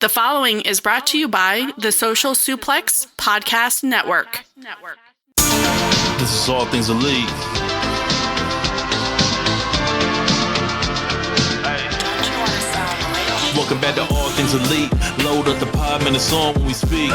The following is brought to you by the Social Suplex Podcast Network. This is All Things Elite. Welcome back to All Things Elite. Load up the pod, man, it's on when we speak.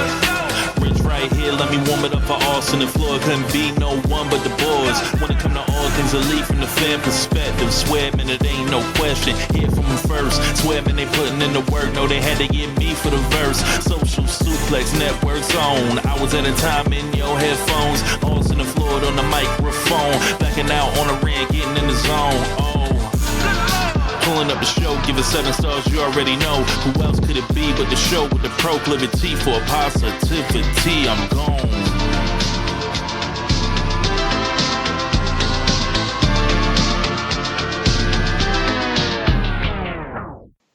Rich right here, let me warm it up for Austin and Floyd. Couldn't be no one but the boys. When it come to All Things Elite from the fan perspective, swear, man, it ain't no question. Hear from them first. Swear, man, they putting in the work. No, they had to get me for the verse. Social Suplex Network's on. I was at a time in your headphones. Austin and Floyd on the microphone. Backing out on the ring, getting in the zone. Pulling up the show, give it 7 stars, you already know. Who else could it be but the show with the proclivity for positivity? I'm gone.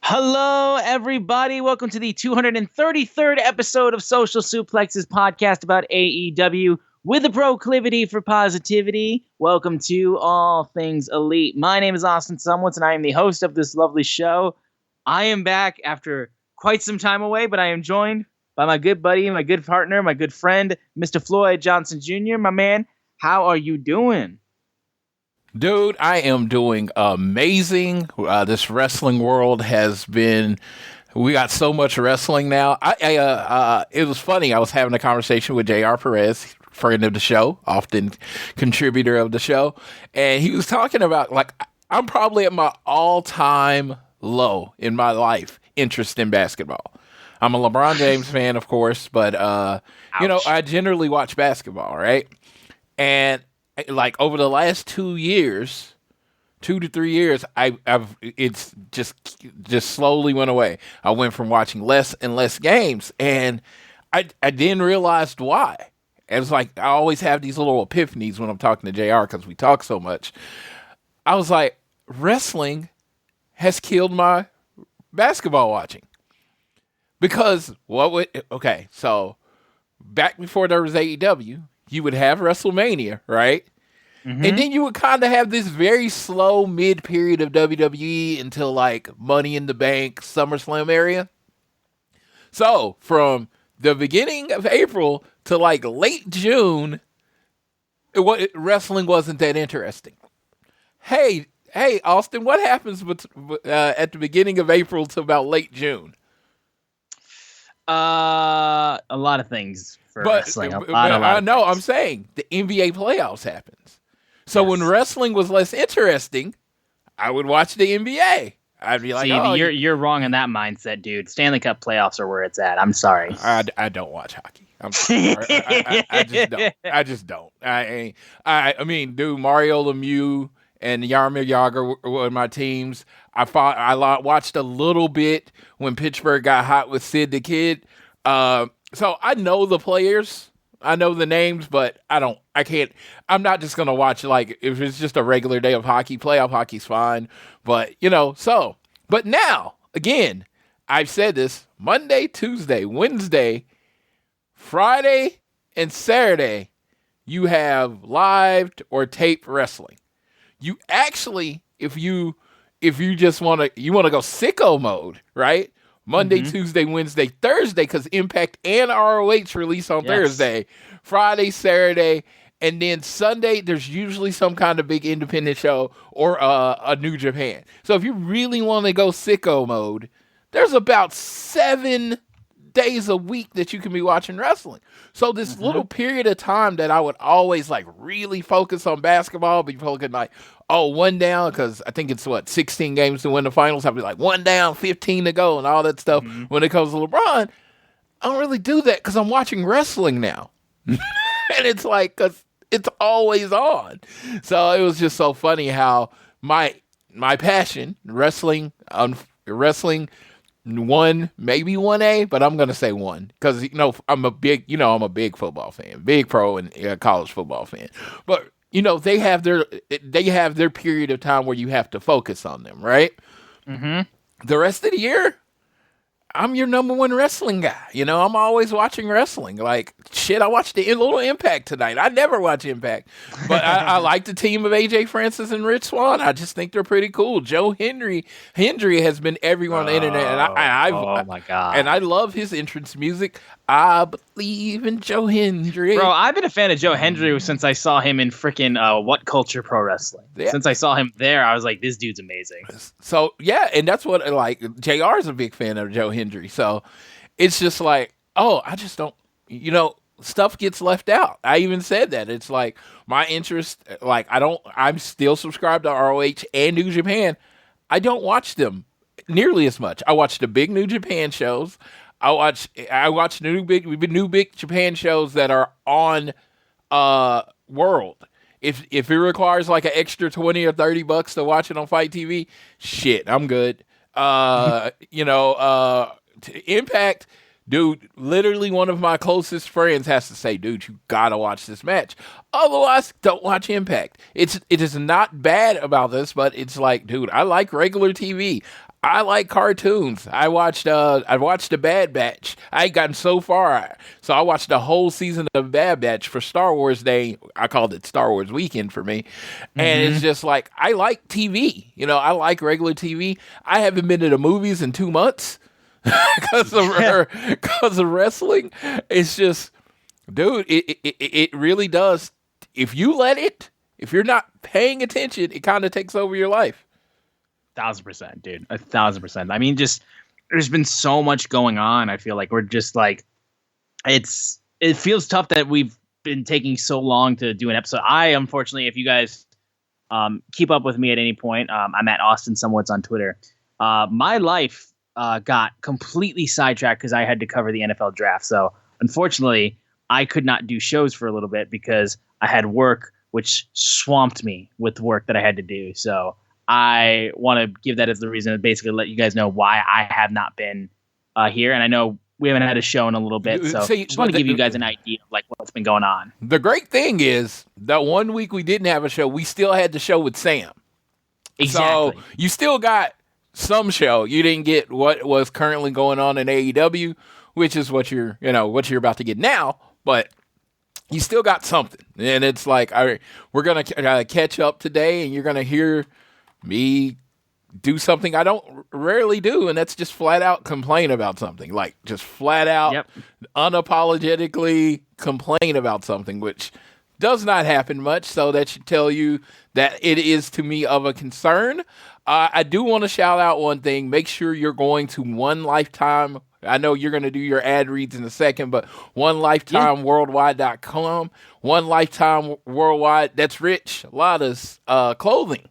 Hello, everybody. Welcome to the 233rd episode of Social Suplex's podcast about AEW with a proclivity for positivity. Welcome to All Things Elite. My name is Austin Sumwitz, and I am the host of this lovely show. I am back after quite some time away, but I am joined by my good buddy, my good partner, my good friend, Mr. Floyd Johnson Jr. My man, how are you doing? Dude, I am doing amazing. This wrestling world has been... We got so much wrestling now. It was funny. I was having a conversation with JR Perez, friend of the show, often contributor of the show, and he was talking about, like, I'm probably at my all-time low in my life interest in basketball. I'm a LeBron James fan, of course, but I generally watch basketball, right? And like over the last 2 to 3 years, it's just slowly went away. I went from watching less and less games, and I didn't realize why. It was like I always have these little epiphanies when I'm talking to JR because we talk so much. I was like, wrestling has killed my basketball watching. Because so back before there was AEW, you would have WrestleMania, right? Mm-hmm. And then you would kind of have this very slow mid-period of WWE until like Money in the Bank, SummerSlam area. So from the beginning of April to like late June, wrestling wasn't that interesting. Hey, Austin, what happens at the beginning of April to about late June? A lot of things for wrestling. I'm saying the NBA playoffs happens. So when wrestling was less interesting, I would watch the NBA. I'd be like, you're wrong in that mindset, dude. Stanley Cup playoffs are where it's at. I'm sorry. I don't watch hockey. I'm sorry. I just don't. I mean, dude, Mario Lemieux and Jaromir Jagr were my teams. I watched a little bit when Pittsburgh got hot with Sid the Kid. So I know the players. I know the names, but I can't. I'm not just going to watch, like, if it's just a regular day of hockey. Playoff hockey's fine. But, but now, again, I've said this, Monday, Tuesday, Wednesday, Friday, and Saturday, you have live or taped wrestling. You actually, if you just want to go sicko mode, right? Monday, Tuesday, Wednesday, Thursday, because Impact and ROH release on Thursday, Friday, Saturday, and then Sunday, there's usually some kind of big independent show or a New Japan. So if you really want to go sicko mode, there's about 7 days a week that you can be watching wrestling. So this little period of time that I would always like really focus on basketball, be looking like, one down, because I think it's 16 games to win the finals. I'd be like, 1 down, 15 to go, and all that stuff. When it comes to LeBron, I don't really do that because I'm watching wrestling now. And it's like, because it's always on. So it was just so funny how my passion, wrestling, one, maybe 1A, but I'm gonna say 1 because I'm a big football fan, big pro and college football fan. But they have their period of time where you have to focus on them, right? Mm-hmm. The rest of the year, I'm your number one wrestling guy. You know, I'm always watching wrestling. Like, shit, I watched the little Impact tonight. I never watch Impact. But I like the team of AJ Francis and Rich Swann. I just think they're pretty cool. Joe Hendry has been everywhere on the internet. And oh, my God. And I love his entrance music. I believe in Joe Hendry. Bro, I've been a fan of Joe Hendry since I saw him in freaking What Culture Pro Wrestling. Yeah. Since I saw him there, I was like, this dude's amazing. So, yeah, and that's what, like, JR is a big fan of Joe Hendry. So it's just like, oh, I just don't, you know, stuff gets left out. I even said that. It's like my interest, like, I'm still subscribed to ROH and New Japan. I don't watch them nearly as much. I watch the big New Japan shows. I watch new big Japan shows that are on World. If it requires like an extra $20 or $30 to watch it on Fight TV, shit, I'm good. Impact, dude, literally one of my closest friends has to say, dude, you gotta watch this match. Otherwise, don't watch Impact. It is not bad about this, but it's like, dude, I like regular TV. I like cartoons. I watched the Bad Batch. I ain't gotten so far. So I watched the whole season of Bad Batch for Star Wars Day. I called it Star Wars Weekend for me. And it's just like, I like TV. You know, I like regular TV. I haven't been to the movies in 2 months because of wrestling. It's just, dude, it really does. If you're not paying attention, it kind of takes over your life. 1,000%, dude. 1,000%. I mean, just there's been so much going on. I feel like we're just like, it feels tough that we've been taking so long to do an episode. Unfortunately, if you guys keep up with me at any point, I'm at Austin Somewhat's on Twitter. My life got completely sidetracked because I had to cover the NFL draft. So unfortunately, I could not do shows for a little bit because I had work, which swamped me with work that I had to do. So I want to give that as the reason to basically let you guys know why I have not been here. And I know we haven't had a show in a little bit, so just want to give you guys an idea of like what's been going on. The great thing is that 1 week we didn't have a show, we still had the show with Sam. Exactly. So you still got some show. You didn't get what was currently going on in AEW, which is what you're about to get now, but you still got something. And it's like, all right, we're going to catch up today, and you're going to hear me do something I don't rarely do, and that's just flat out complain about something. Like, just flat out, unapologetically complain about something, which does not happen much, so that should tell you that it is to me of a concern. I do want to shout out one thing. Make sure you're going to One Lifetime. I know you're going to do your ad reads in a second, but OneLifetimeWorldwide.com. One Lifetime Worldwide, that's Rich Lada's clothing.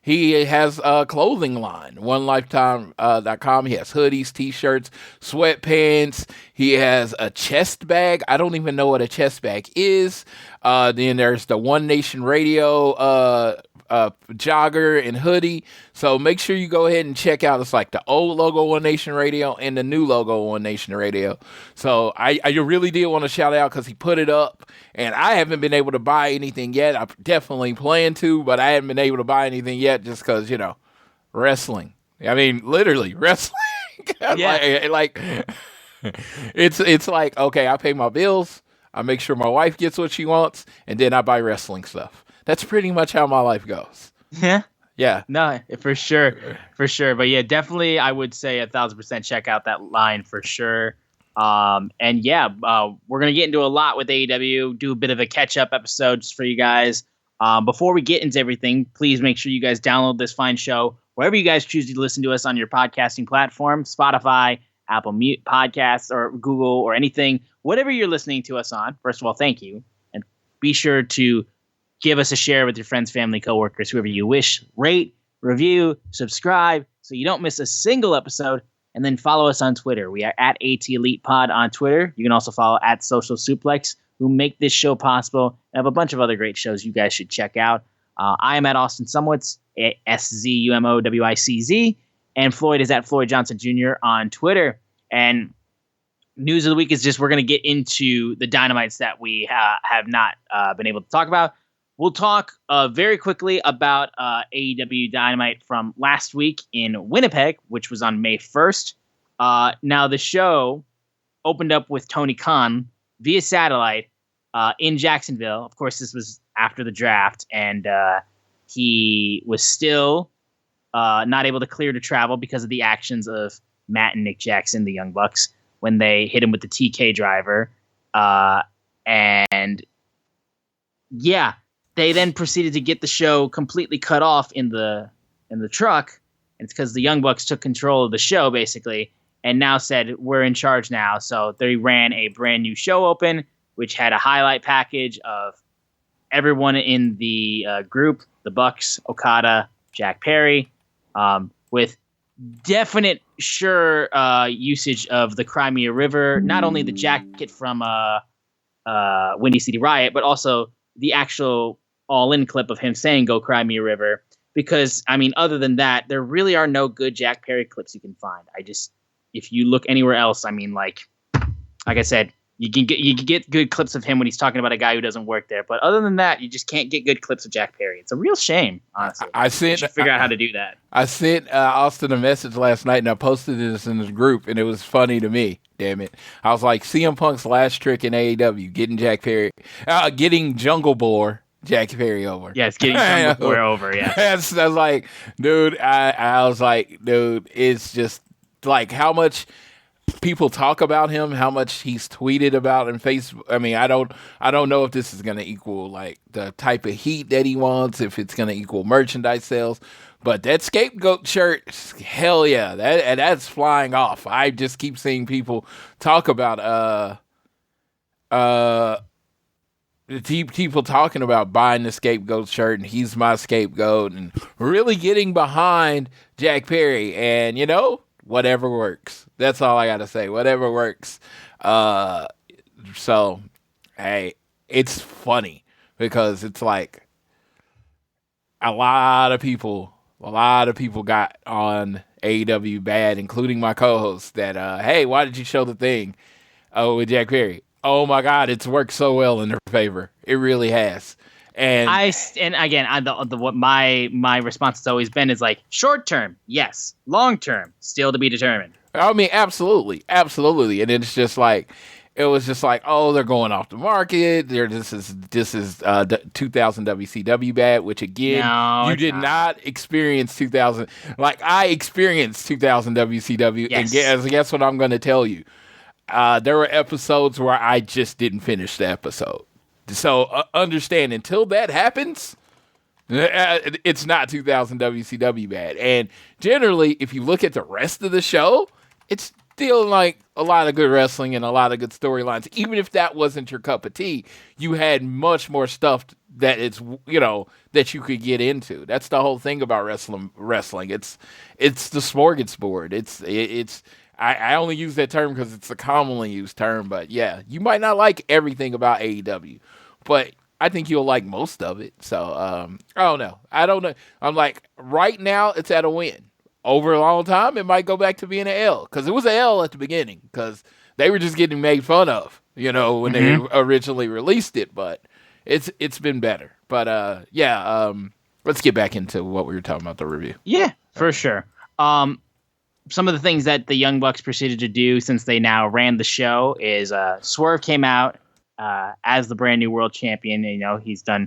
He has a clothing line, OneLifetime.com. He has hoodies, T-shirts, sweatpants. He has a chest bag. I don't even know what a chest bag is. Then there's the One Nation Radio jogger and hoodie. So make sure you go ahead and check out. It's like the old logo One Nation Radio and the new logo One Nation Radio. So I really did want to shout out because he put it up, and I haven't been able to buy anything yet. I definitely plan to, but I haven't been able to buy anything yet just because, wrestling. I mean, literally wrestling. Yeah. like it's like, okay, I pay my bills. I make sure my wife gets what she wants, and then I buy wrestling stuff. That's pretty much how my life goes. Yeah. Yeah. No, for sure. For sure. But yeah, definitely I would say 1,000% check out that line for sure. We're going to get into a lot with AEW, do a bit of a catch-up episode just for you guys. Before we get into everything, please make sure you guys download this fine show wherever you guys choose to listen to us on your podcasting platform, Spotify, Apple Podcasts, or Google, or anything, whatever you're listening to us on. First of all, thank you. And be sure to give us a share with your friends, family, coworkers, whoever you wish. Rate, review, subscribe so you don't miss a single episode. And then follow us on Twitter. We are at AT Elite Pod on Twitter. You can also follow at Social Suplex, who make this show possible, and have a bunch of other great shows you guys should check out. I am at Austin Somewhat's, SZUMOWICZ, and Floyd is at Floyd Johnson Jr. on Twitter. And news of the week is just we're going to get into the Dynamites that we have not been able to talk about. We'll talk very quickly about AEW Dynamite from last week in Winnipeg, which was on May 1st. Now the show opened up with Tony Khan via satellite in Jacksonville. Of course, this was after the draft, and he was still not able to clear to travel because of the actions of Matt and Nick Jackson, the Young Bucks, when they hit him with the TK driver. And yeah, they then proceeded to get the show completely cut off in the truck. And it's because the Young Bucks took control of the show, basically, and now said, we're in charge now. So they ran a brand new show open, which had a highlight package of everyone in the group, the Bucks, Okada, Jack Perry, with definite usage of the Crimea River, not only the jacket from Windy City Riot, but also the actual all-in clip of him saying "Go Crimea River." Because, I mean, other than that, there really are no good Jack Perry clips you can find. If you look anywhere else, I mean, like I said, you can get good clips of him when he's talking about a guy who doesn't work there. But other than that, you just can't get good clips of Jack Perry. It's a real shame, honestly. I should figure out how to do that. I sent Austin a message last night, and I posted this in his group, and it was funny to me. Damn it! I was like, CM Punk's last trick in AEW, getting Jack Perry, getting Jungle Boy Jack Perry over. Yeah, it's getting Jungle Boy over. Yeah, I was like, dude. I was like, dude. It's just like how much people talk about him, how much he's tweeted about in Facebook. I mean, I don't know if this is going to equal like the type of heat that he wants, if it's going to equal merchandise sales. But that scapegoat shirt, hell yeah, that's flying off. I just keep seeing people talk about people talking about buying the scapegoat shirt and he's my scapegoat and really getting behind Jack Perry. And you know, whatever works. That's all I gotta say. Whatever works. So, hey, it's funny because it's like a lot of people got on AEW bad, including my co-host, that, hey, why did you show the thing with Jack Perry? Oh my God, it's worked so well in their favor. It really has. And what my response has always been is like, short term, yes. Long term, still to be determined. I mean, absolutely. And it's just like, it was just like, oh, they're going off the market. This is 2000 WCW bad, which again, no, you did not experience 2000. Like I experienced 2000 WCW, yes. And guess what I'm going to tell you? There were episodes where I just didn't finish the episode. So understand, until that happens, it's not 2000 WCW bad. And generally, if you look at the rest of the show, it's still like a lot of good wrestling and a lot of good storylines. Even if that wasn't your cup of tea, you had much more stuff that it's, you know, that you could get into. That's the whole thing about wrestling. It's the smorgasbord. I only use that term because it's a commonly used term, but yeah, you might not like everything about AEW, but I think you'll like most of it. So, I don't know. I'm like, right now it's at a win. Over a long time, it might go back to being an L, because it was an L at the beginning, because they were just getting made fun of, you know, when they originally released it, but it's been better. But, let's get back into what we were talking about, the review. Yeah, for sure. Some of the things that the Young Bucks proceeded to do since they now ran the show is Swerve came out as the brand new world champion. You know, he's done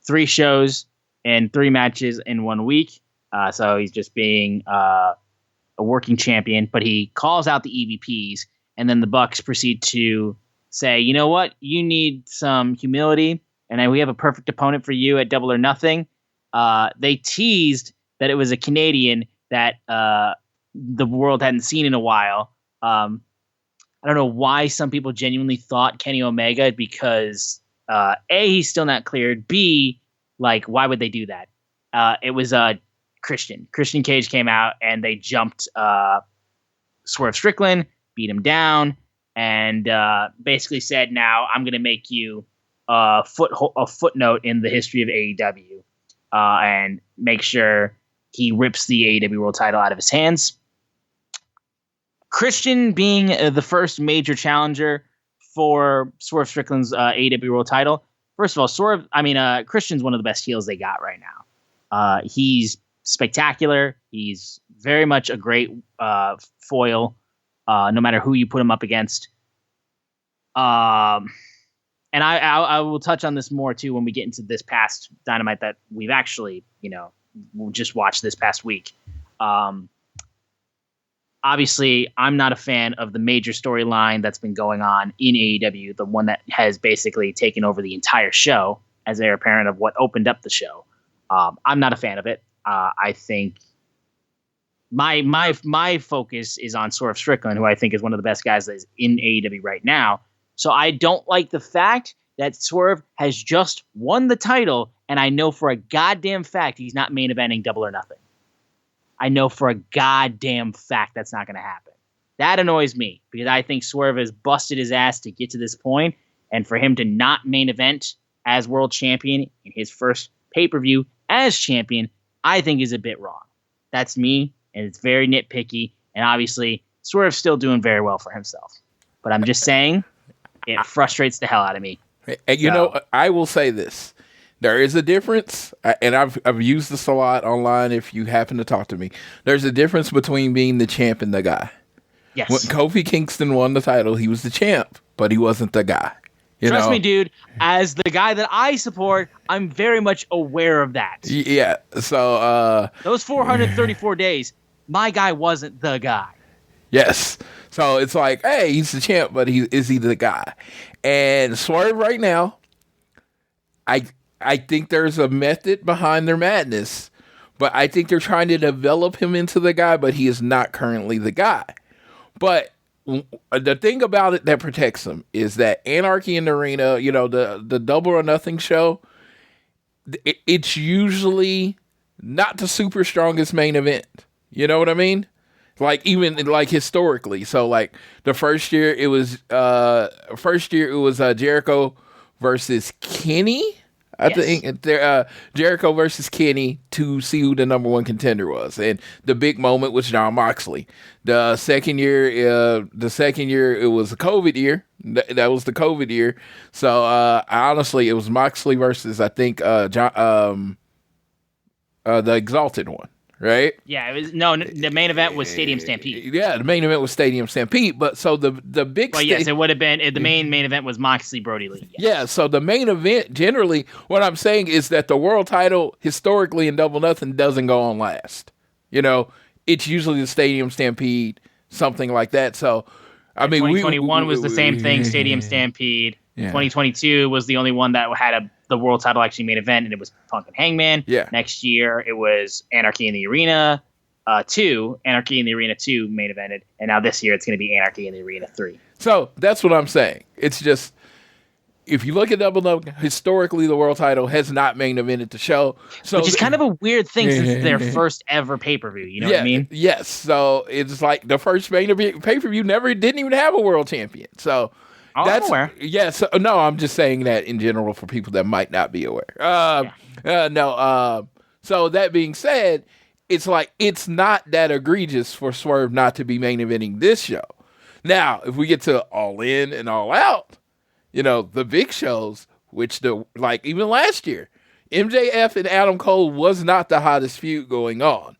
3 shows and 3 matches in 1 week. So he's just being a working champion, but he calls out the EVPs, and then the Bucks proceed to say, you know what? You need some humility, and we have a perfect opponent for you at Double or Nothing. They teased that it was a Canadian that the world hadn't seen in a while. I don't know why some people genuinely thought Kenny Omega, because A, he's still not cleared. B, like, why would they do that? It was Christian Cage came out and they jumped Swerve Strickland, beat him down, and basically said, now I'm going to make you a footnote in the history of AEW and make sure he rips the AEW World title out of his hands. Christian being the first major challenger for Swerve Strickland's AEW World title. First of all, Christian's one of the best heels they got right now. He's spectacular. He's very much a great foil no matter who you put him up against. And I will touch on this more too when we get into this past Dynamite that we've actually, just watched this past week. Obviously, I'm not a fan of the major storyline that's been going on in AEW, the one that has basically taken over the entire show as heir apparent of what opened up the show. I'm not a fan of it. I think my focus is on Swerve Strickland, who I think is one of the best guys that is in AEW right now. So I don't like the fact that Swerve has just won the title, and I know for a goddamn fact he's not main eventing Double or Nothing. I know for a goddamn fact that's not going to happen. That annoys me because I think Swerve has busted his ass to get to this point, and for him to not main event as world champion in his first pay-per-view as champion, I think is a bit wrong. That's me, and it's very nitpicky, and obviously Swerve's still doing very well for himself. But I'm just saying, it frustrates the hell out of me. And I will say this. There is a difference, and I've used this a lot online if you happen to talk to me. There's a difference between being the champ and the guy. Yes. When Kofi Kingston won the title, he was the champ, but he wasn't the guy. Trust me, dude, as the guy that I support, I'm very much aware of that. Yeah, so... those 434 days, my guy wasn't the guy. Yes. So it's like, hey, he's the champ, but is he the guy? And Swerve right now, I think there's a method behind their madness, but I think they're trying to develop him into the guy, but he is not currently the guy. But the thing about it that protects him is that Anarchy in the Arena, the Double or Nothing show, it's usually not the super strongest main event. You know what I mean? Like even like historically. So like the first year it was Jericho versus Kenny. I think Jericho versus Kenny to see who the number one contender was, and the big moment was Jon Moxley. The second year it was the COVID year. That was the COVID year. So honestly, it was Moxley versus I think the Exalted one. Right? Yeah, it was the main event was Stadium Stampede. Yeah, the main event was Stadium Stampede, but so the big yes, it would have been the main event was Moxley Brody Lee. Yes. Yeah, so the main event generally what I'm saying is that the world title historically in Double Nothing doesn't go on last. It's usually the Stadium Stampede, something like that. So I mean 2021 was the same thing, Stadium Stampede. Yeah. 2022 was the only one that had the world title actually main event, and it was Punk and Hangman. Yeah. Next year, it was Anarchy in the Arena 2. Anarchy in the Arena 2 main evented, and now this year it's going to be Anarchy in the Arena 3. So that's what I'm saying. It's just, if you look at Double Nothing, historically the world title has not main evented the show. So which is kind of a weird thing since it's their first ever pay-per-view. You know what I mean? Yes. So it's like the first pay-per-view didn't even have a world champion. So... I'm aware. Yes. No, I'm just saying that in general for people that might not be aware. So that being said, it's like it's not that egregious for Swerve not to be main eventing this show. Now, if we get to All In and All Out, the big shows, which even last year, MJF and Adam Cole was not the hottest feud going on,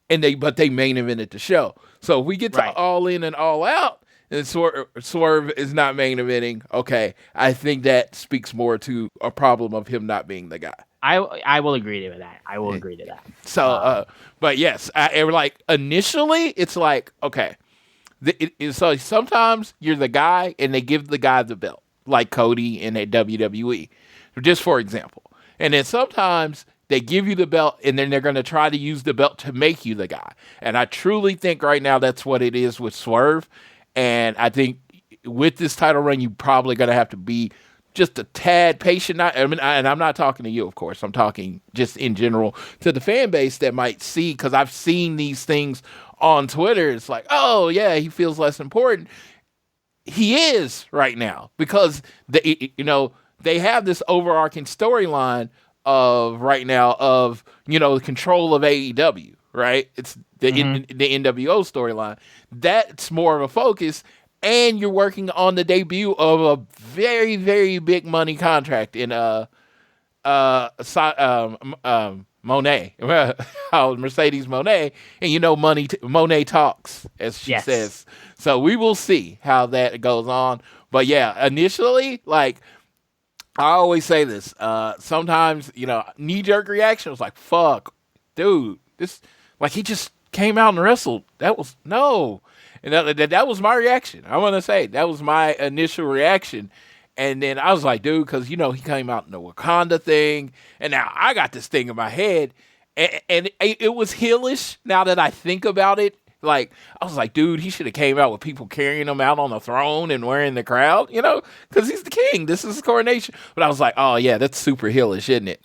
but they main evented the show. So if we get to All In and All Out, and Swerve is not main eventing, okay, I think that speaks more to a problem of him not being the guy. I will agree to that. I will agree to that. So, but yes, initially, it's like, okay. So sometimes you're the guy, and they give the guy the belt, like Cody in a WWE, just for example. And then sometimes they give you the belt, and then they're going to try to use the belt to make you the guy. And I truly think right now that's what it is with Swerve. And I think with this title run, you're probably going to have to be just a tad patient. And I'm not talking to you, of course. I'm talking just in general to the fan base that might see, because I've seen these things on Twitter. It's like, oh, yeah, he feels less important. He is right now, because they have this overarching storyline of right now of, the control of AEW, right? It's the NWO storyline. That's more of a focus, and you're working on the debut of a very, very big money contract in Monet, Mercedes Monet, and you know, Monet talks, as she says. So we will see how that goes on. But yeah, initially, like I always say this, sometimes, you know, knee-jerk reaction was like, fuck, dude, this, like, he just came out and wrestled. That was, no. And that was my reaction. I want to say, that was my initial reaction. And then I was like, dude, because, you know, he came out in the Wakanda thing, and now I got this thing in my head, and it was heelish now that I think about it. Like, I was like, dude, he should have came out with people carrying him out on the throne and wearing the crowd, you know, because he's the king. This is his coronation. But I was like, oh, yeah, that's super heelish, isn't it?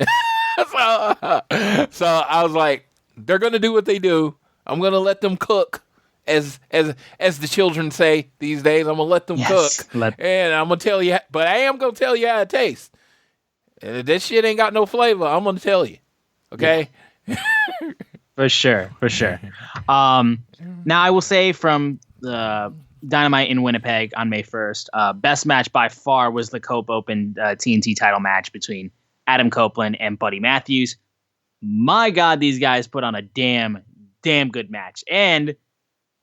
So I was like, they're going to do what they do. I'm going to let them cook, as the children say these days. I'm going to let them cook. And I'm going to tell you, but I am going to tell you how it tastes. And if that shit ain't got no flavor, I'm going to tell you. Okay? Yeah. For sure. Now, I will say from the Dynamite in Winnipeg on May 1st, best match by far was the Cope Open TNT title match between Adam Copeland and Buddy Matthews. My God, these guys put on a damn good match. And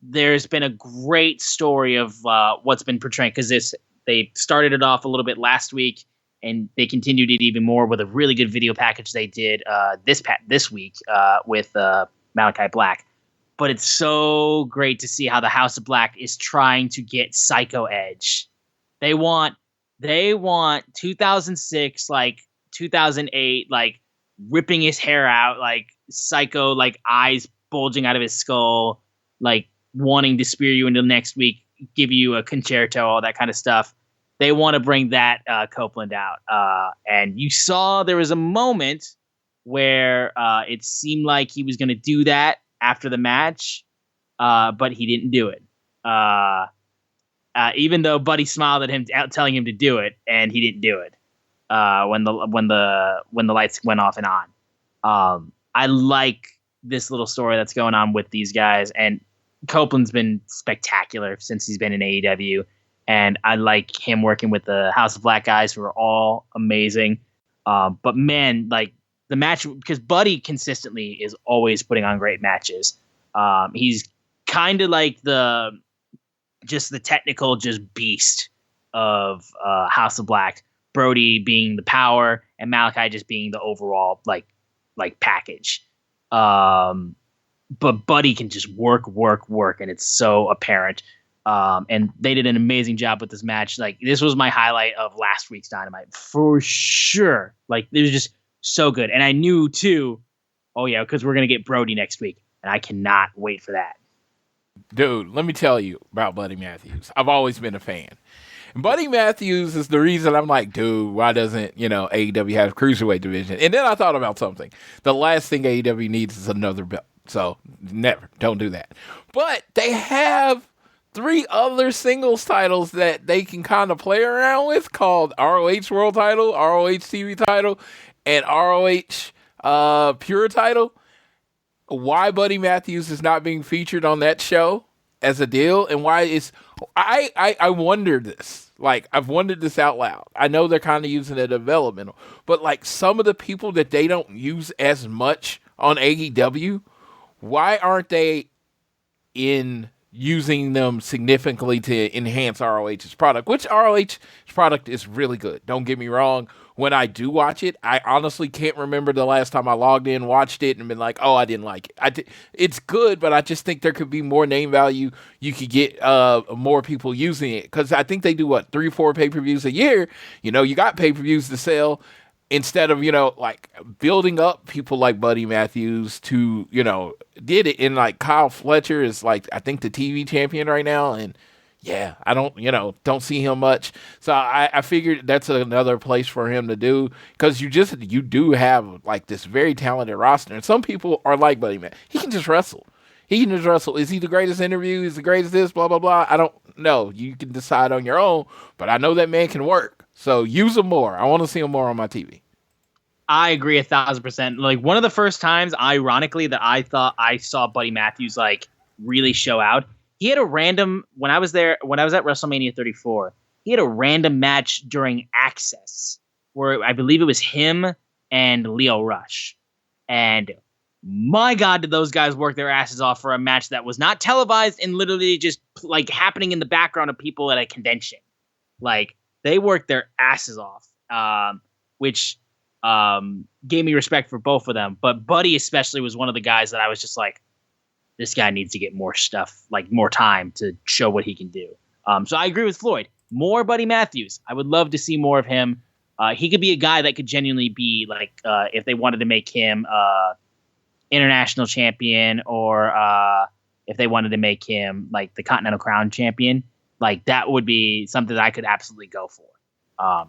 there's been a great story of what's been portrayed, because they started it off a little bit last week, and they continued it even more with a really good video package they did this week with Malachi Black. But it's so great to see how the House of Black is trying to get Psycho Edge. They want 2006, like 2008, like ripping his hair out, like Psycho, like eyes bulging out of his skull, like wanting to spear you into next week, give you a concerto, all that kind of stuff. They want to bring that Copeland out. And you saw there was a moment where it seemed like he was going to do that after the match, but he didn't do it. Even though Buddy smiled at him, telling him to do it, and he didn't do it when the lights went off and on. I like this little story that's going on with these guys, and Copeland's been spectacular since he's been in AEW, and I like him working with the House of Black guys, who are all amazing. But man, like the match, because Buddy consistently is always putting on great matches. He's kind of like the technical beast of House of Black. Brody being the power, and Malachi just being the overall like package. But Buddy can just work, and it's so apparent. And they did an amazing job with this match. Like, this was my highlight of last week's Dynamite for sure. Like, it was just so good. And I knew too, oh yeah, because we're gonna get Brody next week, and I cannot wait for that. Dude, let me tell you about Buddy Matthews. I've always been a fan. And Buddy Matthews is the reason I'm like, dude, why doesn't, AEW have a cruiserweight division? And then I thought about something. The last thing AEW needs is another belt. So never, don't do that. But they have 3 other singles titles that they can kind of play around with, called ROH World Title, ROH TV Title, and ROH Pure Title. Why Buddy Matthews is not being featured on that show as a deal, and why is I wondered this. Like, I've wondered this out loud. I know they're kind of using it developmental, but like some of the people that they don't use as much on AEW, why aren't they using them significantly to enhance ROH's product? Which ROH's product is really good. Don't get me wrong. When I do watch it, I honestly can't remember the last time I logged in, watched it, and been like, oh, I didn't like it. It's good, but I just think there could be more name value. You could get more people using it. Because I think they do, 3 or 4 pay-per-views a year. You got pay-per-views to sell. Instead of, like building up people like Buddy Matthews to, did it. And like Kyle Fletcher is like, I think the TV champion right now. And yeah, I don't see him much. So I figured that's another place for him to do, because you do have like this very talented roster. And some people are like Buddy Matthews. He can just wrestle. Is he the greatest interview? Is the greatest this, blah, blah, blah. I don't know. You can decide on your own, but I know that man can work. So use him more. I want to see him more on my TV. I agree 1,000%. Like, one of the first times, ironically, that I thought I saw Buddy Matthews like really show out, he had a random, when I was at WrestleMania 34, he had a random match during Access where I believe it was him and Leo Rush. And my God, did those guys work their asses off for a match that was not televised and literally just like happening in the background of people at a convention. Like, they worked their asses off, which gave me respect for both of them. But Buddy especially was one of the guys that I was just like, this guy needs to get more stuff, like more time to show what he can do. So I agree with Floyd. More Buddy Matthews. I would love to see more of him. He could be a guy that could genuinely be like, if they wanted to make him international champion, or if they wanted to make him like the Continental Crown champion, like that would be something that I could absolutely go for.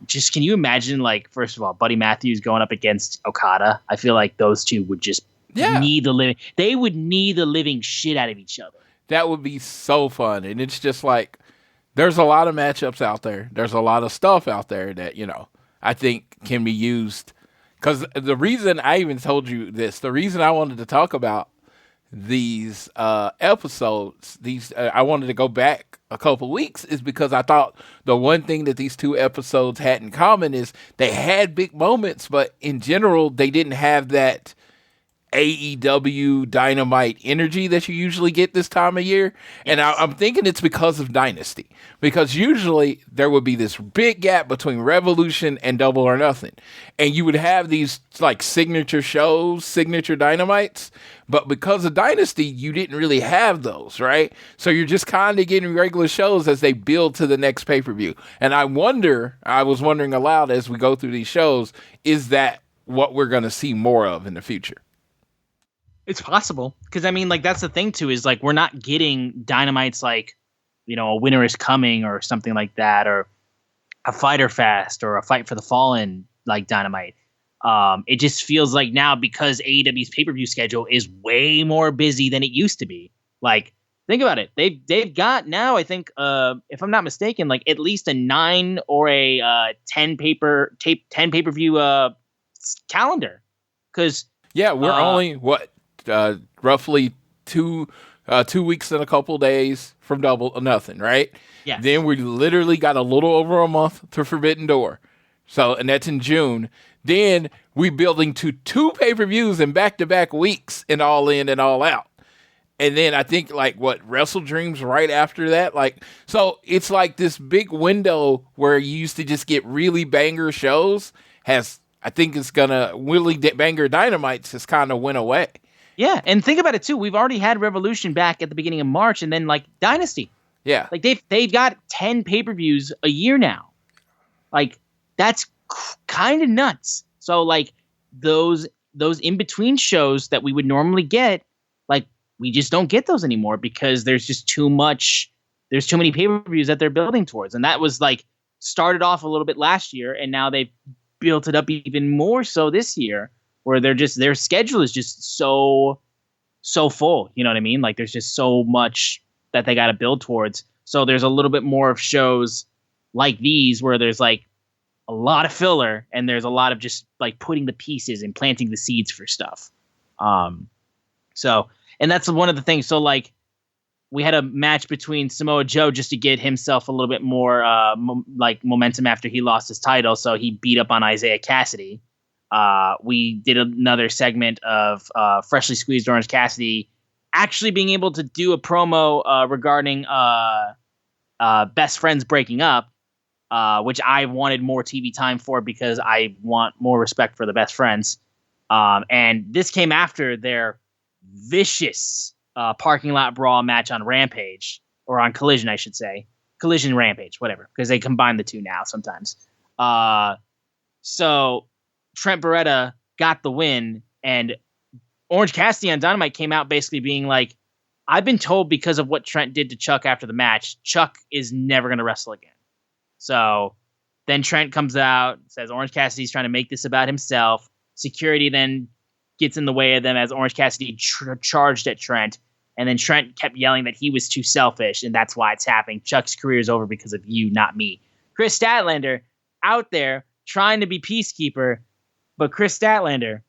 Just can you imagine, like, first of all, Buddy Matthews going up against Okada? I feel like those two would just need the living. They would need the living shit out of each other. That would be so fun. And it's just like, there's a lot of matchups out there. There's a lot of stuff out there that, you know, I think can be used. Because the reason I even told you this, the reason I wanted to talk about these episodes, I wanted to go back a couple weeks, is because I thought the one thing that these two episodes had in common is they had big moments, but in general, they didn't have that AEW Dynamite energy that you usually get this time of year. And I'm thinking it's because of Dynasty. Because usually there would be this big gap between Revolution and Double or Nothing. And you would have these like signature shows, signature Dynamites. But because of Dynasty, you didn't really have those, right? So you're just kind of getting regular shows as they build to the next pay-per-view. And I was wondering aloud as we go through these shows, is that what we're going to see more of in the future? It's possible, because I mean, like, that's the thing too, is like we're not getting Dynamites like, you know, a Winter is Coming or something like that, or a Fighter Fest or a Fight for the Fallen like Dynamite. It just feels like now, because AEW's pay-per-view schedule is way more busy than it used to be. Like, think about it. They've got now, I think, if I'm not mistaken, like at least a 9 or a 10 pay-per-view calendar. Because we're only roughly 2 weeks and a couple days from Double or Nothing, right? Yeah. Then we literally got a little over a month to Forbidden Door. So, and that's in June. Then we building to 2 pay-per-views in back-to-back weeks in All In and All Out. And then I think Wrestle Dreams right after that. Like, so it's like this big window where you used to just get really banger shows I think it's gonna banger Dynamites has kind of went away. Yeah, and think about it too. We've already had Revolution back at the beginning of March, and then like Dynasty. Yeah, like they've got 10 pay-per-views a year now. Like, that's kind of nuts. So like those in between shows that we would normally get, like we just don't get those anymore because there's just too much. There's too many pay-per-views that they're building towards, and that was like started off a little bit last year, and now they've built it up even more so this year, where their schedule is just so full. You know what I mean? Like, there's just so much that they got to build towards. So there's a little bit more of shows like these where there's like a lot of filler and there's a lot of just like putting the pieces and planting the seeds for stuff. So, and that's one of the things. So like, we had a match between Samoa Joe just to get himself a little bit more momentum after he lost his title. So he beat up on Isaiah Cassidy. We did another segment of freshly squeezed Orange Cassidy actually being able to do a promo regarding best friends breaking up, which I wanted more TV time for because I want more respect for the best friends. And this came after their vicious parking lot brawl match on Rampage, or on Collision, I should say. Collision Rampage, whatever, because they combine the two now sometimes. So Trent Beretta got the win, and Orange Cassidy on Dynamite came out basically being like, I've been told because of what Trent did to Chuck after the match, Chuck is never going to wrestle again. So then Trent comes out, says Orange Cassidy's trying to make this about himself. Security then gets in the way of them as Orange Cassidy charged at Trent. And then Trent kept yelling that he was too selfish, and that's why it's happening. Chuck's career is over because of you, not me. Chris Statlander out there trying to be peacekeeper, but Chris Statlander,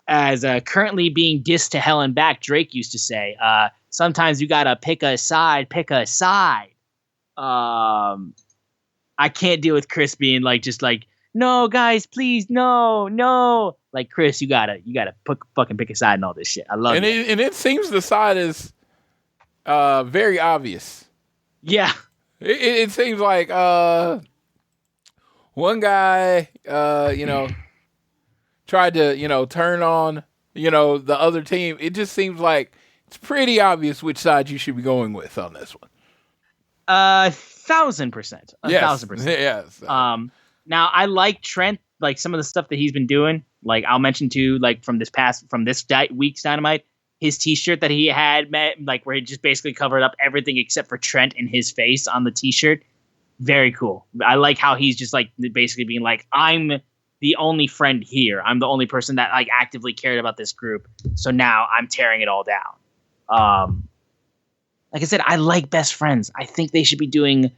as currently being dissed to hell and back, Drake used to say, sometimes you gotta pick a side. I can't deal with Chris being like, just like no, guys, please, no. Like, Chris, you gotta fucking pick a side in all this shit. I love it. And it seems the side is very obvious. Yeah. It seems like one guy, tried to, turn on, the other team. It just seems like it's pretty obvious which side you should be going with on this one. 1,000%. 1,000%. Yes. Now I like Trent, like some of the stuff that he's been doing. Like I'll mention too, like from this week's Dynamite, his T-shirt that he had, like where he just basically covered up everything except for Trent and his face on the T-shirt. Very cool. I like how he's just like basically being like, I'm the only friend here. I'm the only person that like actively cared about this group. So now I'm tearing it all down. Like I said, I like best friends. I think they should be doing.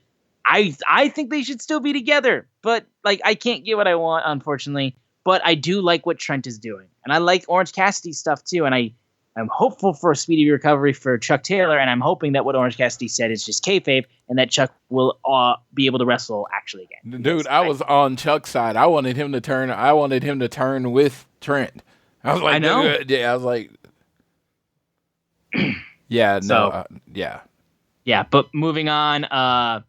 I think they should still be together. But like I can't get what I want, unfortunately. But I do like what Trent is doing, and I like Orange Cassidy's stuff too. And I'm hopeful for a speedy recovery for Chuck Taylor, and I'm hoping that what Orange Cassidy said is just kayfabe, and that Chuck will be able to wrestle actually again. Dude, I was on Chuck's side. I wanted him to turn with Trent. I was like, I know. I was like, yeah, no, yeah. Yeah, but moving on,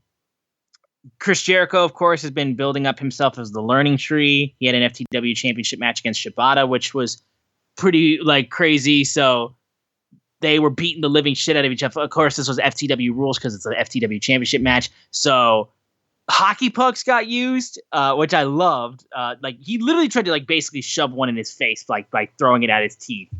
Chris Jericho, of course, has been building up himself as the learning tree. He had an FTW championship match against Shibata, which was pretty like crazy. So they were beating the living shit out of each other. Of course, this was FTW rules because it's an FTW championship match. So hockey pucks got used, which I loved. Like he literally tried to like basically shove one in his face, like by throwing it at his teeth.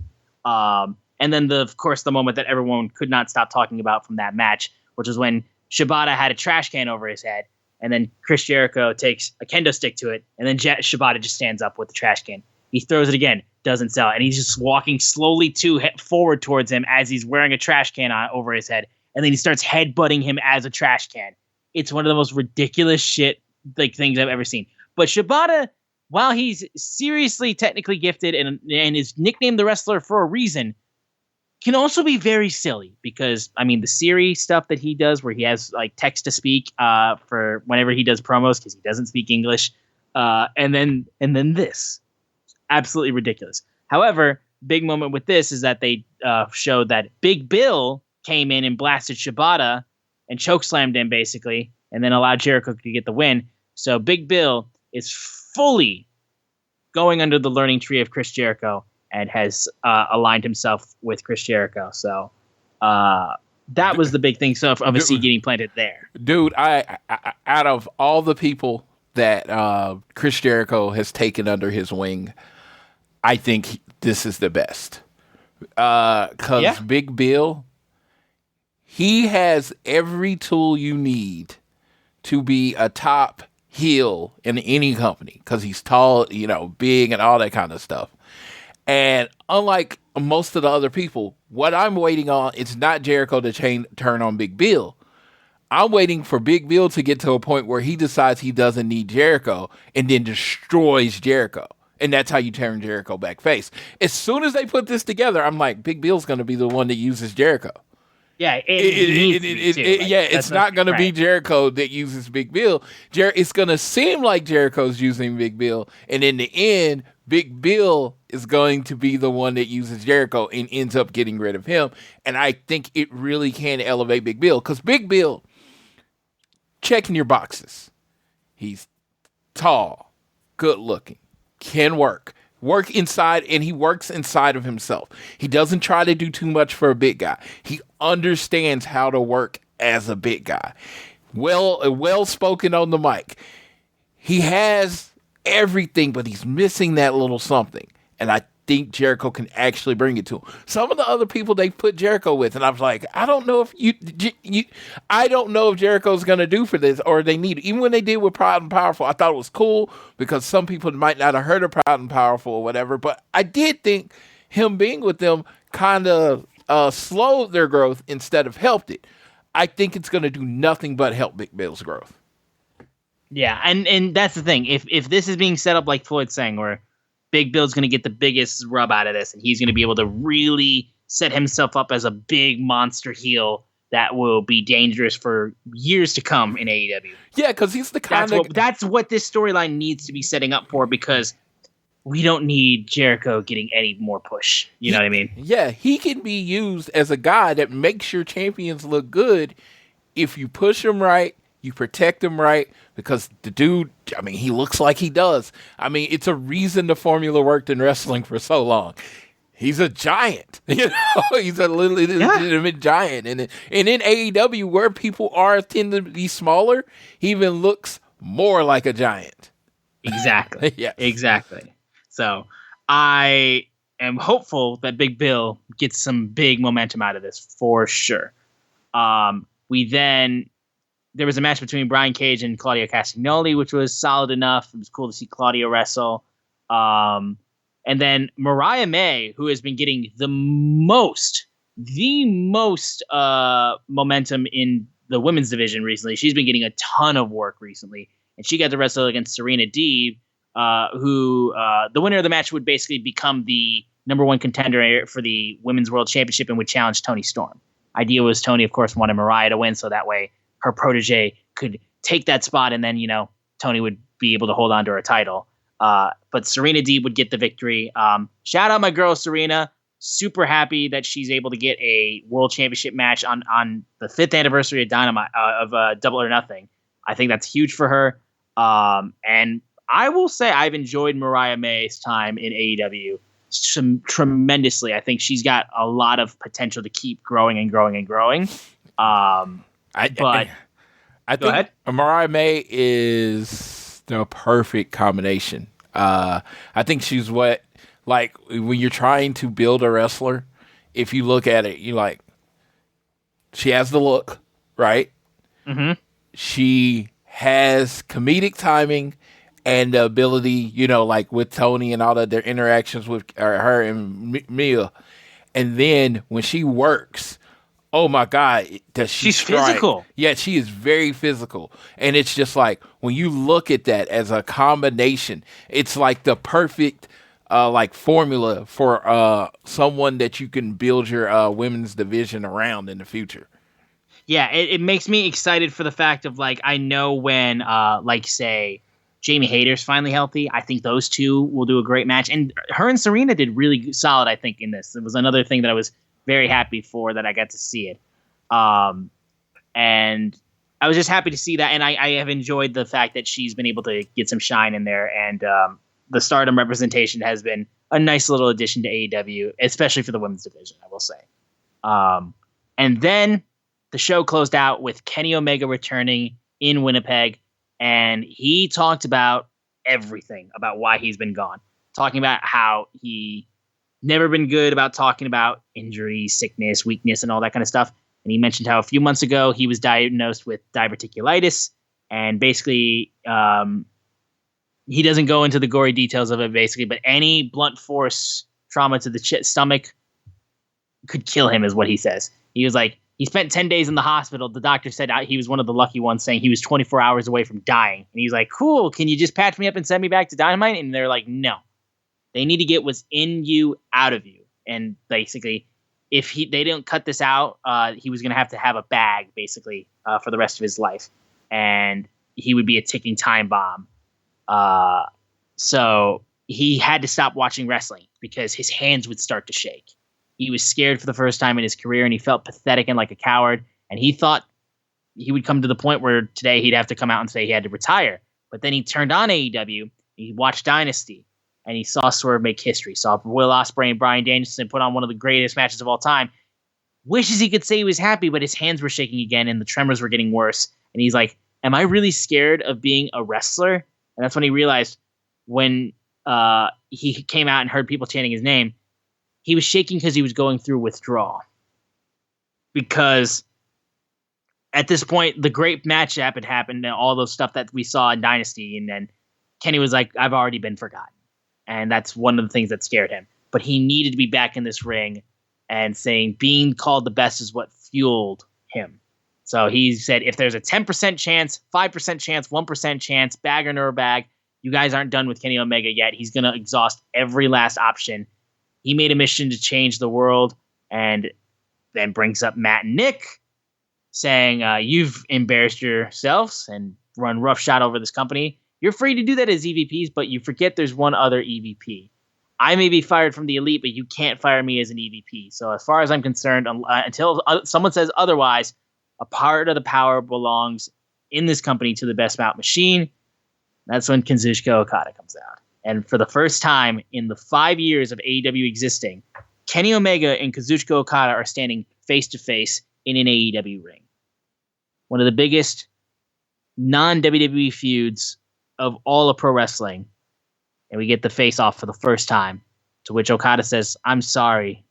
And then of course, the moment that everyone could not stop talking about from that match, which was when Shibata had a trash can over his head, and then Chris Jericho takes a kendo stick to it, and then Shibata just stands up with the trash can. He throws it again, doesn't sell, and he's just walking slowly forward towards him as he's wearing a trash can over his head, and then he starts headbutting him as a trash can. It's one of the most ridiculous shit like things I've ever seen. But Shibata, while he's seriously technically gifted and is nicknamed the wrestler for a reason, can also be very silly because, I mean, the Siri stuff that he does where he has like text to speak for whenever he does promos because he doesn't speak English. And then this. Absolutely ridiculous. However, big moment with this is that they showed that Big Bill came in and blasted Shibata and chokeslammed him basically and then allowed Jericho to get the win. So Big Bill is fully going under the learning tree of Chris Jericho and has aligned himself with Chris Jericho. So that was the big thing of a seed getting planted there. Dude, I out of all the people that Chris Jericho has taken under his wing, I think this is the best. Because Big Bill, he has every tool you need to be a top heel in any company. Because he's tall, big and all that kind of stuff. And unlike most of the other people, what I'm waiting on is not Jericho to turn on Big Bill. I'm waiting for Big Bill to get to a point where he decides he doesn't need Jericho and then destroys Jericho. And that's how you turn Jericho back face. As soon as they put this together, I'm like, Big Bill's going to be the one that uses Jericho. Yeah, it's not going to be Jericho that uses Big Bill. It's going to seem like Jericho's using Big Bill. And in the end, Big Bill is going to be the one that uses Jericho and ends up getting rid of him. And I think it really can elevate Big Bill. Because Big Bill, checking your boxes. He's tall, good looking, can work inside, and he works inside of himself. He doesn't try to do too much for a big guy. He understands how to work as a big guy. Well spoken on the mic. He has everything, but he's missing that little something. And I think Jericho can actually bring it to him. Some of the other people they put Jericho with, and I was like, I don't know if Jericho's going to do for this, or they need it. Even when they did with Proud and Powerful, I thought it was cool because some people might not have heard of Proud and Powerful or whatever, but I did think him being with them kind of slowed their growth instead of helped it. I think it's going to do nothing but help Big Bill's growth. Yeah, and that's the thing. If this is being set up like Floyd's saying, where Big Bill's going to get the biggest rub out of this, and he's going to be able to really set himself up as a big monster heel that will be dangerous for years to come in AEW. Yeah, because he's the kind That's what this storyline needs to be setting up for, because we don't need Jericho getting any more push. You know what I mean? Yeah, he can be used as a guy that makes your champions look good if you push him right, you protect him right, because the dude, I mean, he looks like he does. I mean, it's a reason the formula worked in wrestling for so long. He's a giant, he's a legitimate giant. And in AEW, where people tend to be smaller, he even looks more like a giant. Exactly. Yeah. Exactly. So I am hopeful that Big Bill gets some big momentum out of this for sure. There was a match between Brian Cage and Claudio Castagnoli, which was solid enough. It was cool to see Claudio wrestle. And then Mariah May, who has been getting the most momentum in the women's division recently. She's been getting a ton of work recently. And she got to wrestle against Serena Deeb, who the winner of the match would basically become the number one contender for the Women's World Championship and would challenge Toni Storm. Idea was Toni, of course, wanted Mariah to win, so that way her protege could take that spot, and then, Toni would be able to hold on to her title. But Serena Deeb would get the victory. Shout out my girl, Serena. Super happy that she's able to get a World Championship match on the 5th anniversary of Dynamite, of Double or Nothing. I think that's huge for her. And I will say I've enjoyed Mariah May's time in AEW tremendously. I think she's got a lot of potential to keep growing and growing and growing. I think Mariah May is the perfect combination. I think she's when you're trying to build a wrestler, if you look at it, she has the look, right? Mm-hmm. She has comedic timing and the ability, with Toni and all of their interactions with her and Mia. And then when she works, oh my God, does she She's strike. Physical. Yeah, she is very physical. And it's just like, when you look at that as a combination, it's like the perfect formula for someone that you can build your women's division around in the future. Yeah, it makes me excited for the fact of, I know when, say, Jamie Hayter's finally healthy, I think those two will do a great match. And her and Serena did really solid, I think, in this. It was another thing that I was very happy for, that I got to see it. And I was just happy to see that. And I have enjoyed the fact that she's been able to get some shine in there. And the Stardom representation has been a nice little addition to AEW, especially for the women's division, I will say. And then the show closed out with Kenny Omega returning in Winnipeg, and he talked about everything about why he's been gone, talking about how he never been good about talking about injury, sickness, weakness, and all that kind of stuff. And he mentioned how a few months ago he was diagnosed with diverticulitis, and basically he doesn't go into the gory details of it, basically, but any blunt force trauma to the stomach could kill him, is what he says. He was like, he spent 10 days in the hospital. The doctor said he was one of the lucky ones, saying he was 24 hours away from dying. And he's like, cool, can you just patch me up and send me back to Dynamite? And they're like, no. They need to get what's in you out of you. And basically, if they don't cut this out, he was going to have a bag, basically, for the rest of his life. And he would be a ticking time bomb. So he had to stop watching wrestling because his hands would start to shake. He was scared for the first time in his career, and he felt pathetic and like a coward. And he thought he would come to the point where today he'd have to come out and say he had to retire. But then he turned on AEW, he watched Dynasty, and he saw Swerve make history. Saw Will Ospreay and Bryan Danielson put on one of the greatest matches of all time. Wishes he could say he was happy, but his hands were shaking again, and the tremors were getting worse. And he's like, am I really scared of being a wrestler? And that's when he realized, when he came out and heard people chanting his name, he was shaking because he was going through withdrawal. Because at this point, the great matchup had happened and all those stuff that we saw in Dynasty. And then Kenny was like, I've already been forgotten. And that's one of the things that scared him. But he needed to be back in this ring, and saying being called the best is what fueled him. So he said, if there's a 10% chance, 5% chance, 1% chance, bag or no bag, you guys aren't done with Kenny Omega yet. He's going to exhaust every last option. He made a mission to change the world, and then brings up Matt and Nick. saying, you've embarrassed yourselves and run roughshod over this company. You're free to do that as EVPs, but you forget there's one other EVP. I may be fired from the elite, but you can't fire me as an EVP. So as far as I'm concerned, until someone says otherwise, a part of the power belongs in this company to the Best Bout Machine. That's when Kazuchika Okada comes out. And for the first time in the 5 years of AEW existing, Kenny Omega and Kazuchika Okada are standing face-to-face in an AEW ring. One of the biggest non-WWE feuds of all of pro wrestling. And we get the face-off for the first time, to which Okada says, I'm sorry,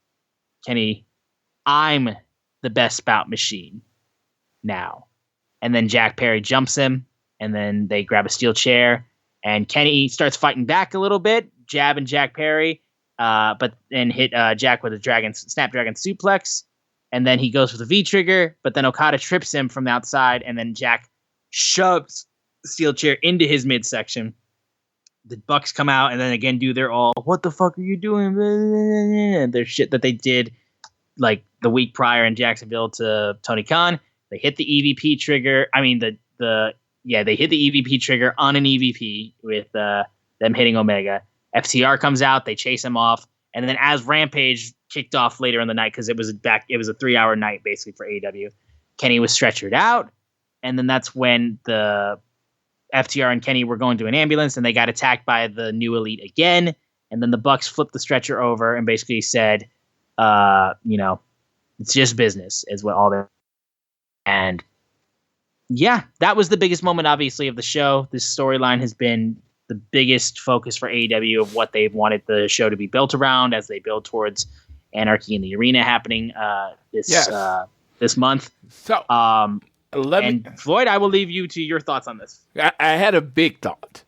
Kenny, I'm the Best Bout Machine now. And then Jack Perry jumps him, and then they grab a steel chair, and Kenny starts fighting back a little bit, jabbing Jack Perry, but then hit Jack with a Snapdragon suplex, and then he goes for the V-trigger, but then Okada trips him from the outside, and then Jack shoves the steel chair into his midsection. The Bucks come out and then again do their what the fuck are you doing? Their shit that they did like the week prior in Jacksonville to Tony Khan. They hit the EVP trigger. I mean, they hit the EVP trigger on an EVP with them hitting Omega. FTR comes out. They chase him off. And then as Rampage kicked off later in the night, because it was a 3-hour night basically for AEW, Kenny was stretchered out. And then that's when the FTR and Kenny were going to an ambulance, and they got attacked by the new elite again. And then the Bucks flipped the stretcher over and basically said, it's just business is what all they're. And yeah, that was the biggest moment, obviously, of the show. This storyline has been the biggest focus for AEW of what they've wanted the show to be built around as they build towards Anarchy in the Arena happening this month. So, Floyd, I will leave you to your thoughts on this. I had a big thought.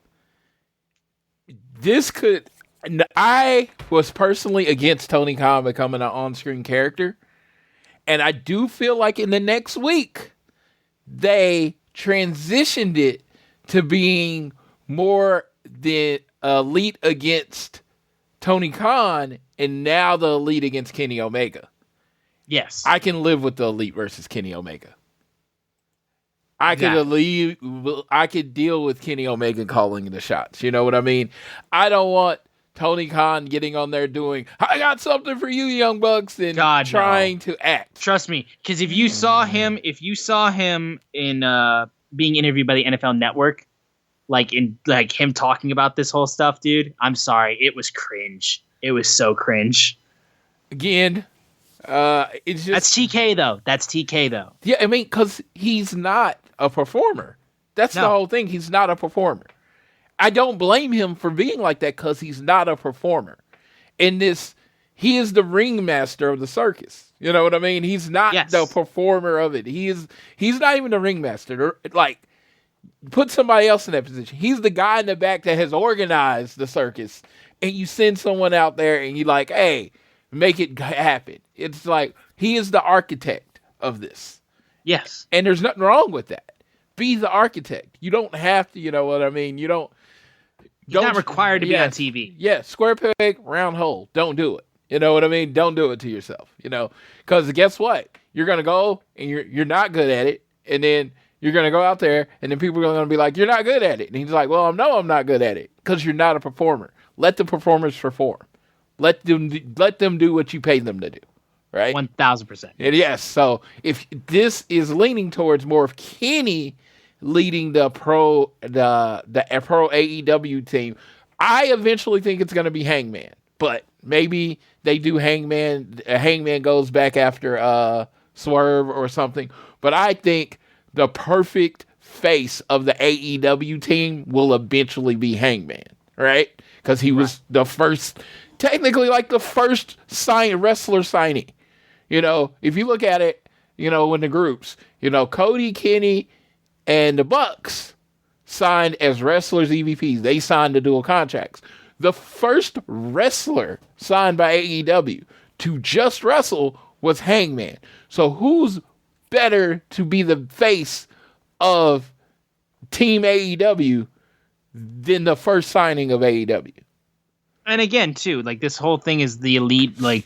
I was personally against Tony Khan becoming an on-screen character. And I do feel like in the next week, they transitioned it to being more the elite against Tony Khan, and now the elite against Kenny Omega. Yes. I can live with the elite versus Kenny Omega. I could deal with Kenny Omega calling the shots. You know what I mean? I don't want Tony Khan getting on there doing, I got something for you, Young Bucks, and trying to act. Trust me, because if you saw him in being interviewed by the NFL Network, like him talking about this whole stuff, dude, I'm sorry, it was cringe. It was so cringe. Again, it's just that's TK though. That's TK though. Yeah, I mean, because he's not a performer. That's the whole thing. He's not a performer. I don't blame him for being like that because he's not a performer. He is the ringmaster of the circus. You know what I mean? He's not the performer of it. He's not even the ringmaster. Like, put somebody else in that position. He's the guy in the back that has organized the circus, and you send someone out there and you're like, hey, make it happen. It's like he is the architect of this. Yes. And there's nothing wrong with that. Be the architect. You don't have to, you know what I mean? You're not required to be on TV. Yeah, square peg, round hole. Don't do it. You know what I mean? Don't do it to yourself. Because guess what? You're gonna go and you're not good at it, and then you're gonna go out there, and then people are gonna be like, "You're not good at it," and he's like, "Well, I know I'm not good at it because you're not a performer. Let the performers perform. Let them do what you pay them to do." Right? 1,000%. Yes. So if this is leaning towards more of Kenny leading the pro AEW team, I eventually think it's going to be Hangman. But maybe they do Hangman. Hangman goes back after Swerve or something. But I think the perfect face of the AEW team will eventually be Hangman, right? Because he was the first, technically like the first wrestler signing. If you look at it, in the groups, Cody, Kenny, and the Bucks signed as wrestlers, EVPs. They signed the dual contracts. The first wrestler signed by AEW to just wrestle was Hangman. So who's better to be the face of Team AEW than the first signing of AEW? And again, too, like this whole thing is the elite, split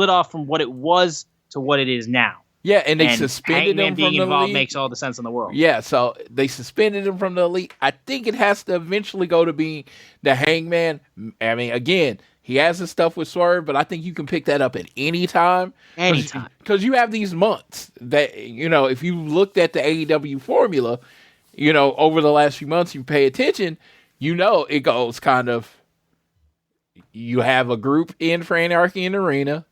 off from what it was to what it is now. Yeah, and they suspended Hangman him being from the involved league. makes all the sense in the world. Yeah, so they suspended him from the league. I think it has to eventually go to being the Hangman. I mean, again, he has his stuff with Swerve, but I think you can pick that up at any time. Anytime. Because you have these months that, you know, if you looked at the AEW formula, you know, over the last few months, you pay attention, you know, it goes kind of, you have a group in for Anarchy in the Arena.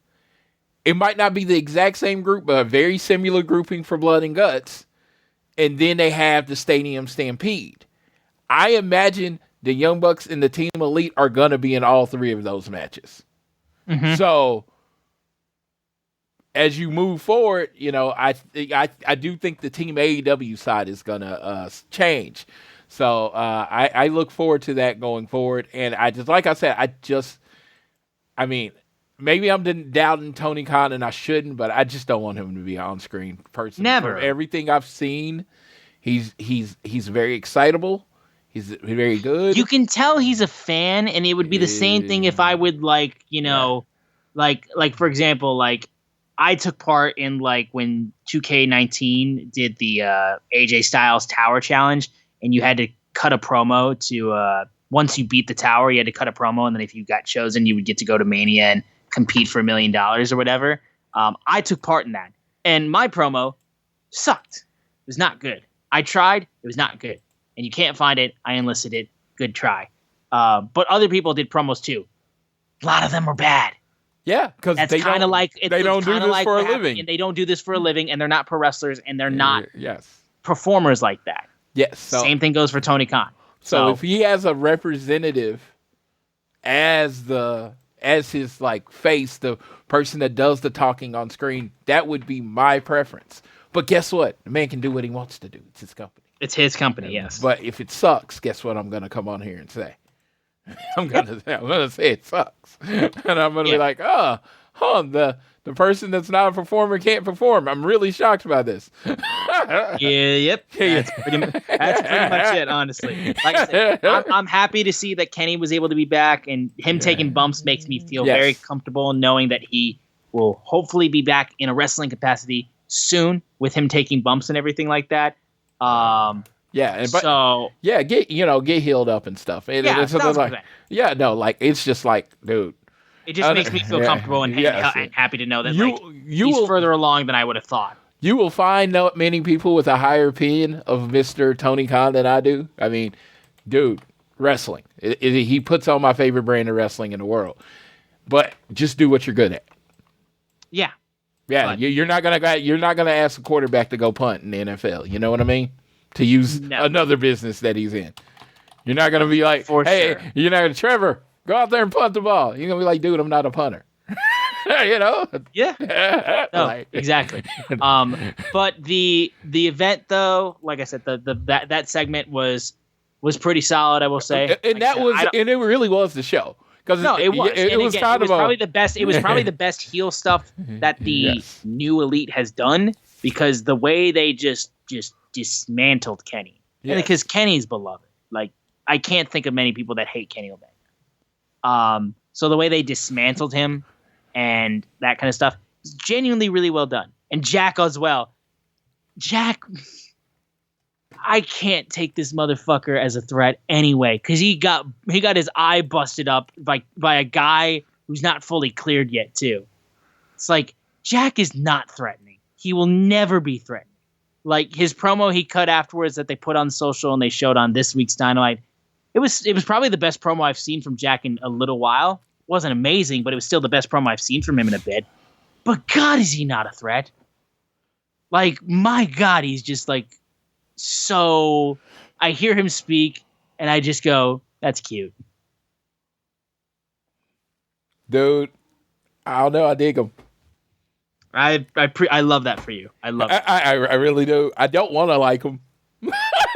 It might not be the exact same group, but a very similar grouping for Blood and Guts. And then they have the Stadium Stampede. I imagine the Young Bucks and the Team Elite are going to be in all three of those matches. Mm-hmm. So, as you move forward, you know, I do think the Team AEW side is going to change. So, I look forward to that going forward. And I just, like I said, I mean, maybe I'm doubting Tony Khan, and I shouldn't, but I just don't want him to be on screen person. Never. From everything I've seen, he's very excitable. He's very good. You can tell he's a fan, and it would be the same thing if I would like for example, like I took part in like when 2K19 did the AJ Styles Tower Challenge, and you had to cut a promo to once you beat the tower, you had to cut a promo, and then if you got chosen, you would get to go to Mania and compete for $1 million or whatever. I took part in that, and my promo sucked. It was not good. I tried. It was not good. And you can't find it. I enlisted it. Good try. But other people did promos too. A lot of them were bad. Yeah, because they don't do this for a living. And they don't do this for a living, and they're not pro wrestlers, and they're not performers like that. Yes. So, same thing goes for Tony Khan. So if he has a representative as his like face, the person that does the talking on screen, that would be my preference. But guess what? The man can do what he wants to do. It's his company. It's his company, yes. But if it sucks, guess what I'm going to come on here and say? I'm going to say it sucks. And I'm going to be like, the person that's not a performer can't perform. I'm really shocked by this. Yep. That's pretty much it, honestly. Like I said, I'm happy to see that Kenny was able to be back, and him taking bumps makes me feel very comfortable knowing that he will hopefully be back in a wrestling capacity soon with him taking bumps and everything like that. Get healed up and stuff. It's just like, dude. It just makes me feel comfortable and happy to know that he's further along than I would have thought. You will find not many people with a higher opinion of Mr. Tony Khan than I do. I mean, dude, wrestling. He puts on my favorite brand of wrestling in the world. But just do what you're good at. Yeah. Yeah, you're not gonna ask a quarterback to go punt in the NFL. You know what I mean? To use another business that he's in. You're not gonna be like, you're not gonna, Trevor, go out there and punt the ball. You're gonna be like, dude, I'm not a punter. You know? Yeah. No, exactly. But the event though, like I said, that segment was pretty solid, I will say. And it really was the show. No, it was. It was probably the best. It was probably the best heel stuff that the new Elite has done, because the way they just dismantled Kenny, and because Kenny's beloved. Like, I can't think of many people that hate Kenny Omega. So the way they dismantled him and that kind of stuff is genuinely really well done. And Jack as well. Jack, I can't take this motherfucker as a threat anyway, because he got his eye busted up by a guy who's not fully cleared yet too. It's like, Jack is not threatening. He will never be threatening. Like, his promo he cut afterwards that they put on social and they showed on this week's Dynamite, it was probably the best promo I've seen from Jack in a little while. It wasn't amazing, but it was still the best promo I've seen from him in a bit. But God, is he not a threat? Like, my God, he's just like, so I hear him speak and I just go, that's cute. Dude, I don't know. I dig him. I love that for you. I love it. I really do. I don't want to like him.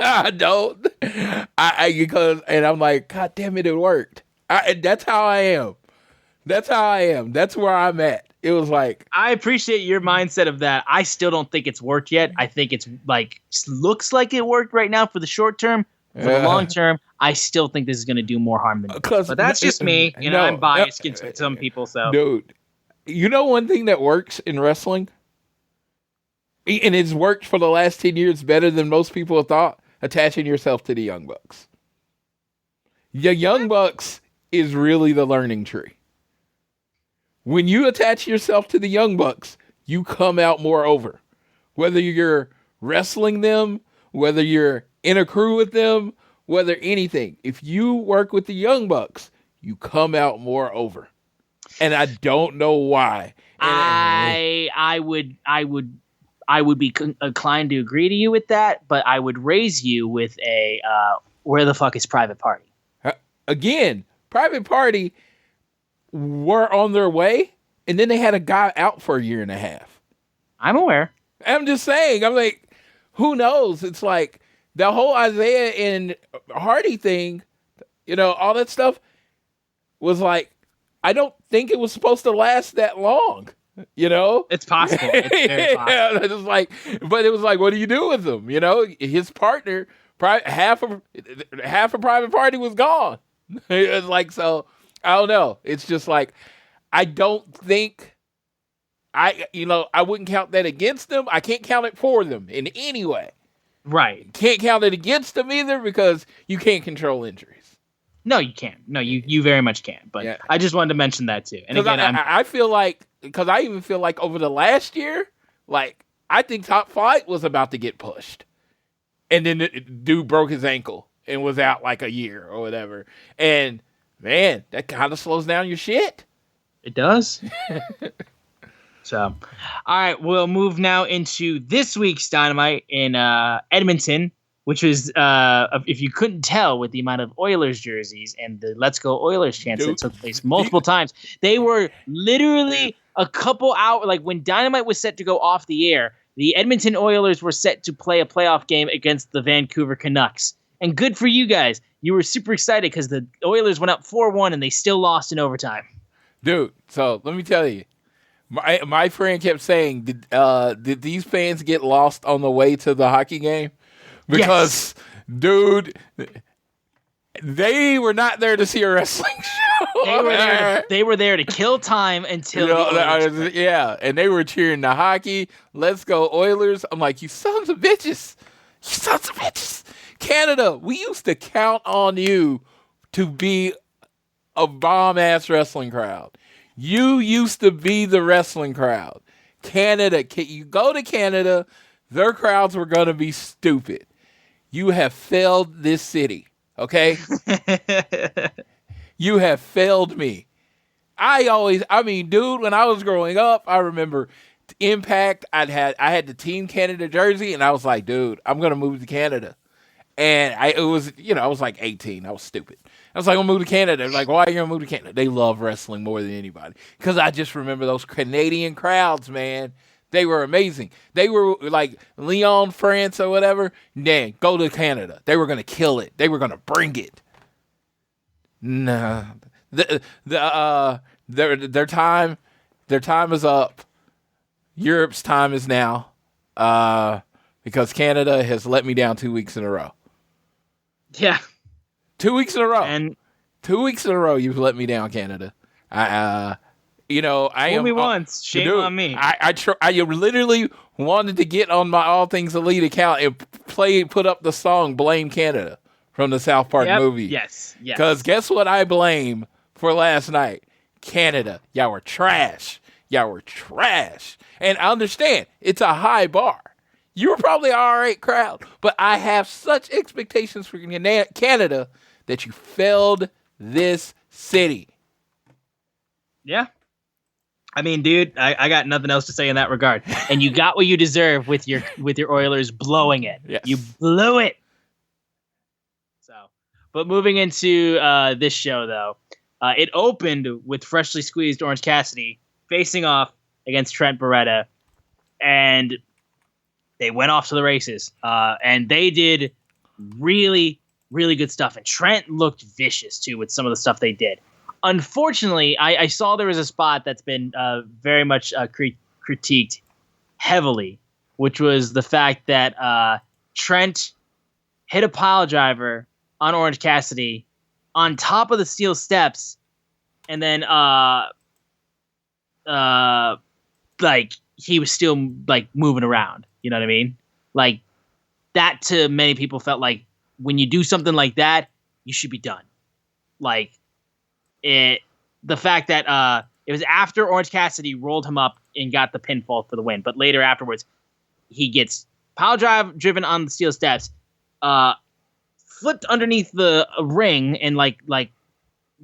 I don't. Because I'm like, God damn it worked. That's how I am. That's where I'm at. It was like, I appreciate your mindset of that. I still don't think it's worked yet. I think it's like, looks like it worked right now for the short term. For the long term, I still think this is going to do more harm than good. But that's just me. I'm biased against some people. So, dude, You know one thing that works in wrestling? And it's worked for the last 10 years better than most people have thought? Attaching yourself to the Young Bucks. The Young Bucks is really the learning tree. When you attach yourself to the Young Bucks, you come out more over. Whether you're wrestling them, whether you're in a crew with them, whether anything. If you work with the Young Bucks, you come out more over. And I don't know why. I would be inclined to agree to you with that, but I would raise you with a where the fuck is Private Party? Again, Private Party were on their way, and then they had a guy out for a year and a half. I'm aware. I'm just saying. I'm like, who knows? It's like the whole Isaiah and Hardy thing, all that stuff was like, I don't think it was supposed to last that long. It's possible. It's very possible. It's like, but it was like, what do you do with him? His partner, half of Private Party was gone. It's like, so I don't know. It's just like, I don't think I wouldn't count that against them. I can't count it for them in any way. Right. Can't count it against them either because you can't control injuries. No, you can't. No, you very much can't. But yeah. I just wanted to mention that too. And again, I feel like, because I even feel like over the last year, like I think Top Flight was about to get pushed, and then the dude broke his ankle and was out like a year or whatever. And man, that kind of slows down your shit. It does. So, all right, we'll move now into this week's Dynamite in Edmonton, which was, if you couldn't tell with the amount of Oilers jerseys and the Let's Go Oilers chants that took place multiple times, they were literally a couple hours, like when Dynamite was set to go off the air, the Edmonton Oilers were set to play a playoff game against the Vancouver Canucks. And good for you guys. You were super excited because the Oilers went up 4-1 and they still lost in overtime. Dude, so let me tell you. My friend kept saying, did these fans get lost on the way to the hockey game? Because, dude, they were not there to see a wrestling show. They were there to kill time until and they were cheering the hockey. Let's go Oilers. I'm like, you sons of bitches. You sons of bitches. Canada, we used to count on you to be a bomb-ass wrestling crowd. You used to be the wrestling crowd. Canada, you go to Canada, their crowds were going to be stupid. You have failed this city, okay? You have failed me. Dude, when I was growing up, I remember Impact. I had the Team Canada jersey, and I was like, dude, I'm going to move to Canada. And I was like 18. I was stupid. I was like, I'm going to move to Canada. They're like, why are you going to move to Canada? They love wrestling more than anybody. Because I just remember those Canadian crowds, man. They were amazing. They were like Lyon, France or whatever. Man, go to Canada. They were going to kill it. They were going to bring it. Nah. Their time is up. Europe's time is now. Because Canada has let me down 2 weeks in a row. Yeah. 2 weeks in a row. And 2 weeks in a row, you've let me down, Canada. I fool me once. Shame on me. I literally wanted to get on my All Things Elite account and put up the song "Blame Canada" from the South Park movie. Yes. Because guess what I blame for last night? Canada. Y'all were trash. And I understand it's a high bar. You were probably an all right crowd, but I have such expectations for Canada that you failed this city. Yeah. I mean, dude, I got nothing else to say in that regard. And you got what you deserve with your Oilers blowing it. Yes. You blew it. So, but moving into this show, though, it opened with freshly squeezed Orange Cassidy facing off against Trent Beretta, and they went off to the races. And they did really, really good stuff. And Trent looked vicious, too, with some of the stuff they did. Unfortunately, I saw there was a spot that's been very much critiqued heavily, which was the fact that Trent hit a pile driver on Orange Cassidy on top of the steel steps, and then like he was still like moving around. You know what I mean? Like that to many people felt like when you do something like that, you should be done. Like the fact that it was after Orange Cassidy rolled him up and got the pinfall for the win, but later afterwards he gets pile driven on the steel steps, flipped underneath the ring and like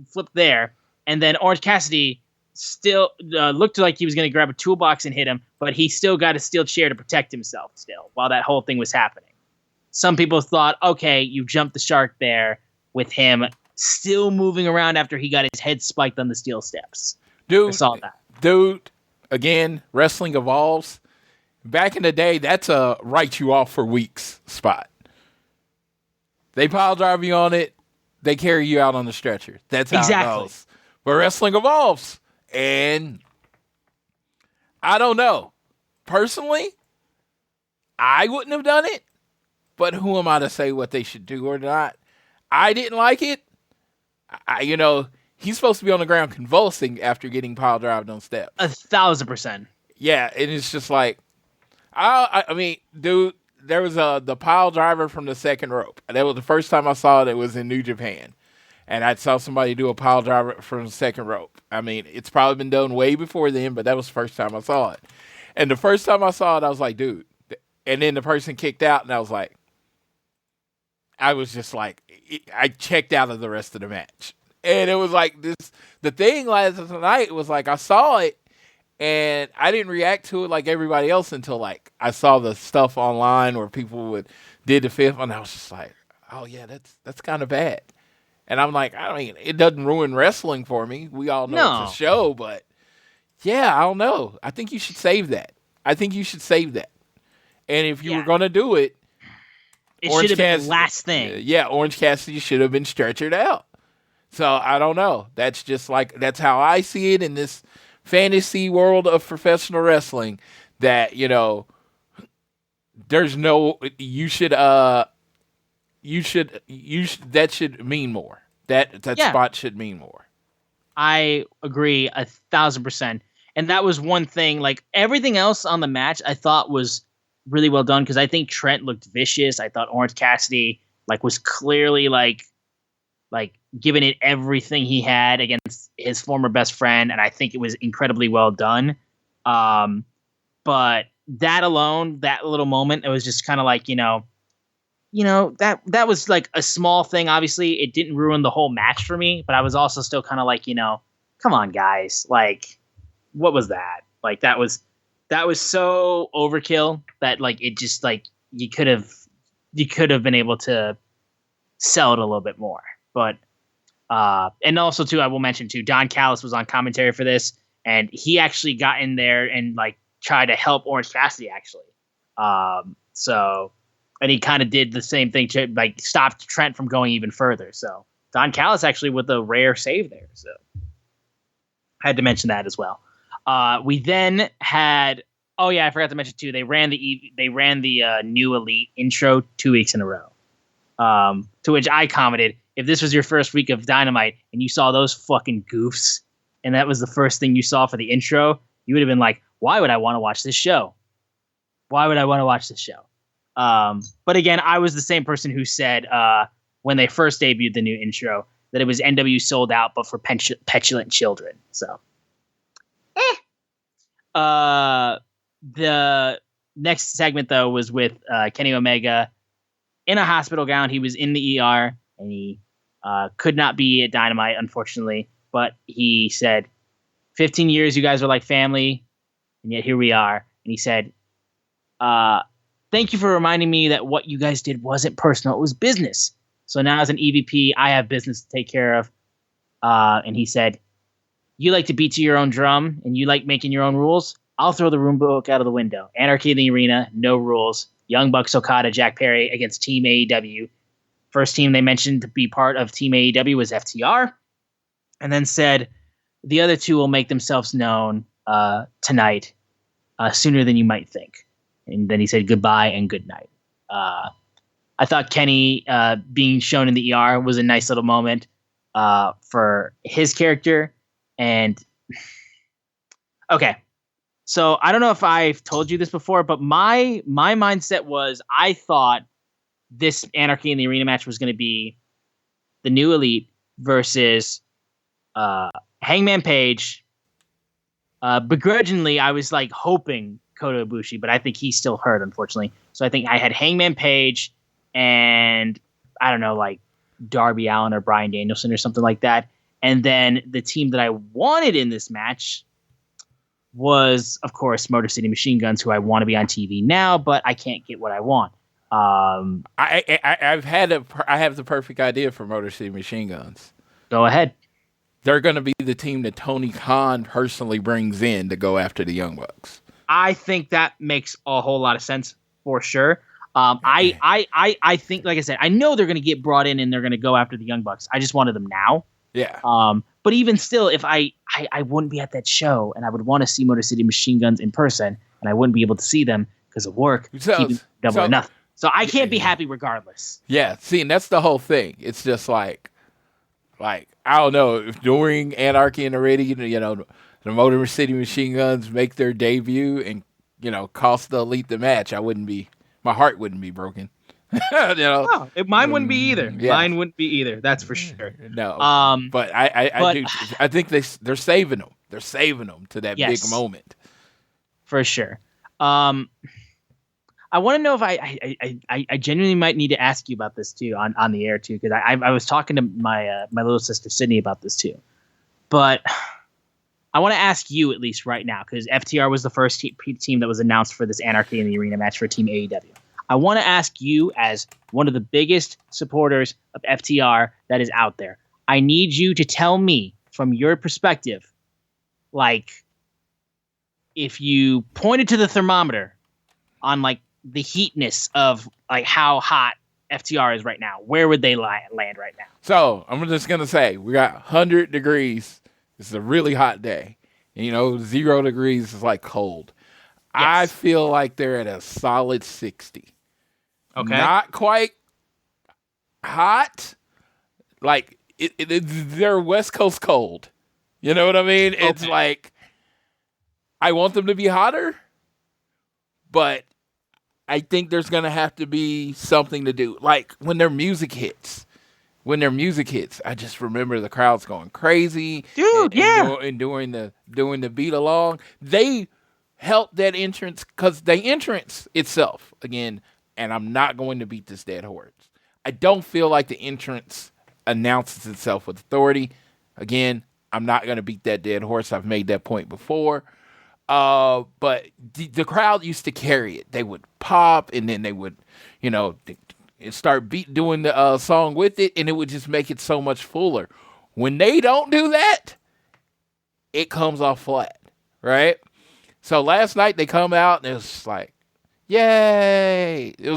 flipped there, and then Orange Cassidy still looked like he was going to grab a toolbox and hit him, but he still got a steel chair to protect himself still while that whole thing was happening. Some people thought, okay, you jumped the shark there with him still moving around after he got his head spiked on the steel steps. Dude, I saw that. Dude, again, wrestling evolves. Back in the day, that's a write you off for weeks spot. They pile drive you on it, they carry you out on the stretcher. That's how it goes. But wrestling evolves. And I don't know. Personally, I wouldn't have done it. But who am I to say what they should do or not? I didn't like it. He's supposed to be on the ground convulsing after getting pile drived on steps. 1,000%. Yeah, and it's just like, I mean, dude, there was the pile driver from the second rope. That was the first time I saw it. It was in New Japan. And I saw somebody do a pile driver from the second rope. I mean, it's probably been done way before then, but that was the first time I saw it. And the first time I saw it, I was like, dude. And then the person kicked out, and I was like, I checked out of the rest of the match. And it was like this, the thing last night was like, I saw it, and I didn't react to it like everybody else until like I saw the stuff online where people did the fifth, and I was just like, oh yeah, that's kind of bad. And I'm like, I mean, it doesn't ruin wrestling for me. We all know it's a show, but yeah, I don't know. I think you should save that. And if you were going to do it, it should have been the last thing. Yeah, Orange Cassidy should have been stretchered out. So I don't know. That's just like, that's how I see it in this fantasy world of professional wrestling, that, there's no, that should mean more. That spot should mean more. I agree 1,000%. And that was one thing, like everything else on the match I thought was really well done, because I think Trent looked vicious. I thought Orange Cassidy was clearly like giving it everything he had against his former best friend, and I think it was incredibly well done. But that alone, that little moment, it was just kind of like, that was like a small thing. Obviously, it didn't ruin the whole match for me, but I was also still kind of like, come on, guys, like, what was that? Like, that was so overkill that like it just like you could have been able to sell it a little bit more. But and also too, I will mention too, Don Callis was on commentary for this, and he actually got in there and like tried to help Orange Cassidy actually. So, and he kind of did the same thing to like stopped Trent from going even further. So Don Callis actually with a rare save there. So I had to mention that as well. We then had, oh yeah, I forgot to mention too, they ran the New Elite intro 2 weeks in a row. To which I commented, if this was your first week of Dynamite and you saw those fucking goofs and that was the first thing you saw for the intro, you would have been like, why would I want to watch this show? But again, I was the same person who said when they first debuted the new intro that it was NW sold out, but for petulant children. So, the next segment though was with Kenny Omega in a hospital gown. He was in the ER and he could not be at Dynamite, unfortunately. But he said, 15 years, you guys are like family, and yet here we are. And he said, thank you for reminding me that what you guys did wasn't personal, it was business. So now as an EVP, I have business to take care of. And he said, you like to beat to your own drum and you like making your own rules? I'll throw the rule book out of the window. Anarchy in the arena, no rules. Young Bucks, Okada, Jack Perry against Team AEW. First team they mentioned to be part of Team AEW was FTR. And then said, the other two will make themselves known tonight sooner than you might think. And then he said goodbye and good night. I thought Kenny being shown in the ER was a nice little moment for his character. And Okay. So I don't know if I've told you this before, but my mindset was I thought this Anarchy in the Arena match was going to be the New Elite versus Hangman Page. Begrudgingly, I was like hoping Kota Ibushi, but I think he's still hurt, unfortunately. So I think I had Hangman Page and I don't know, like Darby Allin or Bryan Danielson or something like that. And then the team that I wanted in this match was, of course, Motor City Machine Guns, who I want to be on TV now, but I can't get what I want. I have the perfect idea for Motor City Machine Guns. Go ahead. They're going to be the team that Tony Khan personally brings in to go after the Young Bucks. I think that makes a whole lot of sense for sure. I think, like I said, I know they're going to get brought in and they're going to go after the Young Bucks. I just wanted them now. Yeah. But even still, if I wouldn't be at that show and I would want to see Motor City Machine Guns in person and I wouldn't be able to see them because of work, double or nothing. So I can't be happy regardless. Yeah. See, and that's the whole thing. It's just like I don't know, if during Anarchy in the Arena, the Motor City Machine Guns make their debut and, cost the Elite the match, my heart wouldn't be broken. No, mine wouldn't be either. Yeah. Mine wouldn't be either. That's for sure. No. But I think they're saving them. They're saving them to that big moment. For sure. I want to know if I genuinely might need to ask you about this too on the air too, because I was talking to my little sister Sydney about this too, but I want to ask you at least right now, because FTR was the first team that was announced for this Anarchy in the Arena match for Team AEW. I want to ask you, as one of the biggest supporters of FTR that is out there, I need you to tell me from your perspective, like, if you pointed to the thermometer on like the heatness of like how hot FTR is right now, where would they land right now? So I'm just going to say we got 100 degrees. It's a really hot day. 0 degrees is like cold. Yes. I feel like they're at a solid 60. Okay. Not quite hot. Like they're West Coast cold. You know what I mean? Okay. It's like I want them to be hotter, but I think there's going to have to be something to do. Like when their music hits, I just remember the crowds going crazy. Dude, and doing the beat along. They helped that entrance because the entrance itself, again, and I'm not going to beat this dead horse, I don't feel like the entrance announces itself with authority. Again, I'm not going to beat that dead horse. I've made that point before. But the crowd used to carry it. They would pop, and then they would, start doing the song with it, and it would just make it so much fuller. When they don't do that, it comes off flat, right? So last night they come out, and it was like, yay! It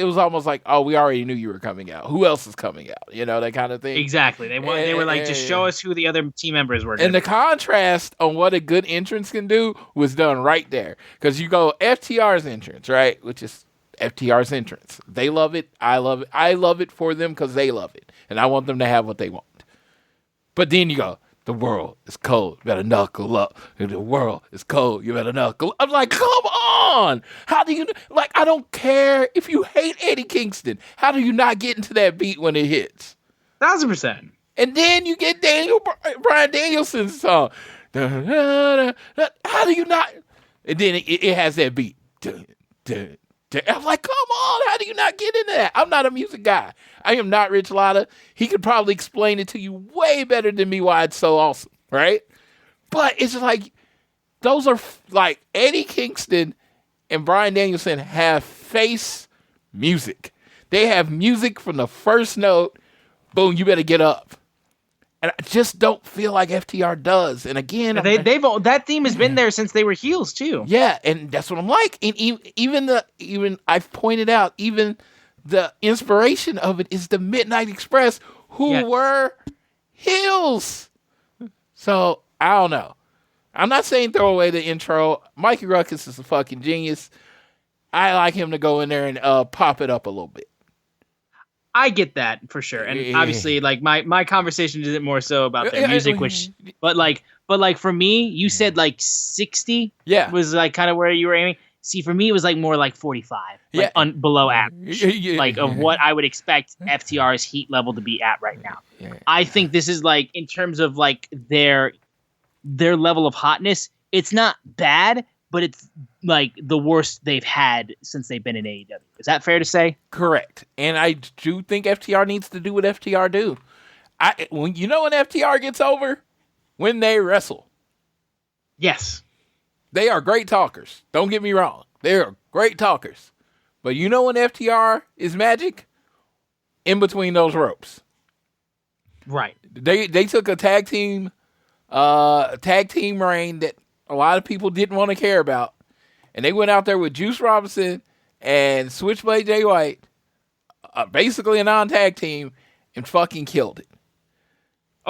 was almost like, oh, we already knew you were coming out. Who else is coming out? That kind of thing. Exactly. They were like, just show us who the other team members were. And the contrast on what a good entrance can do was done right there. Because you go FTR's entrance, right? Which is FTR's entrance. They love it. I love it. I love it for them because they love it. And I want them to have what they want. But then you go, the world is cold. You better knuckle up. The world is cold. You better knuckle up. I'm like, come on. How do you, I don't care if you hate Eddie Kingston. How do you not get into that beat when it hits? 1,000%. And then you get Bryan Danielson's song. How do you not? And then it has that beat. I'm like, come on. How do you not get into that? I'm not a music guy. I am not Rich Latta. He could probably explain it to you way better than me why it's so awesome, right? But it's like, those are like Eddie Kingston and Bryan Danielson have face music. They have music from the first note. Boom, you better get up. And I just don't feel like FTR does. And again, that theme has been there since they were heels too. Yeah, and that's what I'm like. And even I've pointed out, even the inspiration of it is the Midnight Express, who were heels. So I don't know. I'm not saying throw away the intro. Mikey Ruckus is a fucking genius. I like him to go in there and pop it up a little bit. I get that for sure, and obviously, like my conversation isn't more so about their music, but for me, you said like 60, was like kind of where you were aiming. See, for me, it was like more like 45, like below average, like of what I would expect FTR's heat level to be at right now. I think this is like in terms of like their level of hotness, it's not bad, but it's like the worst they've had since they've been in AEW. Is that fair to say? Correct. And I do think FTR needs to do what FTR do. When FTR gets over? When they wrestle. Yes. They are great talkers. Don't get me wrong. They are great talkers. But you know when FTR is magic? In between those ropes. Right. They took a tag team reign that a lot of people didn't want to care about. And they went out there with Juice Robinson and Switchblade Jay White, basically a non-tag team, and fucking killed it.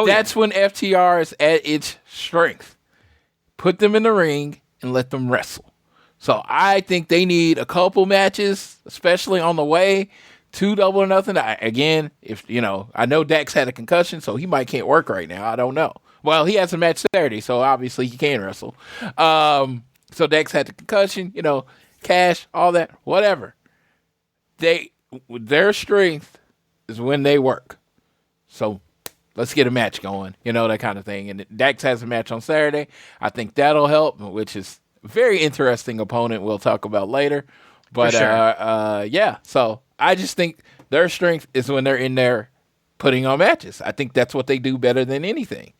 That's when FTR is at its strength. Put them in the ring and let them wrestle. So I think they need a couple matches, especially on the way to Double or Nothing. Again, I know Dax had a concussion, so he might can't work right now. I don't know. Well, he has a match Saturday, so obviously he can wrestle. So Dex had the concussion, Cash, all that, whatever. Their strength is when they work. So let's get a match going, that kind of thing. And Dex has a match on Saturday. I think that'll help, which is a very interesting opponent we'll talk about later. But, sure. So I just think their strength is when they're in there putting on matches. I think that's what they do better than anything.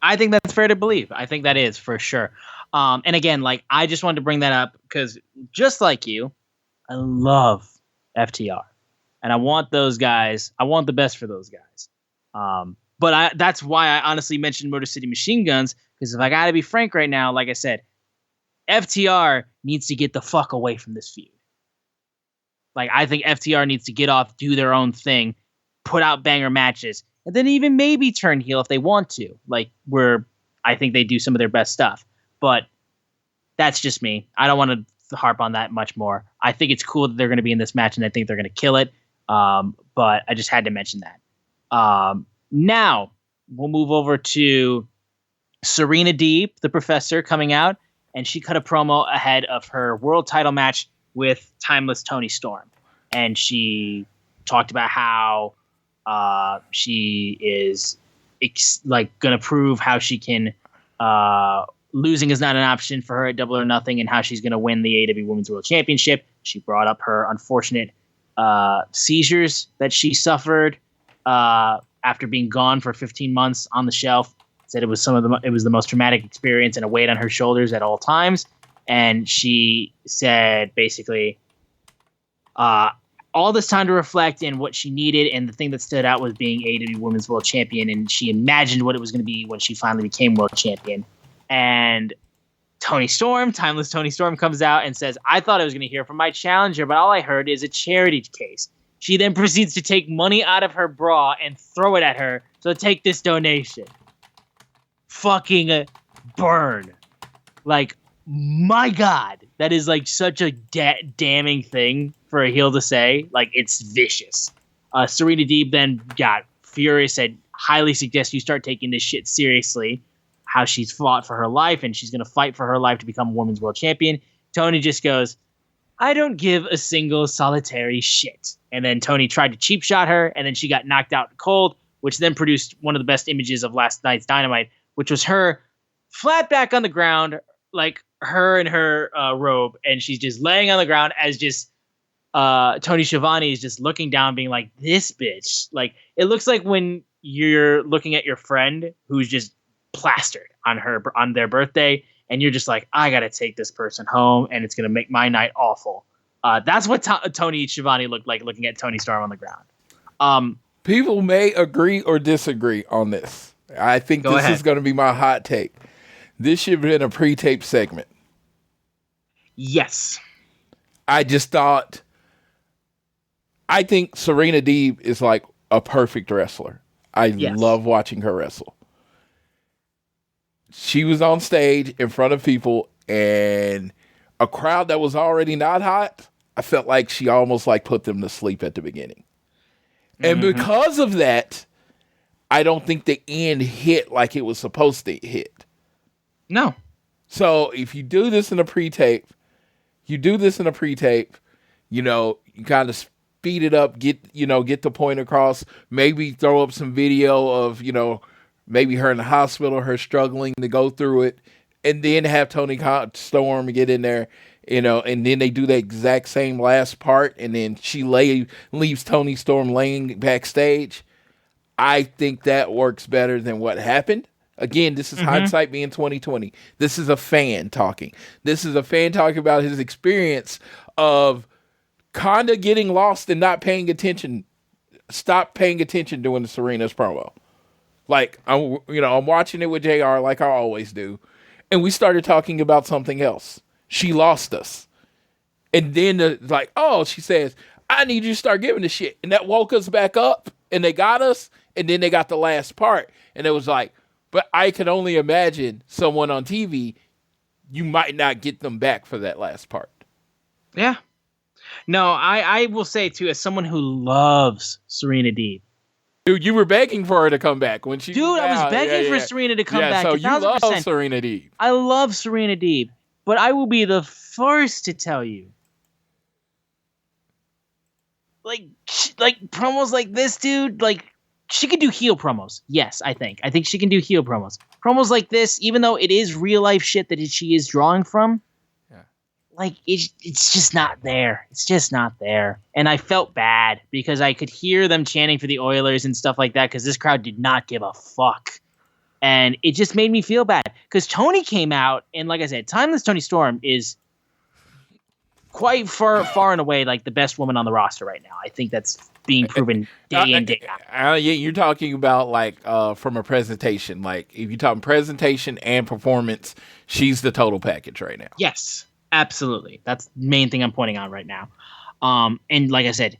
I think that's fair to believe. I think that is for sure. And again, like I just wanted to bring that up because just like you, I love FTR, and I want those guys. I want the best for those guys. But that's why I honestly mentioned Motor City Machine Guns, because if I got to be frank right now, like I said, FTR needs to get the fuck away from this feud. Like I think FTR needs to get off, do their own thing, put out banger matches. And then even maybe turn heel if they want to, like where I think they do some of their best stuff. But that's just me. I don't want to harp on that much more. I think it's cool that they're going to be in this match, and I think they're going to kill it. But I just had to mention that. Now we'll move over to Serena Deeb, the professor, coming out, and she cut a promo ahead of her world title match with Timeless Toni Storm. And she talked about how she is going to prove how she can losing is not an option for her at Double or Nothing, and how she's going to win the AEW Women's World Championship. She brought up her unfortunate seizures that she suffered after being gone for 15 months on the shelf. Said it was the most traumatic experience and a weight on her shoulders at all times. And she said basically all this time to reflect, and what she needed, and the thing that stood out was being AEW Women's World Champion, and she imagined what it was going to be when she finally became World Champion. And Timeless Toni Storm comes out and says, I thought I was going to hear from my challenger, but all I heard is a charity case. She then proceeds to take money out of her bra and throw it at her. So take this donation. Fucking burn. Like, my God, that is like such a damning thing for a heel to say. Like, it's vicious. Serena Deeb then got furious, said, highly suggest you start taking this shit seriously. How she's fought for her life, and she's going to fight for her life to become Women's World Champion. Tony just goes, I don't give a single solitary shit. And then Tony tried to cheap shot her, and then she got knocked out cold, which then produced one of the best images of last night's Dynamite, which was her flat back on the ground, like her in her robe, and she's just laying on the ground as just Tony Schiavone is just looking down, being like, this bitch. Like, it looks like when you're looking at your friend who's just plastered on their birthday, and you're just like, I gotta take this person home, and it's gonna make my night awful. That's what Tony Schiavone looked like looking at Toni Storm on the ground. People may agree or disagree on this. I think this is going to be my hot take. This should have been a pre-taped segment. Yes. I think Serena Deeb is like a perfect wrestler. I love watching her wrestle. She was on stage in front of people and a crowd that was already not hot. I felt like she almost like put them to sleep at the beginning. And because of that, I don't think the end hit like it was supposed to hit. No. So if you do this in a pre-tape, you kind of speed it up, get the point across, maybe throw up some video of, maybe her in the hospital, her struggling to go through it, and then have Tony Storm get in there, and then they do the exact same last part, and then she leaves Tony Storm laying backstage. I think that works better than what happened. Again, this is hindsight being 2020. This is a fan talking. This is a fan talking about his experience of kind of getting lost and not paying attention. Stop paying attention during the Serena's promo. Like, I'm watching it with JR like I always do. And we started talking about something else. She lost us. And then she says, I need you to start giving the shit. And that woke us back up, and they got us, and then they got the last part. And it was like, but I can only imagine someone on TV, you might not get them back for that last part. Yeah. No, I will say, too, as someone who loves Serena Deeb. Dude, you were begging for her to come back when she. Dude, I was begging for Serena to come back. So you love Serena Deeb. I love Serena Deeb, but I will be the first to tell you, like promos like this, dude. Like, she can do heel promos. Yes, I think she can do heel promos. Promos like this, even though it is real life shit that she is drawing from. Like, it's just not there. It's just not there. And I felt bad because I could hear them chanting for the Oilers and stuff like that because this crowd did not give a fuck. And it just made me feel bad because Tony came out, and like I said, Timeless Tony Storm is quite far and away like the best woman on the roster right now. I think that's being proven day in, day out. You're talking about like from a presentation. Like, if you're talking presentation and performance, she's the total package right now. Yes. Absolutely. That's the main thing I'm pointing out right now. And like I said,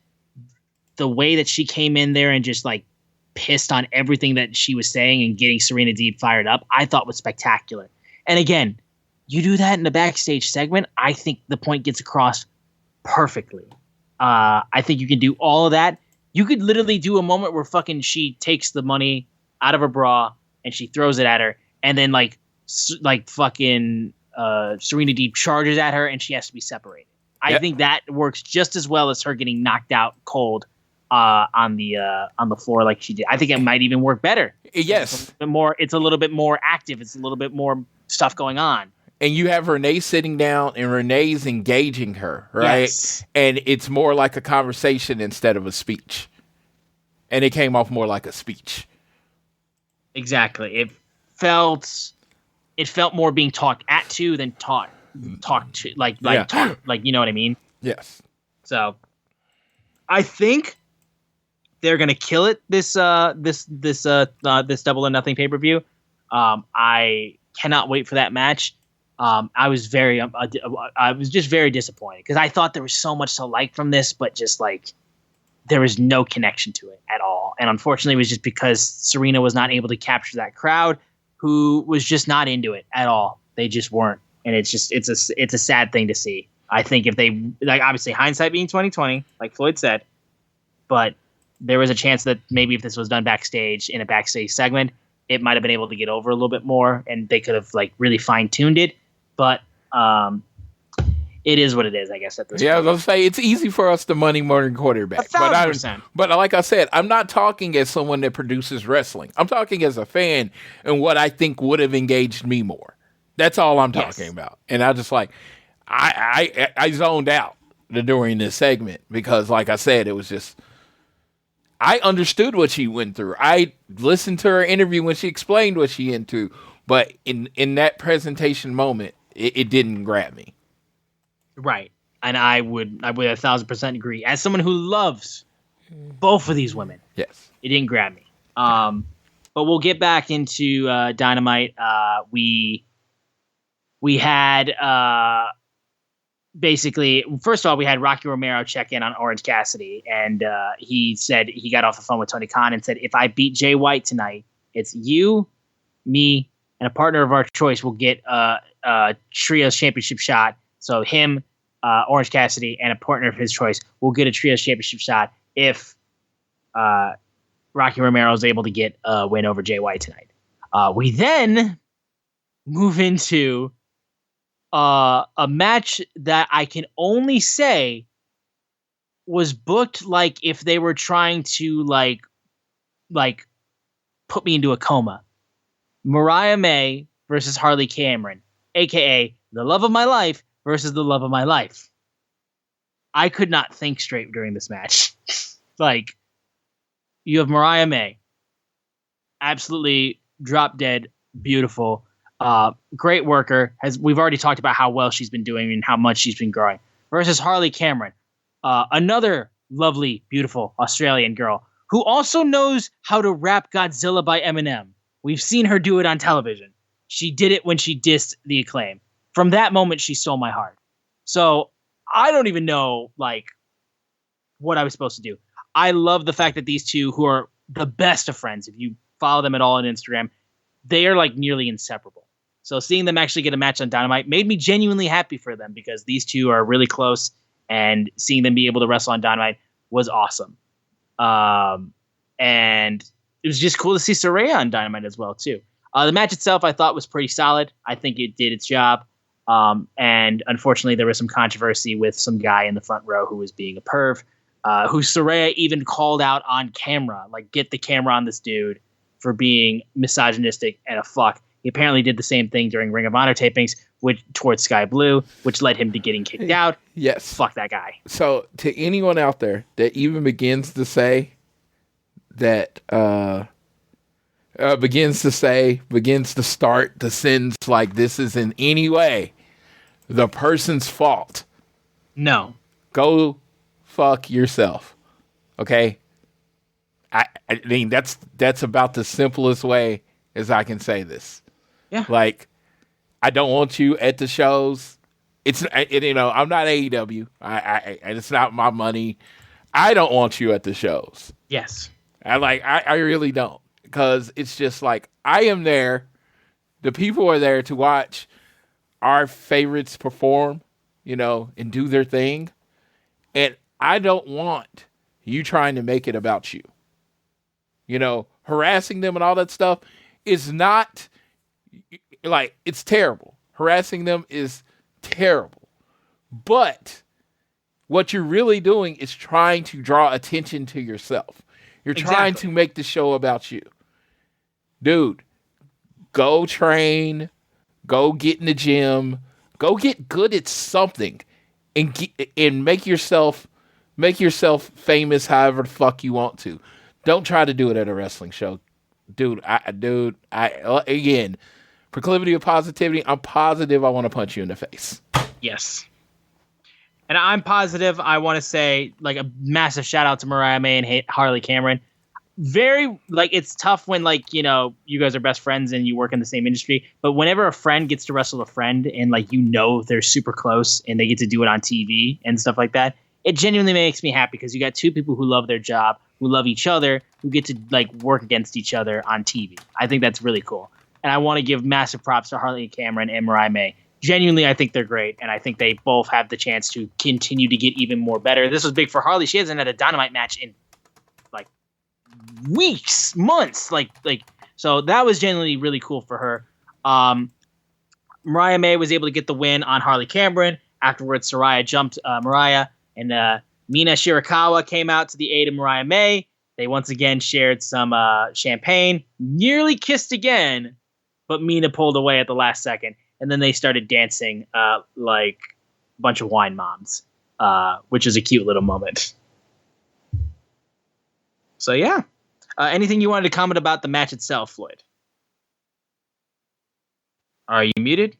the way that she came in there and just like pissed on everything that she was saying and getting Serena Deeb fired up, I thought was spectacular. And again, you do that in the backstage segment, I think the point gets across perfectly. I think you can do all of that. You could literally do a moment where she takes the money out of her bra and she throws it at her, and then Serena Deeb charges at her and she has to be separated. I think that works just as well as her getting knocked out cold on the floor like she did. I think it might even work better. Yes. It's a little bit more active. It's a little bit more stuff going on. And you have Renee sitting down and Renee's engaging her, right? Yes. And it's more like a conversation instead of a speech. And it came off more like a speech. Exactly. It felt more being talked at to than talked to, like, you know what I mean? Yes. So I think they're gonna kill it this Double or Nothing pay-per-view. I cannot wait for that match. I was just very disappointed because I thought there was so much to like from this, but just like there was no connection to it at all. And unfortunately, it was just because Serena was not able to capture that crowd who was just not into it at all. They just weren't. And it's a sad thing to see. I think if they, like, obviously hindsight being 2020, like Floyd said, but there was a chance that maybe if this was done backstage in a backstage segment, it might have been able to get over a little bit more and they could have like really fine tuned it. But it is what it is, I guess, at this point. Yeah, I was going to say, it's easy for us to money morning quarterback. 1,000%. But like I said, I'm not talking as someone that produces wrestling. I'm talking as a fan and what I think would have engaged me more. That's all I'm talking about. And I just like, I zoned out during this segment because, like I said, it was just, I understood what she went through. I listened to her interview when she explained what she went through. But in that presentation moment, it didn't grab me. Right. And I would 1,000% agree. As someone who loves both of these women, yes, it didn't grab me. But we'll get back into Dynamite. We had basically, first of all, we had Rocky Romero check in on Orange Cassidy, and he said he got off the phone with Tony Khan and said, if I beat Jay White tonight, it's you, me, and a partner of our choice will get a trios championship shot. So him, Orange Cassidy, and a partner of his choice will get a trios championship shot if Rocky Romero is able to get a win over Jay White tonight. We then move into a match that I can only say was booked like if they were trying to like put me into a coma. Mariah May versus Harley Cameron, aka the love of my life versus the love of my life. I could not think straight during this match. Like, you have Mariah May, absolutely drop dead, beautiful, great worker. We've already talked about how well she's been doing and how much she's been growing. Versus Harley Cameron, another lovely, beautiful Australian girl who also knows how to rap Godzilla by Eminem. We've seen her do it on television. She did it when she dissed The Acclaim. From that moment, she stole my heart. So I don't even know like what I was supposed to do. I love the fact that these two, who are the best of friends, if you follow them at all on Instagram, they are like nearly inseparable. So seeing them actually get a match on Dynamite made me genuinely happy for them, because these two are really close, and seeing them be able to wrestle on Dynamite was awesome. And it was just cool to see Saraya on Dynamite as well too. The match itself I thought was pretty solid. I think it did its job. And unfortunately there was some controversy with some guy in the front row who was being a perv, who Saraya even called out on camera, like, get the camera on this dude for being misogynistic and a fuck. He apparently did the same thing during Ring of Honor tapings towards Sky Blue, which led him to getting kicked out. Yes. Fuck that guy. So to anyone out there that even begins to start the sins like this is in any way the person's fault. No. Go fuck yourself. Okay? I mean, that's about the simplest way as I can say this. Yeah. Like, I don't want you at the shows. I'm not AEW. It's not my money. I don't want you at the shows. Yes. I really don't, because it's just like, I am there. The people are there to watch our favorites perform, and do their thing. And I don't want you trying to make it about you. Harassing them and all that stuff is not, like, it's terrible. Harassing them is terrible. But what you're really doing is trying to draw attention to yourself. You're trying to make the show about you. Dude, go train, go get in the gym, go get good at something, and make yourself famous however the fuck you want to. Don't try to do it at a wrestling show. Dude, again, proclivity of positivity, I'm positive I want to punch you in the face. Yes. And I'm positive I want to say, like, a massive shout out to Mariah May and Harley Cameron. Very, like, it's tough when, like, you guys are best friends and you work in the same industry. But whenever a friend gets to wrestle a friend and, like, they're super close and they get to do it on TV and stuff like that, it genuinely makes me happy, because you got two people who love their job, who love each other, who get to, like, work against each other on TV. I think that's really cool. And I want to give massive props to Harley Cameron and Mariah May. Genuinely, I think they're great, and I think they both have the chance to continue to get even more better. This was big for Harley. She hasn't had a Dynamite match in, like, weeks, months. So that was genuinely really cool for her. Mariah May was able to get the win on Harley Cameron. Afterwards, Saraya jumped Mariah, and Mina Shirakawa came out to the aid of Mariah May. They once again shared some champagne, nearly kissed again, but Mina pulled away at the last second. And then they started dancing like a bunch of wine moms, which is a cute little moment. So, yeah. Anything you wanted to comment about the match itself, Floyd? Are you muted?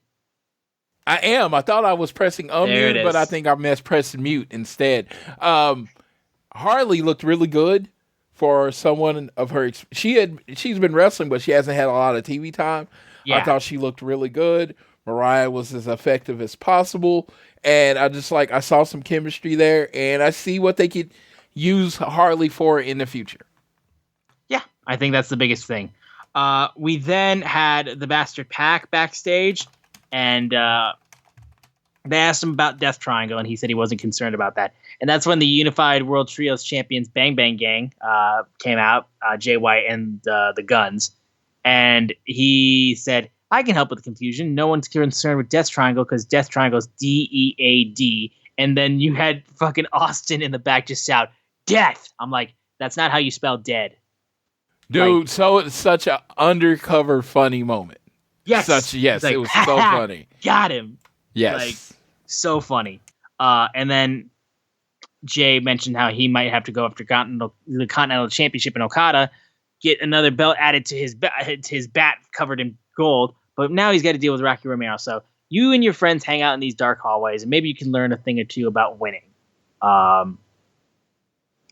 I am. I thought I was pressing unmute, but I think I pressed mute instead. Harley looked really good for someone of her. She's been wrestling, but she hasn't had a lot of TV time. Yeah. I thought she looked really good. Mariah was as effective as possible, and I saw some chemistry there, and I see what they could use Harley for in the future. Yeah, I think that's the biggest thing. We then had the Bastard Pack backstage, and They asked him about Death Triangle, and he said he wasn't concerned about that. And that's when the Unified World Trios Champions Bang Bang Gang came out, Jay White and the Guns. And he said, I can help with the confusion. No one's concerned with Death Triangle because Death Triangle is DEAD. And then you had fucking Austin in the back just shout, Death! I'm like, that's not how you spell dead. Dude, like, so it's such an undercover funny moment. Yes. Yes, like, it was so funny. Got him. Yes. Like, so funny. And then Jay mentioned how he might have to go after the Continental Championship in Okada, get another belt added to his bat covered in gold. But now he's got to deal with Rocky Romero. So you and your friends hang out in these dark hallways, and maybe you can learn a thing or two about winning.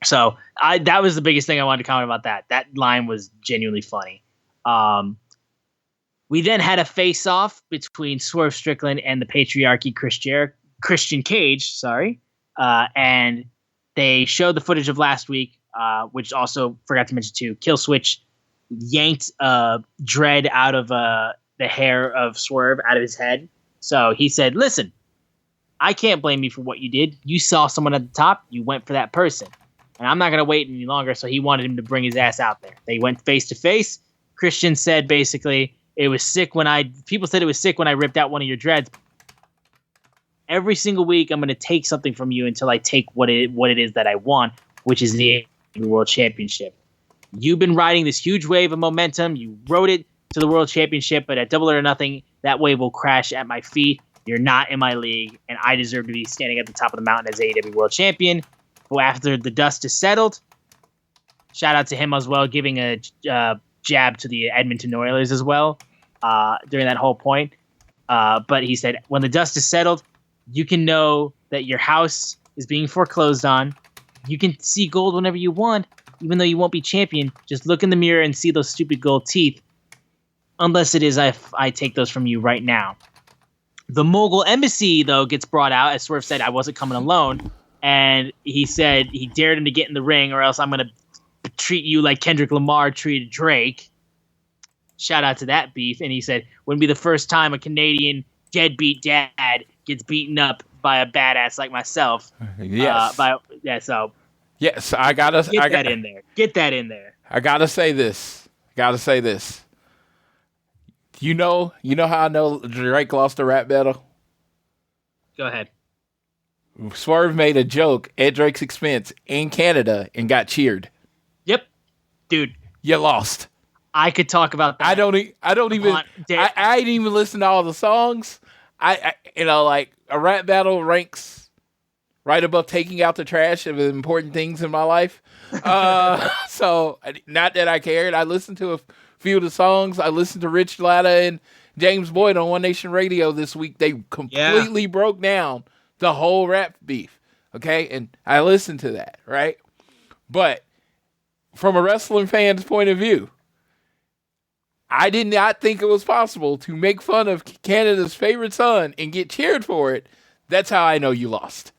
So that was the biggest thing I wanted to comment about that. That line was genuinely funny. We then had a face-off between Swerve Strickland and the Patriarchy Christian Cage, and they showed the footage of last week, which also forgot to mention too. Kill Switch yanked dread out of the hair of Swerve out of his head. So he said, "Listen, I can't blame you for what you did. You saw someone at the top, you went for that person, and I'm not gonna wait any longer." So he wanted him to bring his ass out there. They went face to face. Christian said basically, people said it was sick when I ripped out one of your dreads. Every single week, I'm going to take something from you until I take what it is that I want, which is the AEW World Championship. You've been riding this huge wave of momentum. You rode it to the World Championship, but at Double or Nothing, that wave will crash at my feet. You're not in my league, and I deserve to be standing at the top of the mountain as AEW World Champion. But after the dust is settled, shout out to him as well, giving a jab to the Edmonton Oilers as well during that whole point. But he said, when the dust is settled, you can know that your house is being foreclosed on. You can see gold whenever you want, even though you won't be champion. Just look in the mirror and see those stupid gold teeth. Unless it is I take those from you right now. The Mogul Embassy, though, gets brought out. As Swerve said, I wasn't coming alone. And he said he dared him to get in the ring, or else I'm going to treat you like Kendrick Lamar treated Drake. Shout out to that beef. And he said, wouldn't be the first time a Canadian deadbeat dad gets beaten up by a badass like myself. Yes. Yes, I gotta get that in there. Get that in there. I gotta say this. You know how I know Drake lost the rap battle? Go ahead. Swerve made a joke at Drake's expense in Canada and got cheered. Yep. Dude. You lost. I could talk about that. I didn't even listen to all the songs. I like a rap battle ranks right above taking out the trash of the important things in my life. So not that I cared. I listened to a few of the songs. I listened to Rich Latta and James Boyd on One Nation Radio this week. They completely broke down the whole rap beef. Okay. And I listened to that. Right. But from a wrestling fan's point of view, I did not think it was possible to make fun of Canada's favorite son and get cheered for it. That's how I know you lost.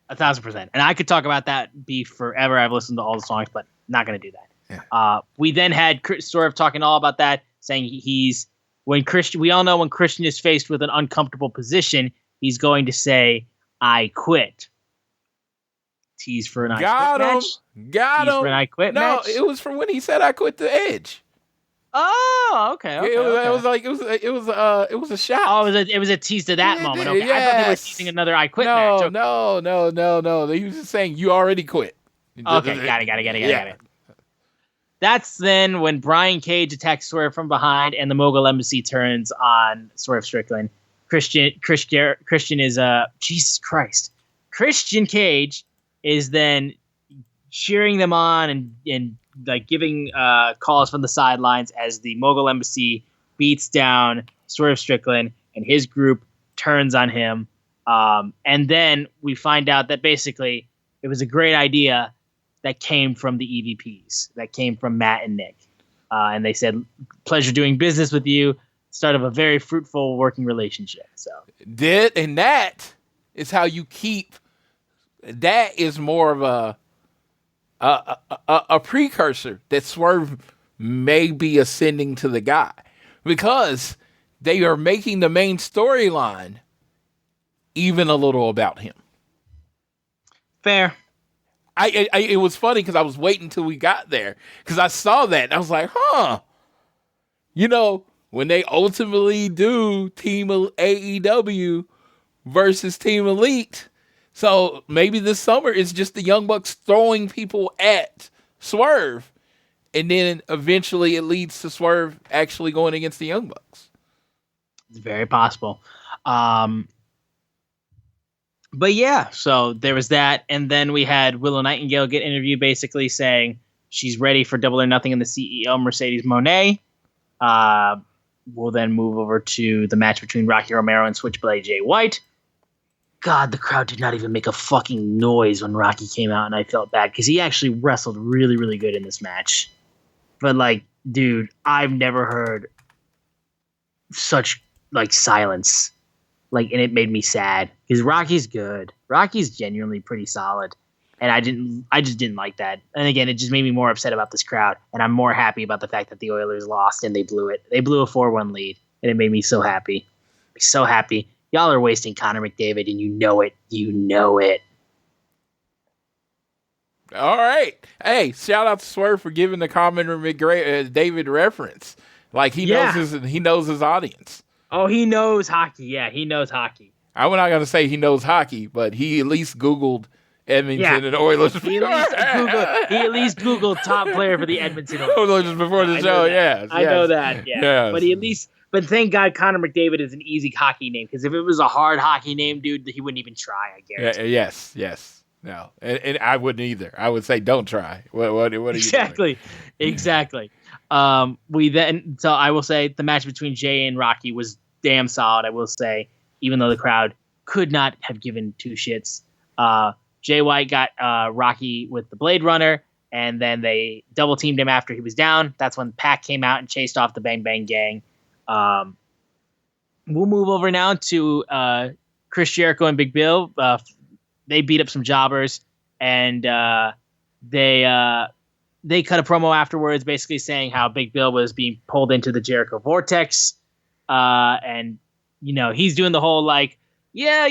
1,000%. And I could talk about that beef forever. I've listened to all the songs, but not going to do that. Yeah. We then had Swerve talking all about that, saying we all know when Christian is faced with an uncomfortable position, he's going to say, I quit. Tease for an I quit match. Got him. For an I quit match. No, it was from when he said I quit the Edge. Oh, okay. It was a shot. Oh, it was a tease to that moment. Okay, yes. I thought they were teasing another I quit match. Okay. No. He was just saying you already quit. Okay, got it. That's then when Brian Cage attacks Swerve from behind, and the Mogul Embassy turns on Swerve Strickland. Christian is Jesus Christ. Christian Cage is then cheering them on and like giving calls from the sidelines as the Mogul Embassy beats down Swerve Strickland and his group turns on him. And then we find out that basically it was a great idea that came from the EVPs, that came from Matt and Nick. And they said, pleasure doing business with you. Start of a very fruitful working relationship. So and that is how you keep. That is more of a precursor that Swerve may be ascending to the guy, because they are making the main storyline even a little about him. Fair. It was funny because I was waiting till we got there because I saw that and I was like, huh. You know, when they ultimately do Team AEW versus Team Elite, so maybe this summer it's just the Young Bucks throwing people at Swerve, and then eventually it leads to Swerve actually going against the Young Bucks. It's very possible. But yeah, so there was that. And then we had Willow Nightingale get interviewed basically saying she's ready for Double or Nothing in the CEO, Mercedes Moné. We'll then move over to the match between Rocky Romero and Switchblade Jay White. God, the crowd did not even make a fucking noise when Rocky came out, and I felt bad because he actually wrestled really, really good in this match. But, like, dude, I've never heard such, like, silence. Like, and it made me sad because Rocky's good. Rocky's genuinely pretty solid. And I just didn't like that. And again, it just made me more upset about this crowd. And I'm more happy about the fact that the Oilers lost and they blew it. They blew a 4-1 lead. And it made me so happy. So happy. Y'all are wasting Connor McDavid and you know it. You know it. All right. Hey, shout out to Swerve for giving the Connor McDavid reference. Like he knows his audience. Oh, he knows hockey. Yeah, he knows hockey. I'm not going to say he knows hockey, but he at least Googled Edmonton and Oilers. He at least Googled top player for the Edmonton Oilers before the show. Yeah, I know that. Yeah, yes. But thank God Connor McDavid is an easy hockey name because if it was a hard hockey name, dude, he wouldn't even try. I guarantee. Yes. No, and I wouldn't either. I would say don't try. What are you doing? Exactly. So I will say the match between Jay and Rocky was damn solid. I will say, even though the crowd could not have given two shits. Jay White got Rocky with the Blade Runner, and then they double teamed him after he was down. That's when Pac came out and chased off the Bang Bang Gang. We'll move over now to Chris Jericho and Big Bill. They beat up some jobbers, and they cut a promo afterwards, basically saying how Big Bill was being pulled into the Jericho vortex, and he's doing the whole like, yeah,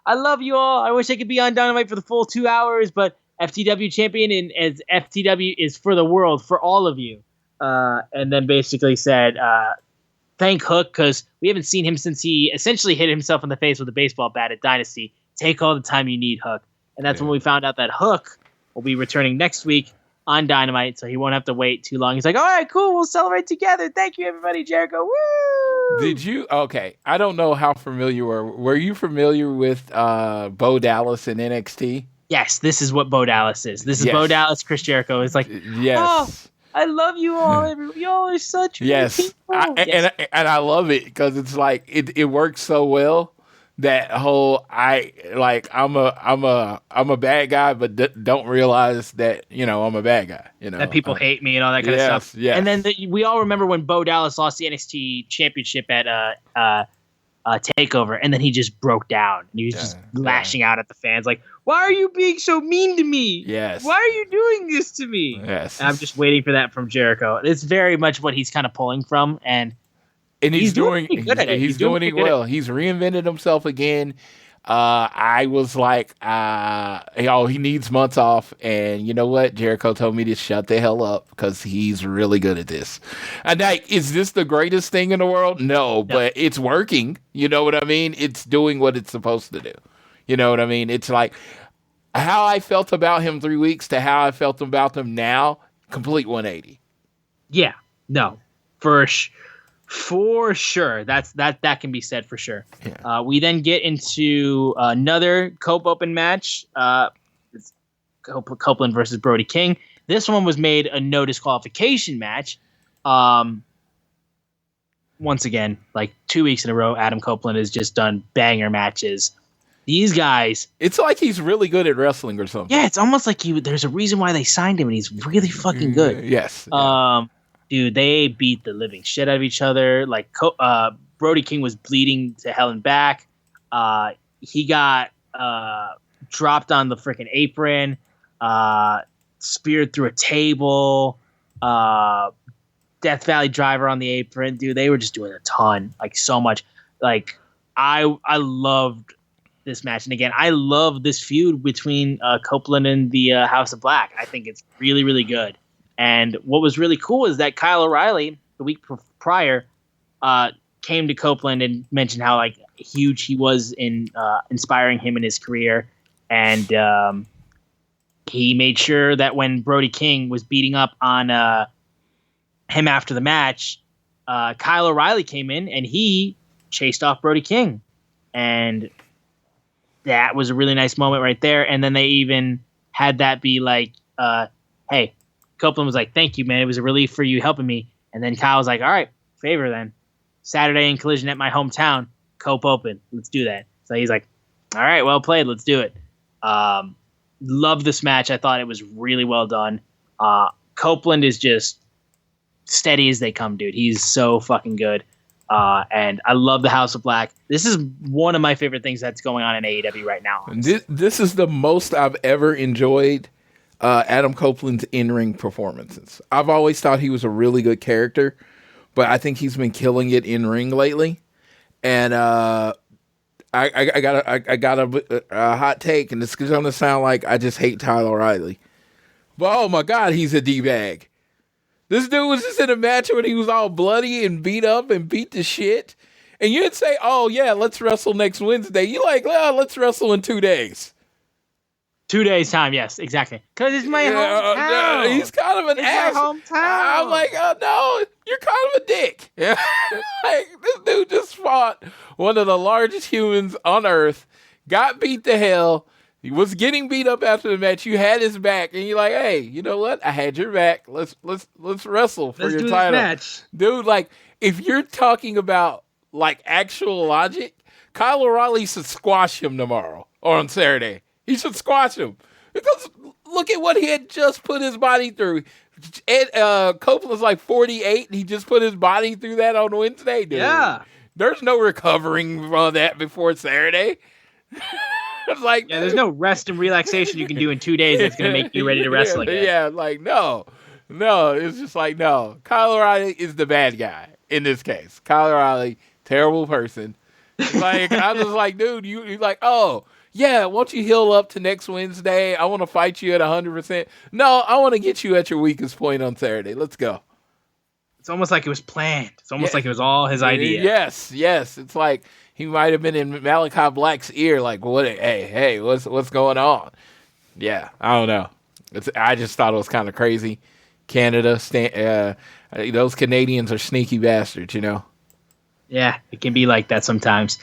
I love you all. I wish I could be on Dynamite for the full 2 hours, but FTW champion and as FTW is for the world, for all of you. And then basically said, thank Hook, because we haven't seen him since he essentially hit himself in the face with a baseball bat at Dynasty. Take all the time you need, Hook. And that's when we found out that Hook will be returning next week on Dynamite, so he won't have to wait too long. He's like, all right, cool, we'll celebrate together. Thank you, everybody, Jericho. Woo! Did you? Okay, I don't know how familiar were you familiar with Bo Dallas in NXT? Yes, this is what Bo Dallas is. This is Bo Dallas, Chris Jericho. It's like, yes. Oh, I love you all. Y'all are such good people. And I love it because it's like it works so well. That whole I'm a bad guy, but don't realize that I'm a bad guy. That people hate me and all that kind of stuff. Yes. And then we all remember when Bo Dallas lost the NXT championship at Takeover, and then he just broke down and he was just lashing out at the fans, like, "Why are you being so mean to me? Yes. Why are you doing this to me?" Yes. And I'm just waiting for that from Jericho. It's very much what he's kind of pulling from, and he's doing good at it. He's doing it well. He's reinvented himself again. I was like, he needs months off. And you know what? Jericho told me to shut the hell up because he's really good at this. And is this the greatest thing in the world? No, but it's working. You know what I mean? It's doing what it's supposed to do. You know what I mean? It's like how I felt about him 3 weeks to how I felt about him now. Complete 180. Yeah. No. For sure. That can be said for sure. Yeah. We then get into another Cope Open match. It's Copeland versus Brody King. This one was made a no disqualification match. Once again, like 2 weeks in a row, Adam Copeland has just done banger matches. These guys... It's like he's really good at wrestling or something. Yeah, it's almost like there's a reason why they signed him, and he's really fucking good. Yes. Dude, they beat the living shit out of each other. Like, Brody King was bleeding to hell and back. He got dropped on the freaking apron, speared through a table, Death Valley Driver on the apron. Dude, they were just doing a ton, like so much. Like, I loved this match. And again, I love this feud between Copeland and the House of Black. I think it's really, really good. And what was really cool is that Kyle O'Reilly, the week prior, came to Copeland and mentioned how like huge he was in inspiring him in his career. And he made sure that when Brody King was beating up on him after the match, Kyle O'Reilly came in and he chased off Brody King. And that was a really nice moment right there. And then they even had that be like, hey, Copeland was like, thank you, man. It was a relief for you helping me. And then Kyle was like, all right, favor then. Saturday in Collision at my hometown, Cope Open. Let's do that. So he's like, all right, well played. Let's do it. Love this match. I thought it was really well done. Copeland is just steady as they come, dude. He's so fucking good. And I love the House of Black. This is one of my favorite things that's going on in AEW right now. This is the most I've ever enjoyed Adam Copeland's in-ring performances. I've always thought he was a really good character, but I think he's been killing it in-ring lately. And I got a hot take, and it's going to sound like I just hate Kyle O'Reilly. But oh my God, he's a D-bag. This dude was just in a match when he was all bloody and beat up and beat to shit. And you'd say, oh yeah, let's wrestle next Wednesday. You like, well, let's wrestle in 2 days. 2 days time, yes, exactly. Because it's my hometown. He's kind of an ass. My hometown. I'm like, oh no, you're kind of a dick. Like, this dude just fought one of the largest humans on earth, got beat to hell. He was getting beat up after the match. You had his back, and you're like, hey, you know what? I had your back. Let's wrestle for your title, match, dude. Like, if you're talking about like actual logic, Kyle O'Reilly should squash him tomorrow or on Saturday. He should squash him because look at what he had just put his body through. Copeland's like 48, and he just put his body through that on Wednesday, dude. Yeah, there's no recovering from that before Saturday. It's like, yeah, there's no rest and relaxation you can do in 2 days that's going to make you ready to wrestle again. Yeah, like, no, it's just like, no. Kyle O'Reilly is the bad guy in this case. Kyle O'Reilly, terrible person. Like, I'm just like, dude, you're like, oh, yeah, won't you heal up to next Wednesday? I want to fight you at 100%. No, I want to get you at your weakest point on Saturday. Let's go. It's almost like it was planned. It's almost like it was all his idea. Yes. It's like he might have been in Malachi Black's ear, like, what? Hey, what's going on? Yeah, I don't know. I just thought it was kind of crazy. Canada, those Canadians are sneaky bastards, you know? Yeah, it can be like that sometimes.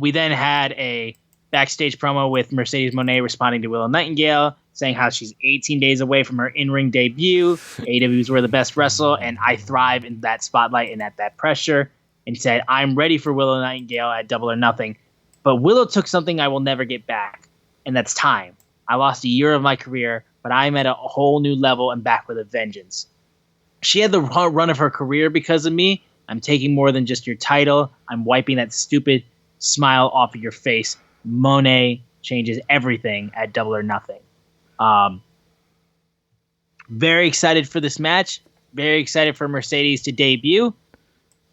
We then had a backstage promo with Mercedes Moné responding to Willow Nightingale, saying how she's 18 days away from her in-ring debut. AEW's were the best wrestle, and I thrive in that spotlight and at that pressure. And said, I'm ready for Willow Nightingale at Double or Nothing. But Willow took something I will never get back, and that's time. I lost a year of my career, but I'm at a whole new level and back with a vengeance. She had the run of her career because of me. I'm taking more than just your title. I'm wiping that stupid smile off of your face. Monet changes everything at Double or Nothing. Very excited for this match. Very excited for Mercedes to debut.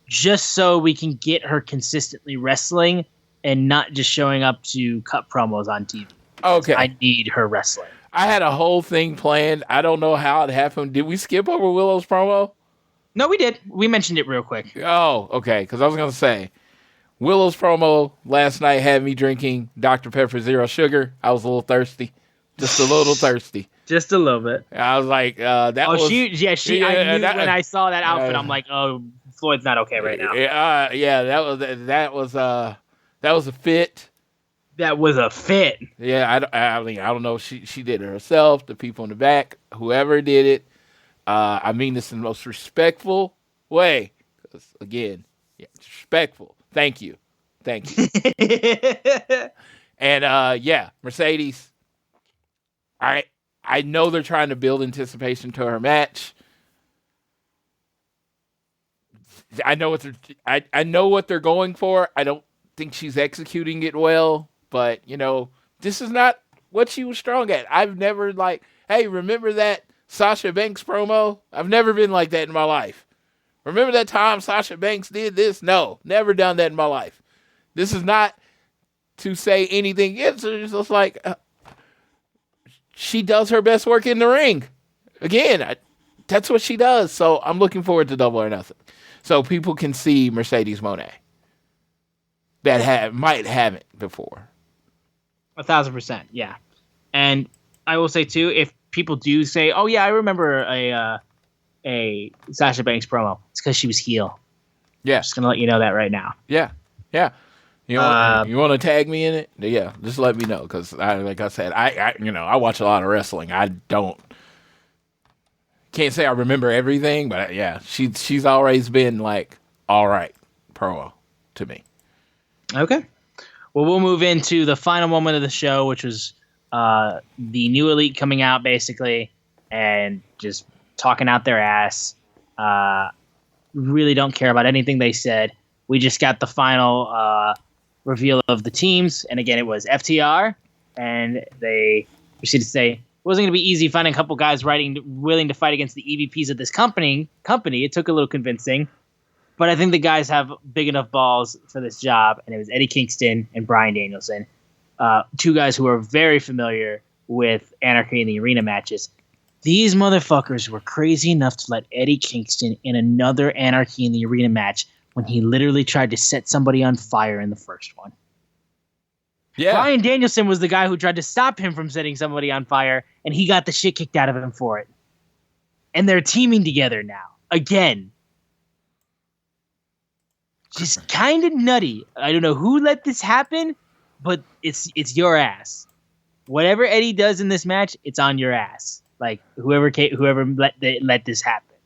Just so we can get her consistently wrestling and not just showing up to cut promos on TV. Okay. I need her wrestling. I had a whole thing planned. I don't know how it happened. Did we skip over Willow's promo? No, we did. We mentioned it real quick. Oh, okay. Because I was going to say, Willow's promo last night had me drinking Dr. Pepper Zero Sugar. I was a little thirsty. Just a little thirsty. Just a little bit. I was like, I knew when I saw that outfit, I'm like, oh, Floyd's not okay right now. That was a fit. That was a fit. Yeah, I don't know if she did it herself, the people in the back, whoever did it. I mean this in the most respectful way. 'Cause again, yeah, it's respectful. Thank you. And Mercedes. I know they're trying to build anticipation to her match. I know what they're going for. I don't think she's executing it well, but this is not what she was strong at. I've never hey, remember that Sasha Banks promo? I've never been like that in my life. Remember that time Sasha Banks did this? No, never done that in my life. This is not to say anything. It's just like she does her best work in the ring. Again, that's what she does. So I'm looking forward to Double or Nothing. So people can see Mercedes Moné that might haven't before. 1,000%, yeah. And I will say too, if people do say, "Oh yeah, I remember a Sasha Banks promo," it's because she was heel. Yeah, I'm just gonna let you know that right now. Yeah. You want to tag me in it? Yeah, just let me know because, like I said, I watch a lot of wrestling. Can't say I remember everything, but yeah, she's always been like all right promo to me. Okay. Well, we'll move into the final moment of the show, which was the New Elite coming out basically and just talking out their ass. Really don't care about anything they said. We just got the final reveal of the teams, and again, it was FTR, and they proceeded to say it wasn't going to be easy finding a couple guys willing to fight against the EVPs of this company. It took a little convincing, but I think the guys have big enough balls for this job, and it was Eddie Kingston and Bryan Danielson, two guys who are very familiar with Anarchy in the Arena matches. These motherfuckers were crazy enough to let Eddie Kingston in another Anarchy in the Arena match when he literally tried to set somebody on fire in the first one. Yeah. Bryan Danielson was the guy who tried to stop him from setting somebody on fire, and he got the shit kicked out of him for it. And they're teaming together now. Again. Just kind of nutty. I don't know who let this happen, but it's your ass. Whatever Eddie does in this match, it's on your ass. Like, whoever let this happen.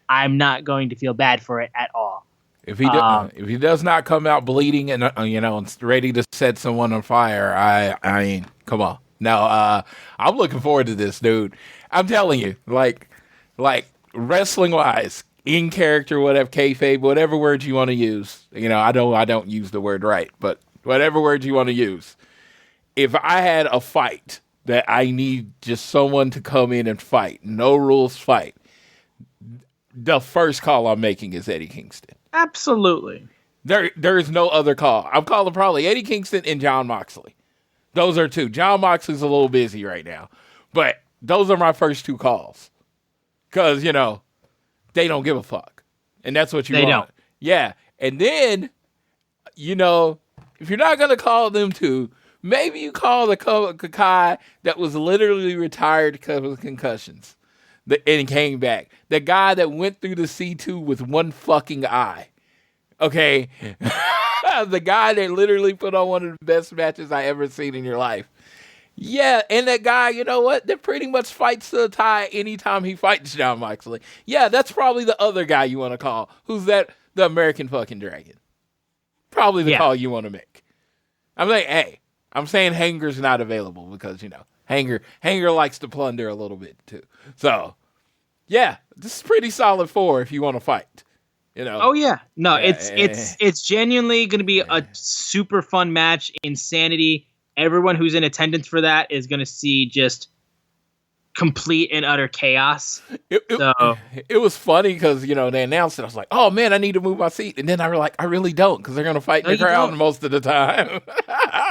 I'm not going to feel bad for it at all. If he does not come out bleeding and and ready to set someone on fire, I come on. No, I'm looking forward to this, dude. I'm telling you, like wrestling wise, in character, whatever, kayfabe, whatever words you want to use. I don't use the word right, but whatever words you want to use. If I had a fight that I need just someone to come in and fight, no rules fight, the first call I'm making is Eddie Kingston. Absolutely. There is no other call. I'm calling probably Eddie Kingston and Jon Moxley. Those are two. Jon Moxley's a little busy right now. But those are my first two calls. Because, they don't give a fuck. And that's what you want. They don't. Yeah. And then, if you're not going to call them two, maybe you call the guy that was literally retired because of concussions. And came back. The guy that went through the C2 with one fucking eye. Okay? The guy that literally put on one of the best matches I ever seen in your life. Yeah, and that guy, you know what? That pretty much fights to the tie anytime he fights Jon Moxley. Yeah, that's probably the other guy you want to call. Who's that? The American fucking Dragon. Probably the call you want to make. I'm like, hey, I'm saying Hanger's not available because, Hanger likes to plunder a little bit too. So, yeah, this is pretty solid 4 if you want to fight. Oh yeah, no, it's genuinely going to be a super fun match. Insanity. Everyone who's in attendance for that is going to see just complete and utter chaos. It was funny because they announced it. I was like, oh man, I need to move my seat, and then I was like, I really don't because they're going to fight in the crowd most of the time.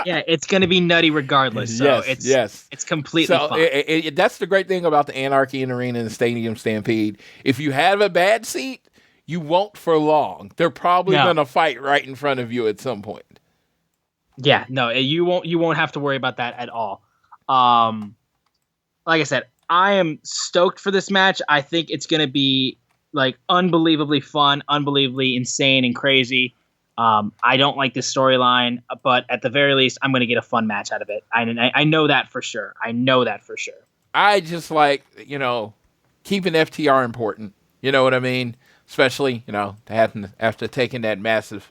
Yeah, it's going to be nutty regardless. So it's completely fun. That's the great thing about the Anarchy in the Arena and the Stadium Stampede. If you have a bad seat, you won't for long. They're probably going to fight right in front of you at some point. Yeah, no, you won't have to worry about that at all. Like I said, I am stoked for this match. I think it's going to be like unbelievably fun, unbelievably insane and crazy. I don't like this storyline, but at the very least, I'm going to get a fun match out of it. I know that for sure. I just like, keeping FTR important. You know what I mean? Especially, after taking that massive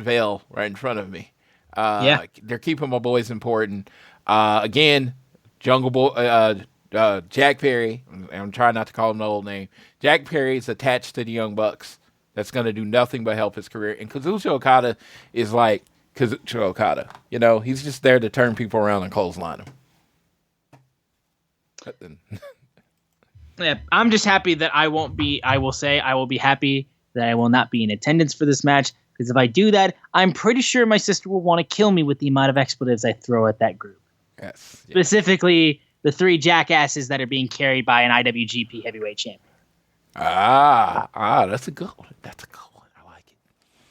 L right in front of me. They're keeping my boys important. Again, Jungle Boy, Jack Perry. I'm trying not to call him the old name. Jack Perry is attached to the Young Bucks. That's going to do nothing but help his career. And Kazuchika Okada is like Kazuchika Okada. He's just there to turn people around and clothesline them. Yeah, I'm just happy that I will be happy that I will not be in attendance for this match. Because if I do that, I'm pretty sure my sister will want to kill me with the amount of expletives I throw at that group. Yes. Specifically, the 3 jackasses that are being carried by an IWGP Heavyweight Champion. That's a good one. That's a good one. I like it.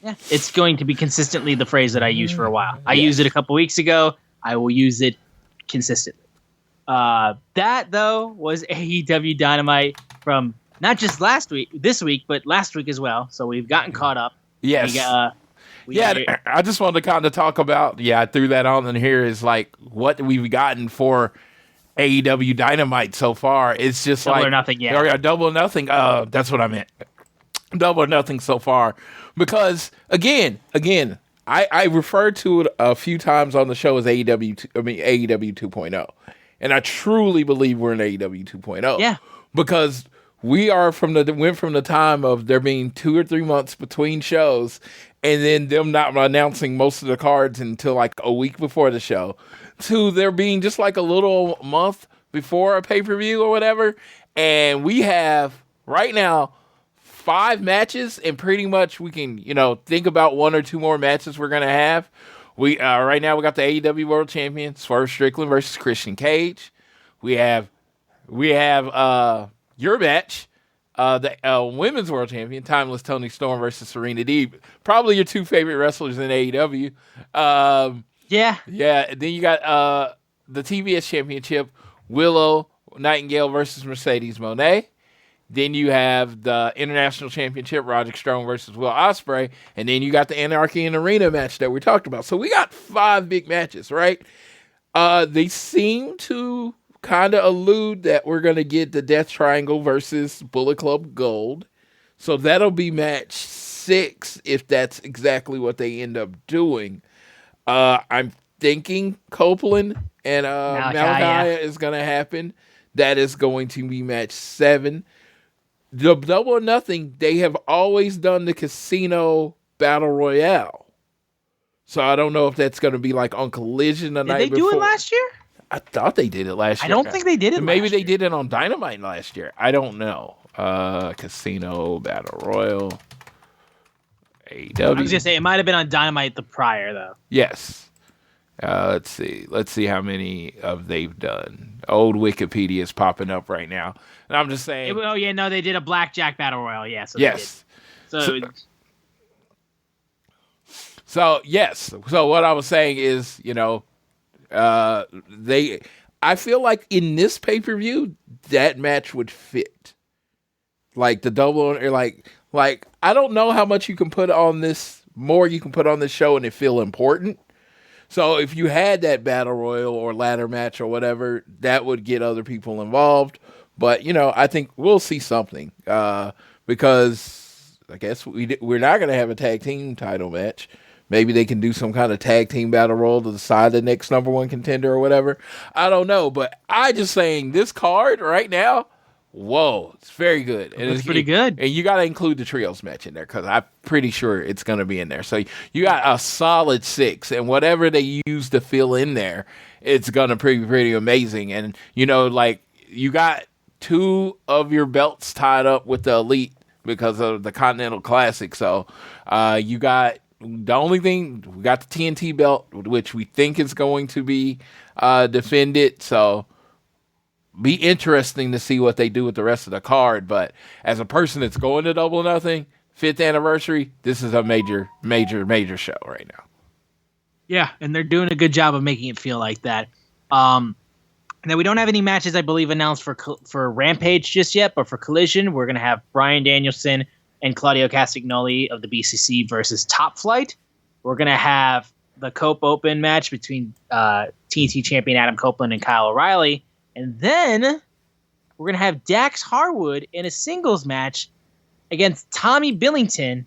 Yeah, it's going to be consistently the phrase that I use for a while. I used it a couple weeks ago. I will use it consistently. That, though, was AEW Dynamite from not just this week, but last week as well. So we've gotten caught up. Yes. I just wanted to kind of talk about, I threw that on in here, is like what we've gotten for AEW Dynamite so far. It's just Double like or nothing, yeah. Double or nothing. That's what I meant. Double or nothing so far. Because again, I referred to it a few times on the show as AEW 2.0. And I truly believe we're in AEW 2.0. Yeah. Because we went from the time of there being 2 or 3 months between shows, and then them not announcing most of the cards until like a week before the show, to there being just like a little month before a pay-per-view or whatever. And we have right now 5 matches, and pretty much we can, think about 1 or 2 more matches we're going to have. We right now we got the AEW World Champion Swerve Strickland versus Christian Cage. We have your match, the Women's World Champion Timeless Toni Storm versus Serena Deeb. Probably your 2 favorite wrestlers in AEW. Yeah. Then you got the TBS Championship, Willow Nightingale versus Mercedes Moné. Then you have the International Championship, Roderick Strong versus Will Ospreay. And then you got the Anarchy in Arena match that we talked about. So we got 5 big matches, right? They seem to kind of allude that we're going to get the Death Triangle versus Bullet Club Gold. So that'll be match 6 if that's exactly what they end up doing. I'm thinking Copeland and Malachi is going to happen. That is going to be match 7. The Double or Nothing, they have always done the Casino Battle Royale. So I don't know if that's going to be like on Collision the night before. Did they do it last year? I thought they did it last year. I don't think they did it Maybe they did it on Dynamite last year. I don't know. Casino Battle Royal. AEW. I was going to say, it might have been on Dynamite the prior, though. Yes. Let's see. Let's see how many of they've done. Old Wikipedia is popping up right now. And I'm just saying. They did a Blackjack Battle Royal. Yeah. So yes. So yes. So what I was saying is, I feel like in this pay-per-view, that match would fit. Like the double, or like I don't know how much you can put on this, more you can put on this show and it feel important. So if you had that battle royal or ladder match or whatever, that would get other people involved. But, I think we'll see something because I guess we're not going to have a tag team title match. Maybe they can do some kind of tag team battle royal to decide the next number 1 contender or whatever. I don't know, but I just saying this card right now, whoa, it's very good. And it's pretty good. And you got to include the trios match in there because I'm pretty sure it's going to be in there. So you got a solid 6, and whatever they use to fill in there, it's going to be pretty amazing. And, you got 2 of your belts tied up with the Elite because of the Continental Classic. So you got the only thing, we got the TNT belt, which we think is going to be defended. So be interesting to see what they do with the rest of the card. But as a person that's going to Double or Nothing, 5th anniversary, this is a major show right now. Yeah, and they're doing a good job of making it feel like that. Now, we don't have any matches, I believe, announced for Rampage just yet, but for Collision, we're going to have Bryan Danielson and Claudio Castagnoli of the BCC versus Top Flight. We're going to have the Cope Open match between TNT champion Adam Copeland and Kyle O'Reilly. And then we're going to have Dax Harwood in a singles match against Tommy Billington,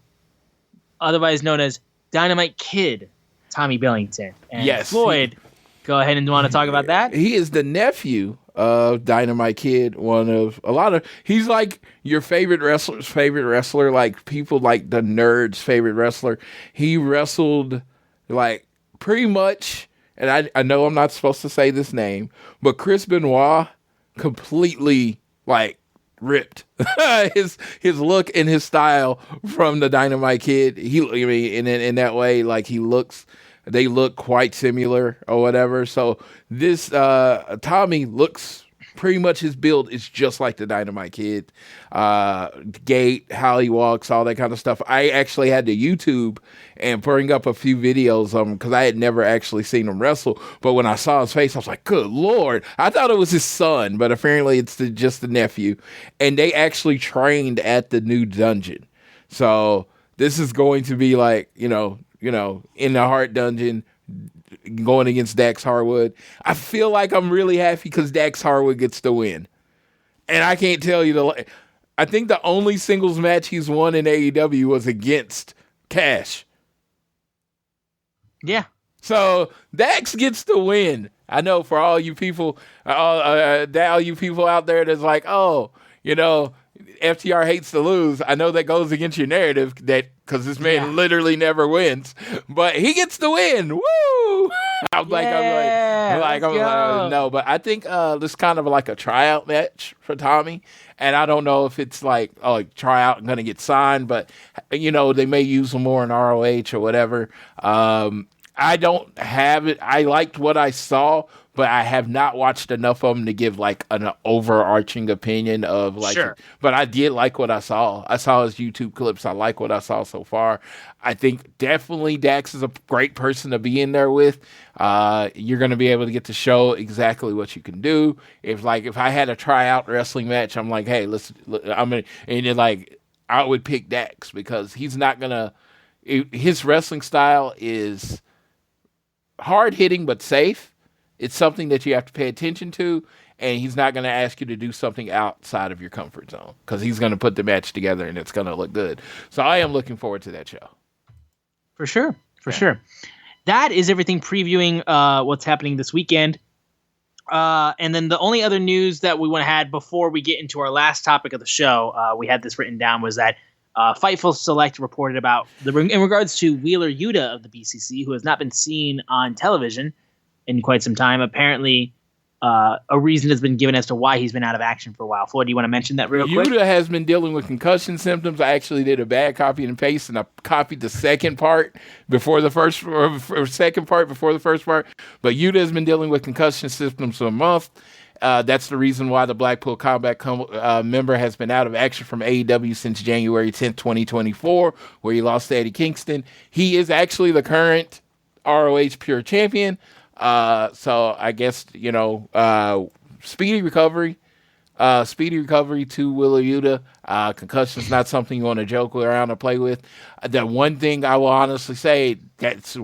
otherwise known as Dynamite Kid Tommy Billington. And yes, Floyd, go ahead and want to talk about that? He is the nephew of Dynamite Kid, he's like your favorite wrestler's favorite wrestler, like people like the nerds' favorite wrestler. He wrestled like pretty much, and I know I'm not supposed to say this name, but Chris Benoit completely like ripped. his look and his style from the Dynamite Kid. In that way, like they look quite similar or whatever. So this Tommy looks pretty much, his build is just like the Dynamite Kid. Gait, how he walks, all that kind of stuff. I actually had to YouTube and bring up a few videos of him because I had never actually seen him wrestle. But when I saw his face, I was like, good Lord. I thought it was his son, but apparently it's just the nephew. And they actually trained at the new dungeon. So this is going to be like, in the Heart Dungeon, going against Dax Harwood. I feel like I'm really happy because Dax Harwood gets the win. And I can't tell you I think the only singles match he's won in AEW was against Cash. Yeah. So Dax gets the win. I know for all you people, all you people out there that's like, FTR hates to lose. I know that goes against your narrative because this man literally never wins, but he gets the win. Woo! I'm like, no, but I think this is kind of like a tryout match for Tommy, and I don't know if it's like, tryout and gonna get signed, but they may use him more in ROH or whatever. I don't have it. I liked what I saw, but I have not watched enough of them to give like an overarching opinion of like. Sure. But I did like what I saw. I saw his YouTube clips. I like what I saw so far. I think definitely Dax is a great person to be in there with. You're going to be able to get to show exactly what you can do. If I had a tryout wrestling match, I'm like, hey, I would pick Dax because he's not gonna. His wrestling style is hard hitting but safe. It's something that you have to pay attention to, and he's not going to ask you to do something outside of your comfort zone because he's going to put the match together and it's going to look good. So I am looking forward to that show. For sure. That is everything previewing what's happening this weekend. And then the only other news that we want to have before we get into our last topic of the show, we had this written down, was that Fightful Select reported about in regards to Wheeler Yuta of the BCC, who has not been seen on television in quite some time. Apparently, a reason has been given as to why he's been out of action for a while. Floyd, do you want to mention that real quick? Yuta has been dealing with concussion symptoms. I actually did a bad copy and paste, and I copied the second part before the first, or second part before the first part. But Yuta has been dealing with concussion symptoms for a month. That's the reason why the Blackpool Combat member has been out of action from AEW since January 10th, 2024, where he lost to Eddie Kingston. He is actually the current ROH Pure Champion. So I guess, speedy recovery to Wheeler Yuta. Concussion is not something you want to joke around or play with. The one thing I will honestly say, there's a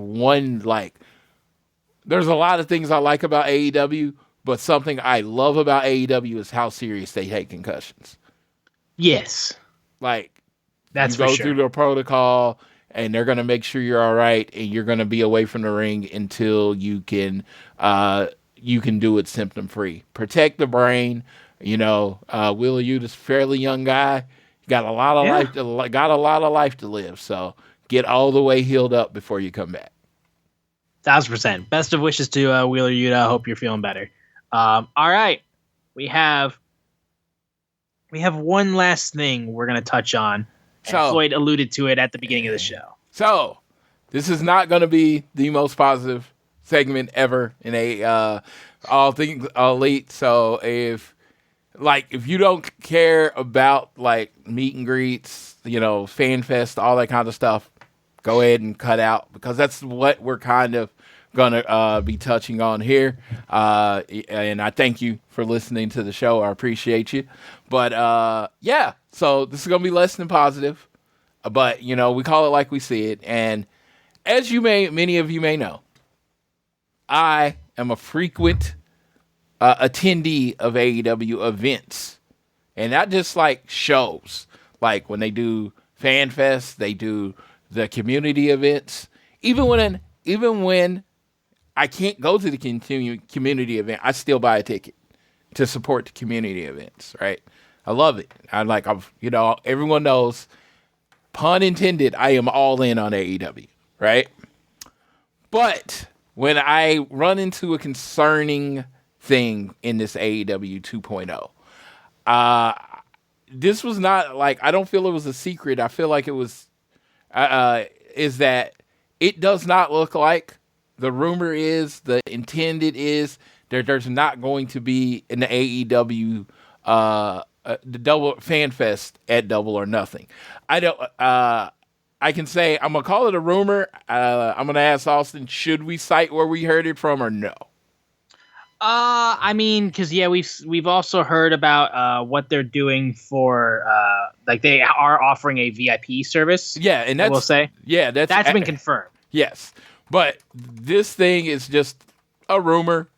lot of things I like about AEW, but something I love about AEW is how serious they take concussions. Yes. That's you go through the protocol, and they're going to make sure you're all right, and you're going to be away from the ring until you can do it symptom-free. Protect the brain. Wheeler Yuta's a fairly young guy. Got a lot of life to live, so get all the way healed up before you come back. 1,000%. Best of wishes to Wheeler Yuta. I hope you're feeling better. All right. We have one last thing we're going to touch on. So, Floyd alluded to it at the beginning of the show. So, this is not going to be the most positive segment ever in All Things Elite. So, if you don't care about meet and greets, FanFest, all that kind of stuff, go ahead and cut out, because that's what we're kind of gonna be touching on here. And I thank you for listening to the show. I appreciate you. But so this is gonna be less than positive, but we call it like we see it. And as many of you may know, I am a frequent attendee of AEW events, and not just shows. Like when they do FanFest, they do the community events. Even when I can't go to the community event, I still buy a ticket to support the community events, right? I love it. Everyone knows, pun intended, I am all in on AEW, right? But when I run into a concerning thing in this AEW 2.0, this was not like, I don't feel it was a secret. I feel like it was, is that it does not look like the rumor is, the intended is that there's not going to be an AEW, the Double FanFest at Double or Nothing. I don't, I can say, I'm going to call it a rumor. I'm going to ask Austin, should we cite where we heard it from or no? I mean, because we've also heard about what they're doing for like they are offering a VIP service. Yeah, and that's, we'll say, yeah, that's been confirmed. Yes, but this thing is just a rumor.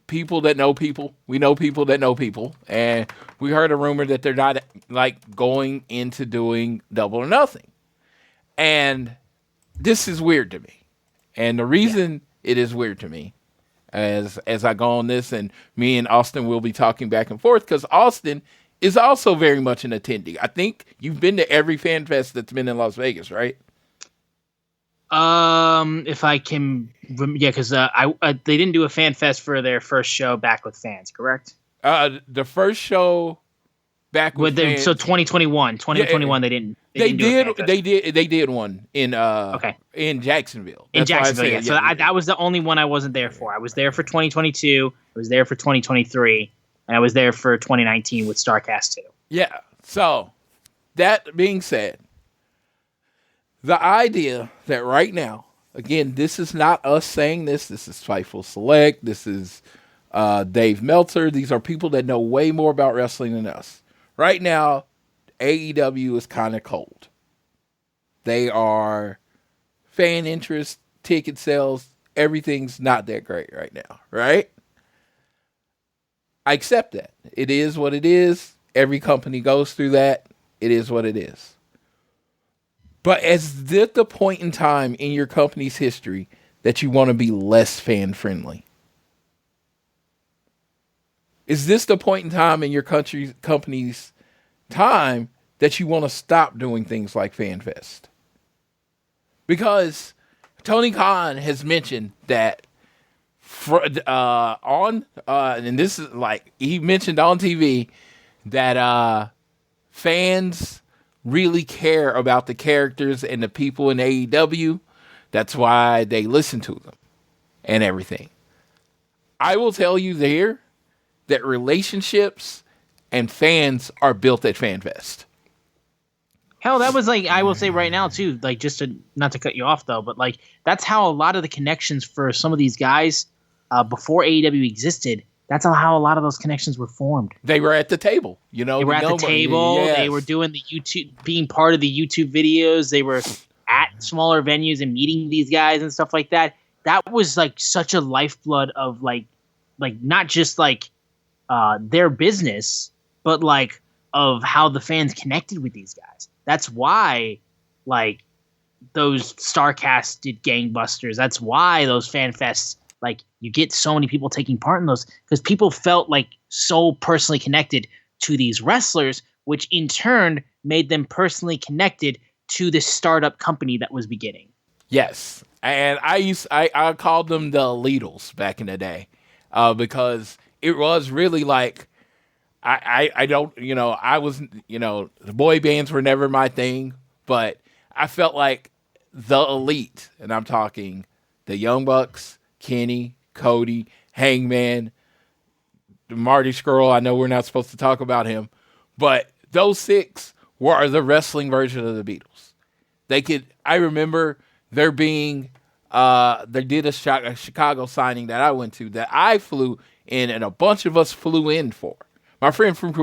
People that know people. We know people that know people, and we heard a rumor that they're not like going into doing Double or Nothing, and this is weird to me. And the reason it is weird to me, as I go on this, and me and Austin will be talking back and forth, because Austin is also very much an attendee. I think you've been to every FanFest that's been in Las Vegas, right? If I can, because they didn't do a FanFest for their first show back with fans, correct? The first show back with fans, so 2021, they didn't. They did one in in Jacksonville. That's yeah. So that was the only one I wasn't there for. I was there for 2022. I was there for 2023, and I was there for 2019 with StarCast 2. Yeah. So that being said, the idea that right now, again, this is not us saying this. This is Fightful Select. This is Dave Meltzer. These are people that know way more about wrestling than us. Right now, AEW is kind of cold. They are fan interest, ticket sales, everything's not that great right now, right? I accept that. It is what it is. Every company goes through that. It is what it is. But is this the point in time in your company's history that you want to be less fan-friendly? Is this the point in time in your company's time that you want to stop doing things like FanFest? Because Tony Khan has mentioned that and this is like, he mentioned on TV that fans really care about the characters and the people in AEW. That's why they listen to them and everything. I will tell you there that relationships and fans are built at FanFest. Hell, that was like, I will say right now too, like, just to, not to cut you off though, but like, that's how a lot of the connections for some of these guys before AEW existed, that's how a lot of those connections were formed. They were at the table, They were at the table. Yes. They were doing the YouTube, being part of the YouTube videos. They were at smaller venues and meeting these guys and stuff like that. That was like such a lifeblood of like not just like their business, but like of how the fans connected with these guys. That's why like those StarCasts did gangbusters. That's why those FanFests, like, you get so many people taking part in those because people felt like so personally connected to these wrestlers, which in turn made them personally connected to this startup company that was beginning. Yes. And I called them the Lidls back in the day because it was really like, I don't, I was, the boy bands were never my thing, but I felt like the elite, and I'm talking the Young Bucks, Kenny, Cody, Hangman, Marty Scurll. I know we're not supposed to talk about him, but those six were the wrestling version of the Beatles. I remember there being, they did a Chicago signing that I went to that I flew in and a bunch of us flew in for. My friend friend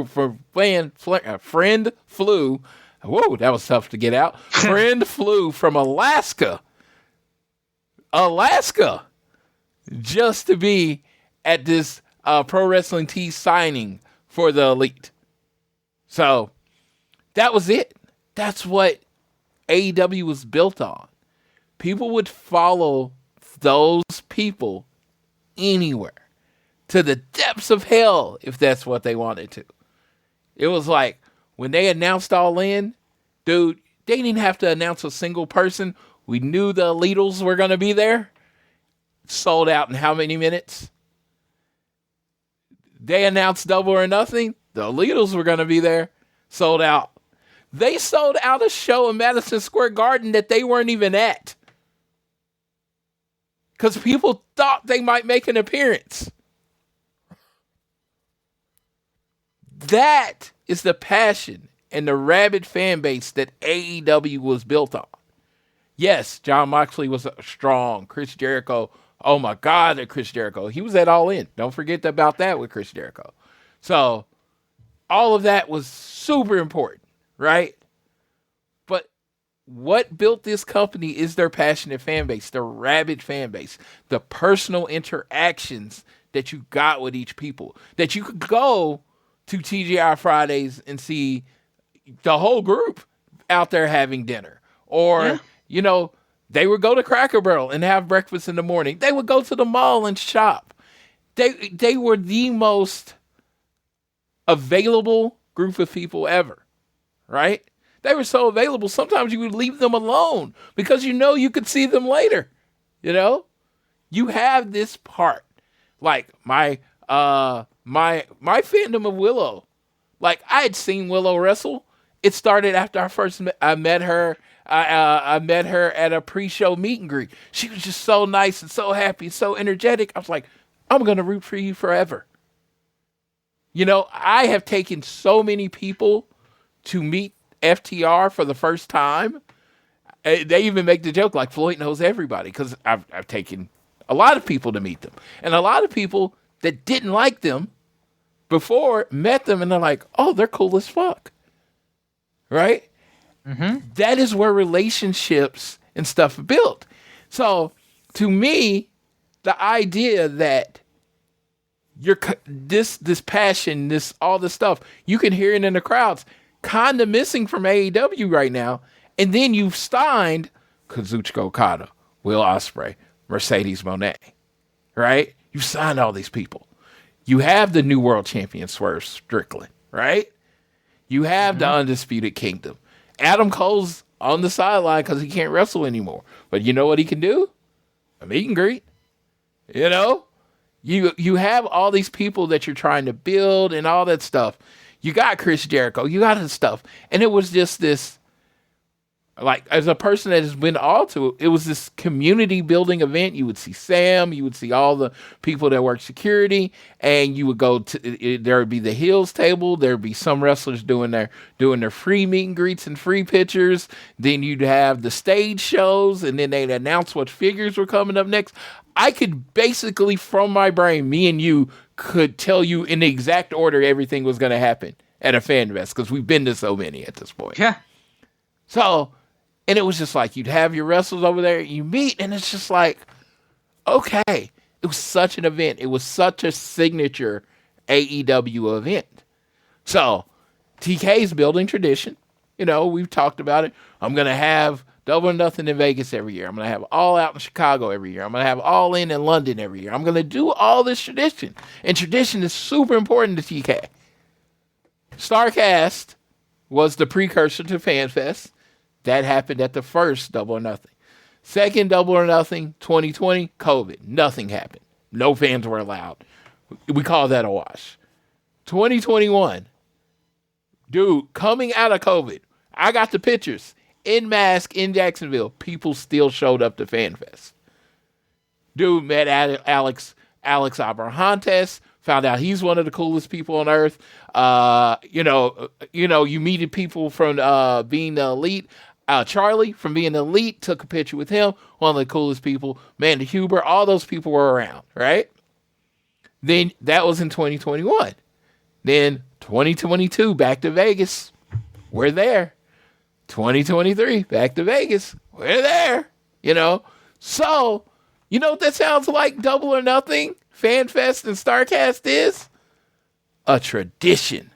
flew. Whoa, that was tough to get out. Friend flew from Alaska, just to be at this Pro Wrestling Tees signing for the Elite. So that was it. That's what AEW was built on. People would follow those people anywhere, to the depths of hell, if that's what they wanted to. It was like, when they announced All In, dude, they didn't have to announce a single person. We knew the Lidls were going to be there. Sold out in how many minutes? They announced Double or Nothing. The Allitos were going to be there. Sold out. They sold out a show in Madison Square Garden that they weren't even at. Because people thought they might make an appearance. That is the passion and the rabid fan base that AEW was built on. Yes, Jon Moxley was strong. Chris Jericho, oh my God, that Chris Jericho. He was at All In. Don't forget about that with Chris Jericho. So, all of that was super important, right? But what built this company is their passionate fan base, their rabid fan base, the personal interactions that you got with each people. That you could go to TGI Fridays and see the whole group out there having dinner. Or, they would go to Cracker Barrel and have breakfast in the morning. They would go to the mall and shop. They were the most available group of people ever, right? They were so available, sometimes you would leave them alone because you could see them later, You have this part. Like my fandom of Willow. Like, I had seen Willow wrestle. It started after I met her. I met her at a pre-show meet and greet. She was just so nice and so happy and so energetic. I was like, I'm going to root for you forever. I have taken so many people to meet FTR for the first time. They even make the joke like Floyd knows everybody because I've taken a lot of people to meet them. And a lot of people that didn't like them before met them and they're like, oh, they're cool as fuck. Right? Mm-hmm. That is where relationships and stuff are built. So to me, the idea that this passion, all this stuff, you can hear it in the crowds, kind of missing from AEW right now. And then you've signed Kazuchika Okada, Will Ospreay, Mercedes Moné, right? You signed all these people. You have the new world champion Swerve Strickland, right? You have the Undisputed Kingdom. Adam Cole's on the sideline because he can't wrestle anymore. But you know what he can do? A meet and greet. You have all these people that you're trying to build and all that stuff. You got Chris Jericho. You got his stuff. And it was just this, like, as a person that has been all to it was this community building event. You would see Sam. You would see all the people that work security. And you would go to, there would be the Hills table. There would be some wrestlers doing their free meet and greets and free pictures. Then you'd have the stage shows. And then they'd announce what figures were coming up next. I could basically, from my brain, me and you could tell you in the exact order everything was going to happen at a FanFest because we've been to so many at this point. Yeah. So, and it was just like you'd have your wrestlers over there, you meet, and it's just like, okay. It was such an event. It was such a signature AEW event. So, TK's building tradition. We've talked about it. I'm going to have Double or Nothing in Vegas every year. I'm going to have All Out in Chicago every year. I'm going to have All In London every year. I'm going to do all this tradition. And tradition is super important to TK. StarCast was the precursor to FanFest. That happened at the first Double or Nothing. Second Double or Nothing, 2020, COVID. Nothing happened. No fans were allowed. We call that a wash. 2021, dude, coming out of COVID, I got the pictures. In mask in Jacksonville, people still showed up to FanFest. Dude met Alex Abrahantes, found out he's one of the coolest people on earth. You meet people from being the elite. Charlie from being the elite took a picture with him, one of the coolest people. Amanda Huber, all those people were around, right? Then that was in 2021. Then 2022, back to Vegas. We're there. 2023, back to Vegas. We're there. So, what that sounds like Double or Nothing, FanFest, and StarCast is? A tradition.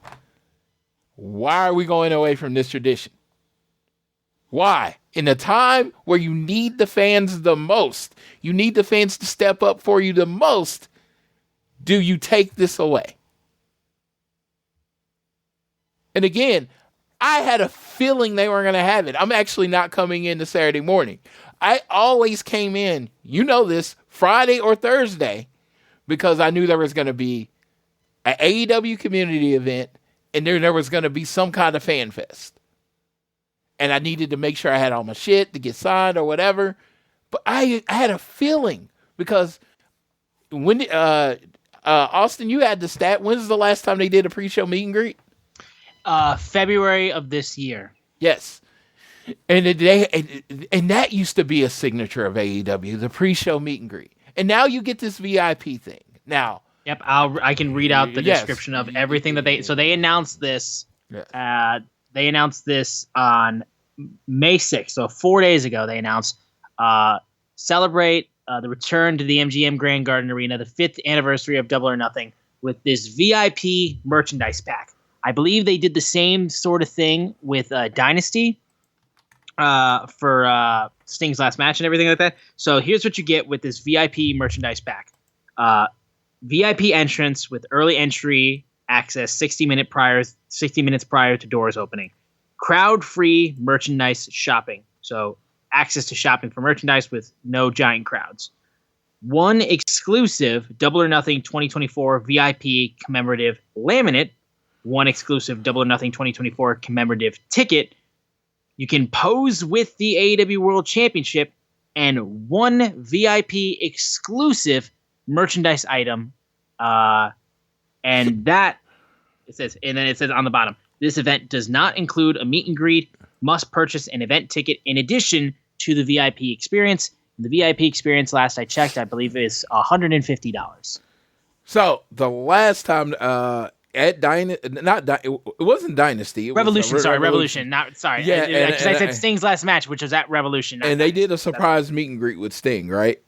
Why are we going away from this tradition? Why? In a time where you need the fans the most, you need the fans to step up for you the most, do you take this away? And again, I had a feeling they weren't going to have it. I'm actually not coming in to Saturday morning. I always came in, this, Friday or Thursday, because I knew there was going to be an AEW community event and there was going to be some kind of fan fest. And I needed to make sure I had all my shit to get signed or whatever. But I had a feeling because when Austin, you had the stat. When's the last time they did a pre-show meet and greet? February of this year. Yes. And that used to be a signature of AEW, the pre-show meet and greet. And now you get this VIP thing. Now, yep, I can read out the description of everything that they announced this. Yes. They announced this on May 6th, so 4 days ago. They announced celebrate the return to the MGM Grand Garden Arena, the 5th anniversary of Double or Nothing, with this VIP merchandise pack. I believe they did the same sort of thing with Dynasty for Sting's last match and everything like that. So here's what you get with this VIP merchandise pack. VIP entrance with early entry access 60 minutes prior to doors opening. Crowd-free merchandise shopping. So access to shopping for merchandise with no giant crowds. One exclusive Double or Nothing 2024 VIP commemorative laminate. One exclusive Double or Nothing 2024 commemorative ticket. You can pose with the AEW World Championship, and one VIP exclusive merchandise item. And that it says on the bottom, this event does not include a meet and greet. Must purchase an event ticket in addition to the VIP experience. The VIP experience, last I checked, I believe is $150. So the last time at it wasn't Dynasty. It Revolution, was Revolution. Not sorry. Yeah, because I said Sting's last match, which was at Revolution. And they did a surprise meet and greet with Sting, right?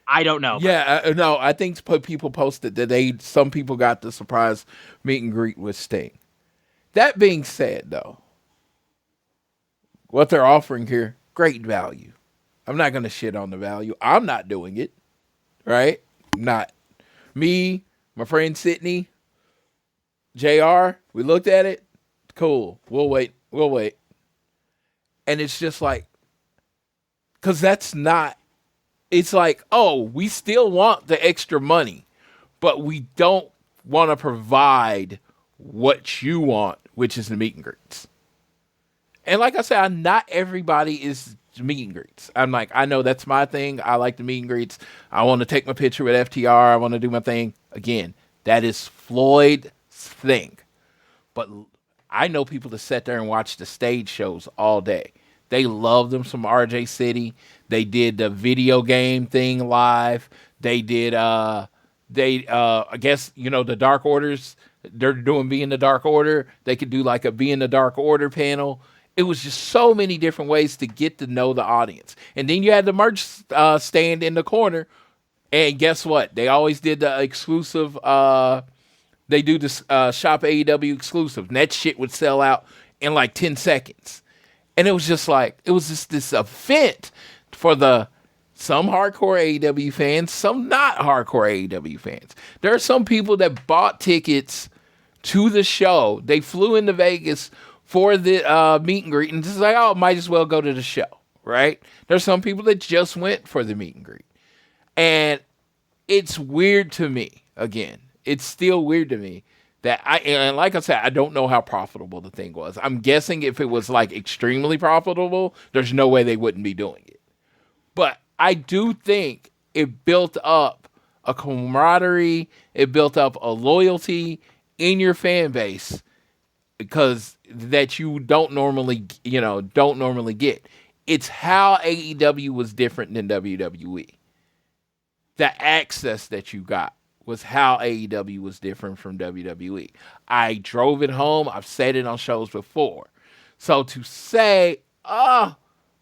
I don't know. Yeah, no, I think people posted that some people got the surprise meet and greet with Sting. That being said, though, what they're offering here, great value. I'm not going to shit on the value. I'm not doing it, right? Not me, my friend Sydney, JR, we looked at it. Cool. We'll wait. And it's just like, because that's not, it's like, oh, we still want the extra money, but we don't want to provide what you want, which is the meet and greets. And like I said, not everybody is meet and greets. I'm like, I know that's my thing. I like the meet and greets. I want to take my picture with FTR. I want to do my thing. Again, that is Floyd's thing. But I know people that sit there and watch the stage shows all day. They love them some RJ City. They did the video game thing live. They did, I guess, the Dark Orders. They're doing Be in the Dark Order. They could do like a Be in the Dark Order panel. It was just so many different ways to get to know the audience. And then you had the merch stand in the corner. And guess what? They always did the exclusive. They do this Shop AEW exclusive. And that shit would sell out in like 10 seconds. And it was just this event for some hardcore AEW fans, some not hardcore AEW fans. There are some people that bought tickets to the show. They flew into Vegas for the meet and greet, and just like, oh, might as well go to the show, right? There's some people that just went for the meet and greet. And it's weird to me, again. It's still weird to me that and like I said, I don't know how profitable the thing was. I'm guessing if it was like extremely profitable, there's no way they wouldn't be doing it. But I do think it built up a camaraderie, it built up a loyalty in your fan base because that you don't normally get. It's how AEW was different than WWE. The access that you got was how AEW was different from WWE. I drove it home. I've said it on shows before. So to say,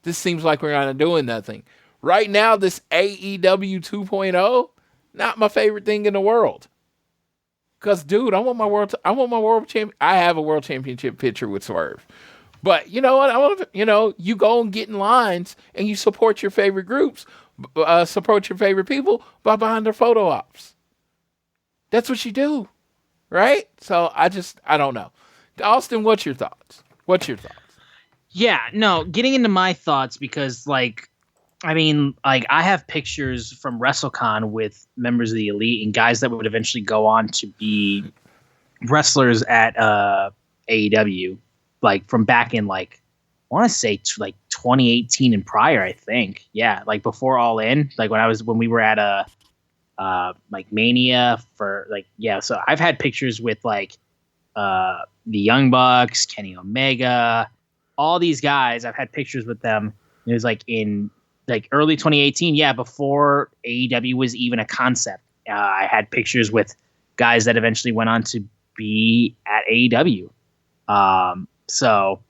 this seems like we're not doing nothing. Right now, this AEW 2.0, not my favorite thing in the world. Because, dude, I want my world champion. I have a world championship picture with Swerve. But you know what? I want to, you go and get in lines and you support your favorite groups, support your favorite people by buying their photo ops. That's what you do, right? So I don't know. Austin, what's your thoughts? Yeah, no, getting into my thoughts because, I have pictures from WrestleCon with members of the Elite and guys that would eventually go on to be wrestlers at AEW, like from back in like I want to say like 2018 and prior, I think. Yeah, like before All In, like when we were at like Mania for like so I've had pictures with like the Young Bucks, Kenny Omega, all these guys. I've had pictures with them. It was like in like early 2018, before AEW was even a concept. I had pictures with guys that eventually went on to be at AEW. So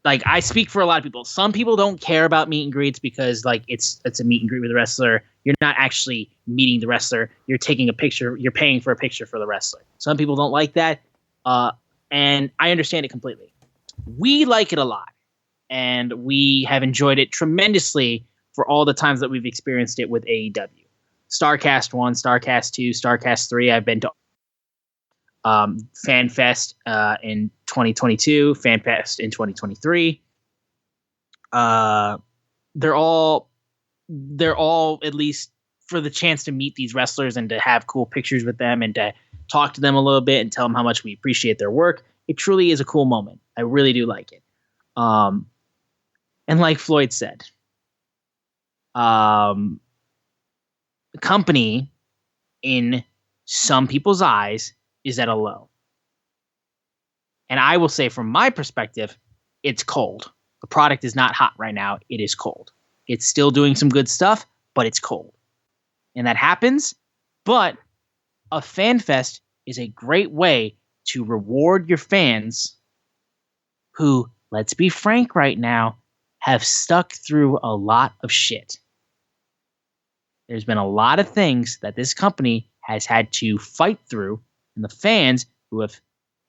like I speak for a lot of people. Some people don't care about meet and greets because like it's a meet and greet with a wrestler. You're not actually meeting the wrestler. You're taking a picture. You're paying for a picture for the wrestler. Some people don't like that. And I understand it completely. We like it a lot. And we have enjoyed it tremendously for all the times that we've experienced it with AEW. StarCast 1, StarCast 2, StarCast 3. I've been to FanFest in 2022, FanFest in 2023. They're all at least for the chance to meet these wrestlers and to have cool pictures with them and to talk to them a little bit and tell them how much we appreciate their work. It truly is a cool moment. I really do like it. And like Floyd said, the company in some people's eyes is at a low. And I will say from my perspective, it's cold. The product is not hot right now. It is cold. It's still doing some good stuff, but it's cold. And that happens. But a FanFest is a great way to reward your fans who, let's be frank right now, have stuck through a lot of shit. There's been a lot of things that this company has had to fight through, and the fans who have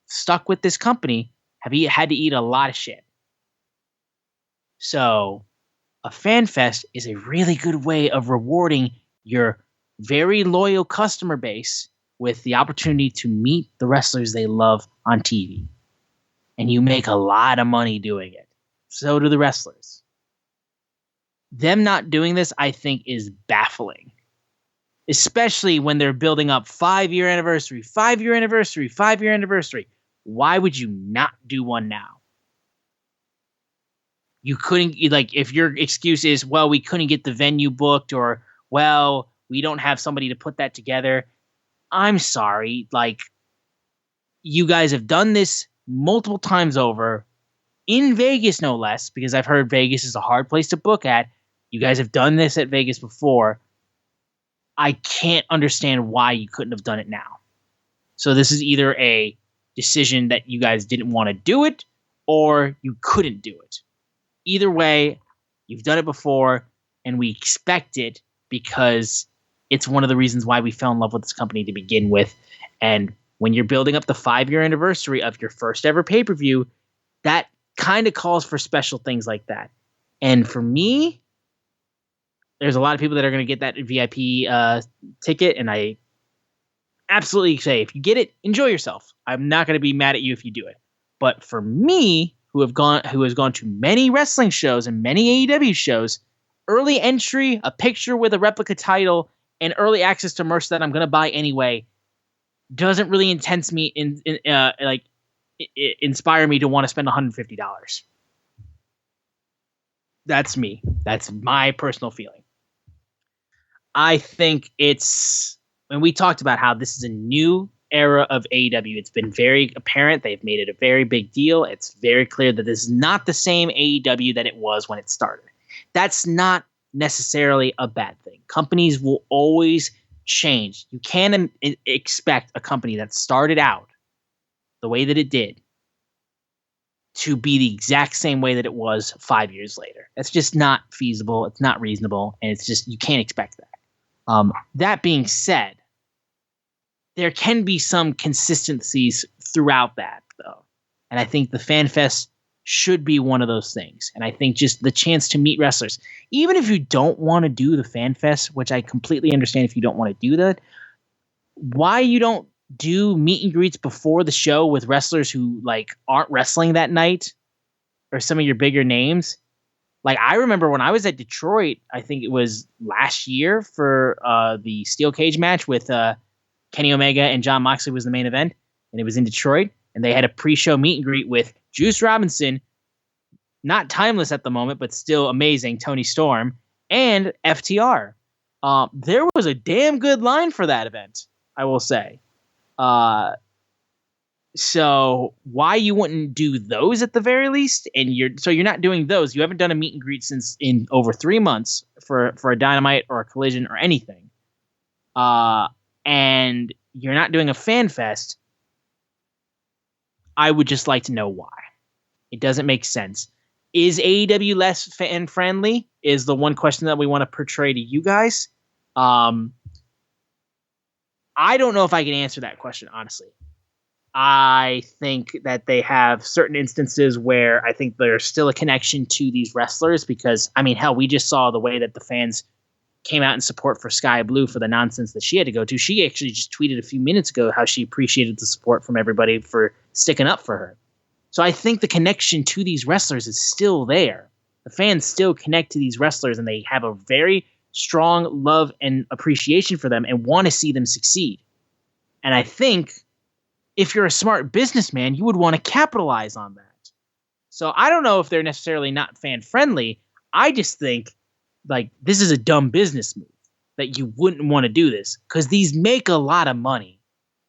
stuck with this company have had to eat a lot of shit. So a FanFest is a really good way of rewarding your very loyal customer base with the opportunity to meet the wrestlers they love on TV. And you make a lot of money doing it. So do the wrestlers. Them not doing this, I think, is baffling. Especially when they're building up 5-year anniversary, 5-year anniversary, 5-year anniversary. Why would you not do one now? You couldn't, like, if your excuse is, well, we couldn't get the venue booked, or, well, we don't have somebody to put that together. I'm sorry. Like, you guys have done this multiple times over in Vegas, no less, because I've heard Vegas is a hard place to book at. You guys have done this at Vegas before. I can't understand why you couldn't have done it now. So this is either a decision that you guys didn't want to do it, or you couldn't do it. Either way, you've done it before, and we expect it because it's one of the reasons why we fell in love with this company to begin with. And when you're building up the 5-year anniversary of your first ever pay-per-view, that kind of calls for special things like that. And for me, there's a lot of people that are going to get that VIP ticket, and I absolutely say, if you get it, enjoy yourself. I'm not going to be mad at you if you do it. But for me, who has gone to many wrestling shows and many AEW shows, early entry, a picture with a replica title, and early access to merch that I'm going to buy anyway doesn't really inspire me to want to spend $150. That's me. That's my personal feeling. I think when we talked about how this is a new era of AEW, it's been very apparent. They've made it a very big deal. It's very clear that this is not the same AEW that it was when it started. That's not necessarily a bad thing. Companies will always change. You can't expect a company that started out the way that it did to be the exact same way that it was 5 years later. That's just not feasible. It's not reasonable. And it's just, you can't expect that. That being said, there can be some consistencies throughout that, though. And I think the FanFest should be one of those things. And I think just the chance to meet wrestlers, even if you don't want to do the FanFest, which I completely understand if you don't want to do that, why you don't do meet and greets before the show with wrestlers who like aren't wrestling that night, or some of your bigger names. Like, I remember when I was at Detroit, I think it was last year for the steel cage match with Kenny Omega and Jon Moxley was the main event, and it was in Detroit, and they had a pre-show meet and greet with Juice Robinson, not timeless at the moment, but still amazing, Tony Storm, and FTR. There was a damn good line for that event, I will say. So why you wouldn't do those at the very least? And you're not doing those. You haven't done a meet and greet since in over 3 months for a Dynamite or a Collision or anything. And you're not doing a fan fest. I would just like to know why. It doesn't make sense. Is AEW less fan friendly? Is the one question that we want to portray to you guys. I don't know if I can answer that question, honestly. I think that they have certain instances where I think there's still a connection to these wrestlers because, I mean, hell, we just saw the way that the fans came out in support for Sky Blue for the nonsense that she had to go to. She actually just tweeted a few minutes ago how she appreciated the support from everybody for sticking up for her. So I think the connection to these wrestlers is still there. The fans still connect to these wrestlers and they have a very strong love and appreciation for them and want to see them succeed. And I think if you're a smart businessman, you would want to capitalize on that. So I don't know if they're necessarily not fan friendly. I just think like this is a dumb business move that you wouldn't want to do this because these make a lot of money.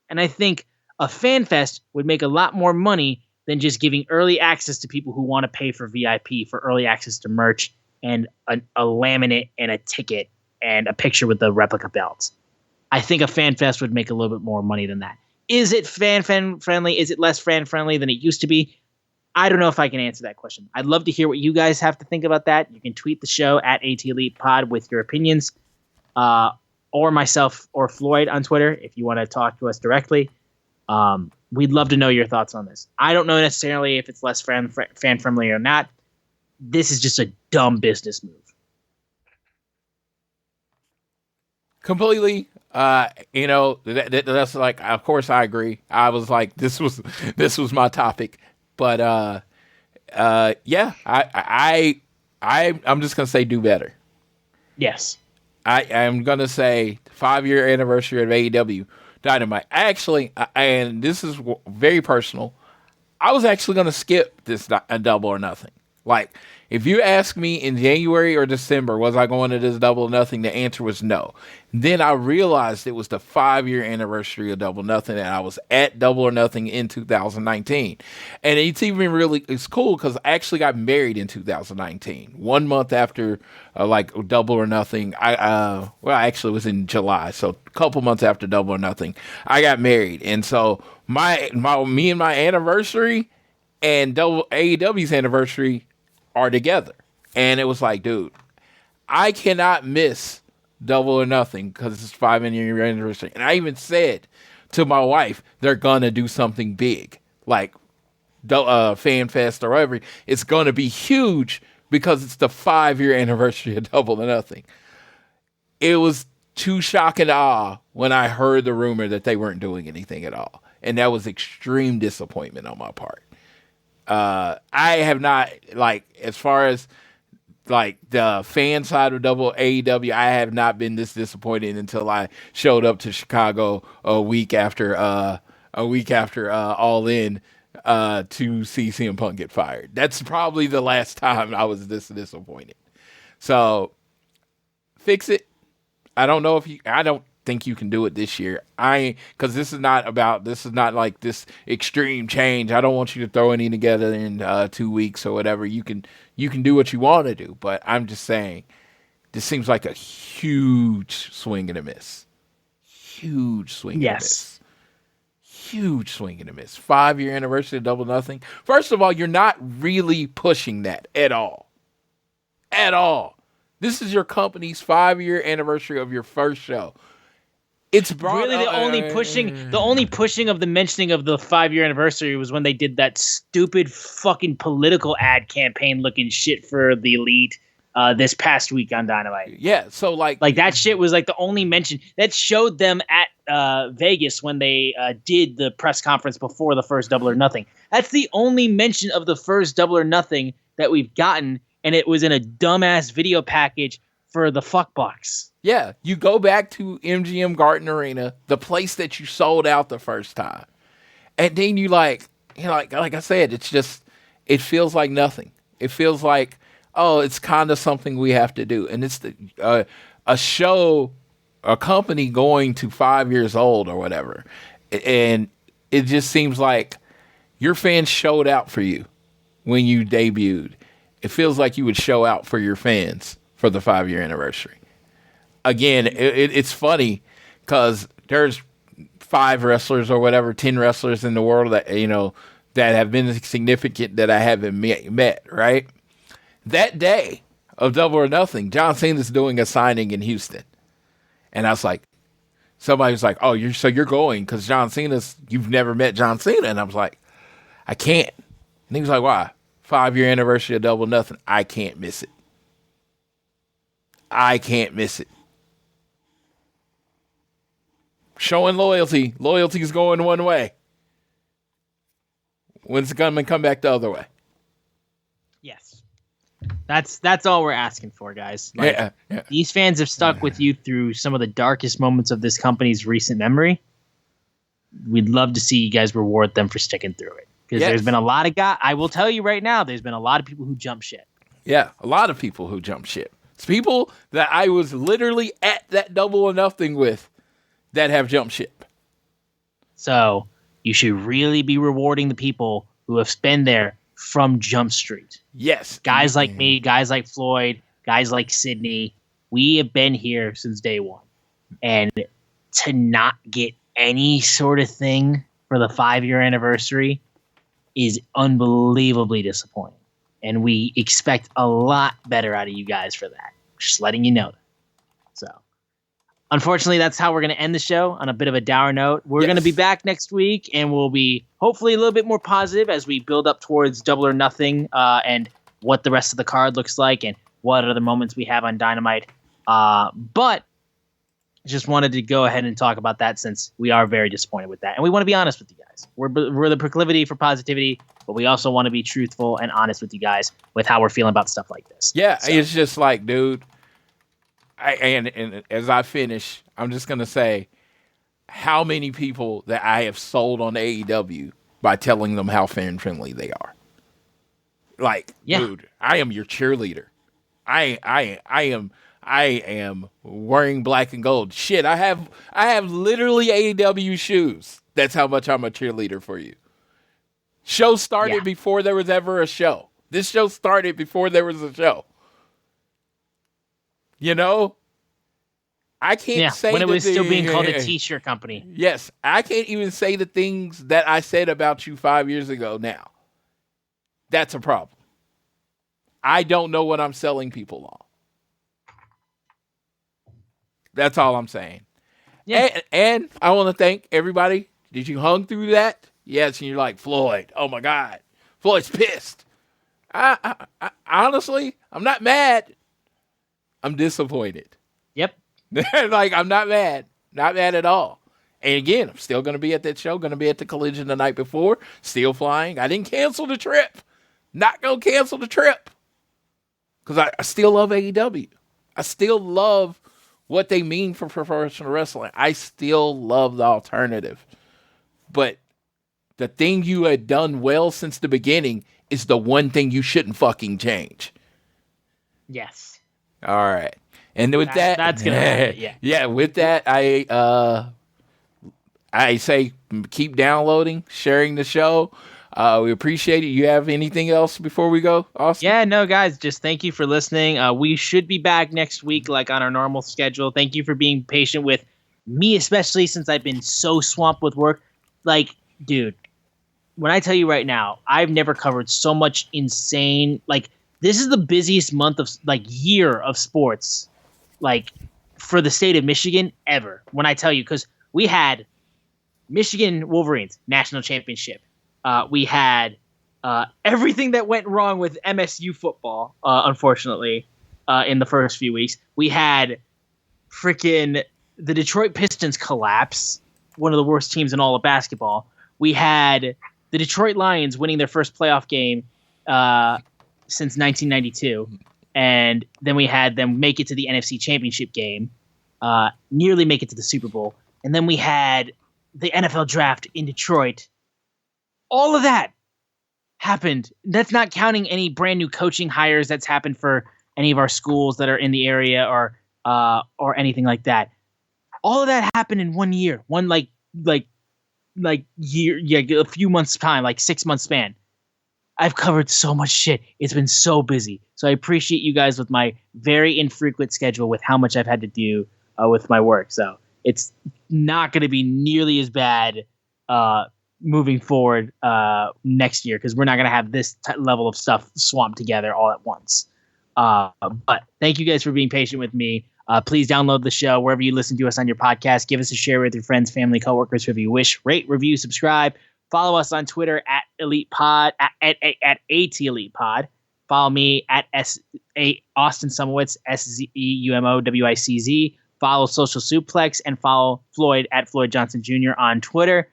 And I think a fan fest would make a lot more money than just giving early access to people who want to pay for VIP, for early access to merch and a laminate and a ticket and a picture with the replica belt. I think a fan fest would make a little bit more money than that. Is it fan friendly? Is it less fan friendly than it used to be? I don't know if I can answer that question. I'd love to hear what you guys have to think about that. You can tweet the show at ATElitePod with your opinions, or myself or Floyd on Twitter if you want to talk to us directly. We'd love to know your thoughts on this. I don't know necessarily if it's less fan friendly or not. This is just a dumb business move. Completely. That's like, of course I agree. I was like, this was my topic, but yeah, I'm just gonna say do better. Yes, I'm gonna say 5-year anniversary of AEW Dynamite. And this is very personal. I was actually gonna skip this Double or Nothing. Like, if you ask me in January or December, was I going to this Double or Nothing? The answer was no. Then I realized it was the 5-year anniversary of Double or Nothing, and I was at Double or Nothing in 2019. And it's cool because I actually got married in 2019, 1 month after Double or Nothing. Actually it was in July, so a couple months after Double or Nothing, I got married. And so me and my anniversary and AEW's anniversary are together. And it was like, dude, I cannot miss Double or Nothing because it's 5-year anniversary. And I even said to my wife, they're gonna do something big, like FanFest or whatever. It's gonna be huge because it's the 5-year anniversary of Double or Nothing. It was too shock and awe when I heard the rumor that they weren't doing anything at all. And that was extreme disappointment on my part. I have not, as far as the fan side of Double AEW, I have not been this disappointed until I showed up to Chicago a week after All In to see CM Punk get fired. That's probably the last time I was this disappointed. So fix it. I don't think you can do it this year. Because this is not like this extreme change. I don't want you to throw any together in 2 weeks or whatever. You can do what you want to do, but I'm just saying this seems like a huge swing and a miss. Huge swing and a miss. Huge swing and a miss. 5-year anniversary of Double Nothing. First of all, you're not really pushing that at all. At all. This is your company's 5-year anniversary of your first show. It's really the only pushing of the mentioning of the 5-year anniversary was when they did that stupid fucking political ad campaign looking shit for the Elite this past week on Dynamite. Yeah, so like that shit was like the only mention that showed them at Vegas when they did the press conference before the first Double or Nothing. That's the only mention of the first Double or Nothing that we've gotten, and it was in a dumbass video package for the fuck bucks. Yeah, you go back to MGM Garden Arena, the place that you sold out the first time, and then like I said, it feels like nothing. It feels like, oh, it's kind of something we have to do, and it's a show, a company going to 5 years old or whatever, and it just seems like your fans showed out for you when you debuted. It feels like you would show out for your fans for the 5-year anniversary. Again, it's funny because there's 5 wrestlers or whatever, 10 wrestlers in the world that, that have been significant that I haven't met, right? That day of Double or Nothing, John Cena's doing a signing in Houston. And I was like, somebody was like, oh, you're going because John Cena's, you've never met John Cena. And I was like, I can't. And he was like, why? 5-year anniversary of Double or Nothing. I can't miss it. I can't miss it. Showing loyalty. Loyalty is going one way. When's it going to come back the other way? Yes. That's all we're asking for, guys. Yeah. These fans have stuck with you through some of the darkest moments of this company's recent memory. We'd love to see you guys reward them for sticking through it. Because there's been a lot of guys, I will tell you right now, there's been a lot of people who jump ship. Yeah, a lot of people who jump ship. It's people that I was literally at that Double or Nothing with that have jumped ship. So you should really be rewarding the people who have been there from Jump Street. Yes. Guys like me, guys like Floyd, guys like Sydney, we have been here since day one. And to not get any sort of thing for the 5-year anniversary is unbelievably disappointing. And we expect a lot better out of you guys for that. Just letting you know that. So, unfortunately, that's how we're going to end the show, on a bit of a dour note. We're going to be back next week, and we'll be hopefully a little bit more positive as we build up towards Double or Nothing and what the rest of the card looks like and what other moments we have on Dynamite. But just wanted to go ahead and talk about that since we are very disappointed with that. And we want to be honest with you guys. We're the proclivity for positivity, but we also want to be truthful and honest with you guys with how we're feeling about stuff like this. Yeah, so. It's just like, dude, and as I finish, I'm just going to say how many people that I have sold on AEW by telling them how fan-friendly they are. Like, dude, I am your cheerleader. I am wearing black and gold. Shit, I have literally AEW shoes. That's how much I'm a cheerleader for you. Show started before there was ever a show. This show started before there was a show. You know? I can't say when it was still being called a t-shirt company. Yes, I can't even say the things that I said about you 5 years ago now. That's a problem. I don't know what I'm selling people on. That's all I'm saying. Yeah. And I want to thank everybody. Did you hung through that? Yes, and you're like, Floyd, oh my God. Floyd's pissed. I honestly, I'm not mad. I'm disappointed. Yep. Like, I'm not mad. Not mad at all. And again, I'm still going to be at that show. Going to be at the Collision the night before. Still flying. I didn't cancel the trip. Not going to cancel the trip. Because I still love AEW. I still love what they mean for professional wrestling. I still love the alternative. But the thing you had done well since the beginning is the one thing you shouldn't fucking change. Yes. All right. And with that's gonna happen, yeah. With that, I say keep downloading, sharing the show. We appreciate it. You have anything else before we go, Austin? Yeah, no, guys, just thank you for listening. We should be back next week, like on our normal schedule. Thank you for being patient with me, especially since I've been so swamped with work. Like, dude, when I tell you right now, I've never covered so much insane. Like, this is the busiest month of year of sports, like for the state of Michigan ever. When I tell you, because we had Michigan Wolverines national championship. We had everything that went wrong with MSU football, unfortunately, in the first few weeks. We had freaking the Detroit Pistons collapse, one of the worst teams in all of basketball. We had the Detroit Lions winning their first playoff game since 1992. And then we had them make it to the NFC Championship game, nearly make it to the Super Bowl. And then we had the NFL draft in Detroit. All of that happened. That's not counting any brand new coaching hires that's happened for any of our schools that are in the area or anything like that. All of that happened in 1 year, one like year, yeah, a few months time, like 6 months span. I've covered so much shit. It's been so busy. So I appreciate you guys with my very infrequent schedule with how much I've had to do with my work. So it's not going to be nearly as bad moving forward next year, because we're not going to have this level of stuff swamped together all at once. But thank you guys for being patient with me. Please download the show wherever you listen to us on your podcast. Give us a share with your friends, family, coworkers, whoever you wish. Rate, review, subscribe. Follow us on Twitter at ElitePod, at ATElitePod. Follow me at Austin Sumowicz, SZEUMOWICZ. Follow Social Suplex and follow Floyd at Floyd Johnson Jr. on Twitter.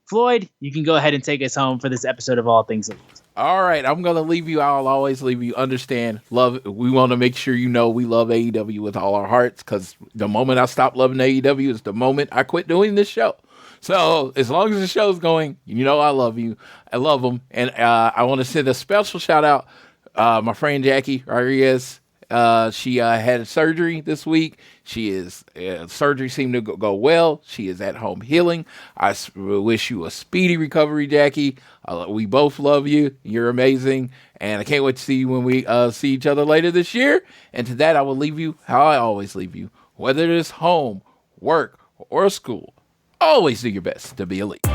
Floyd, you can go ahead and take us home for this episode of All Things Elite. All right, I'm going to leave you. I'll always leave you. Understand, love. We want to make sure you know we love AEW with all our hearts, because the moment I stop loving AEW is the moment I quit doing this show. So as long as the show's going, you know I love you. I love them. And I want to send a special shout out. My friend Jackie Rodriguez, she had surgery this week. Surgery seemed to go well. She is at home healing. I wish you a speedy recovery, Jackie. We both love you. You're amazing. And I can't wait to see you when we see each other later this year. And to that, I will leave you how I always leave you. Whether it is home, work, or school, always do your best to be elite.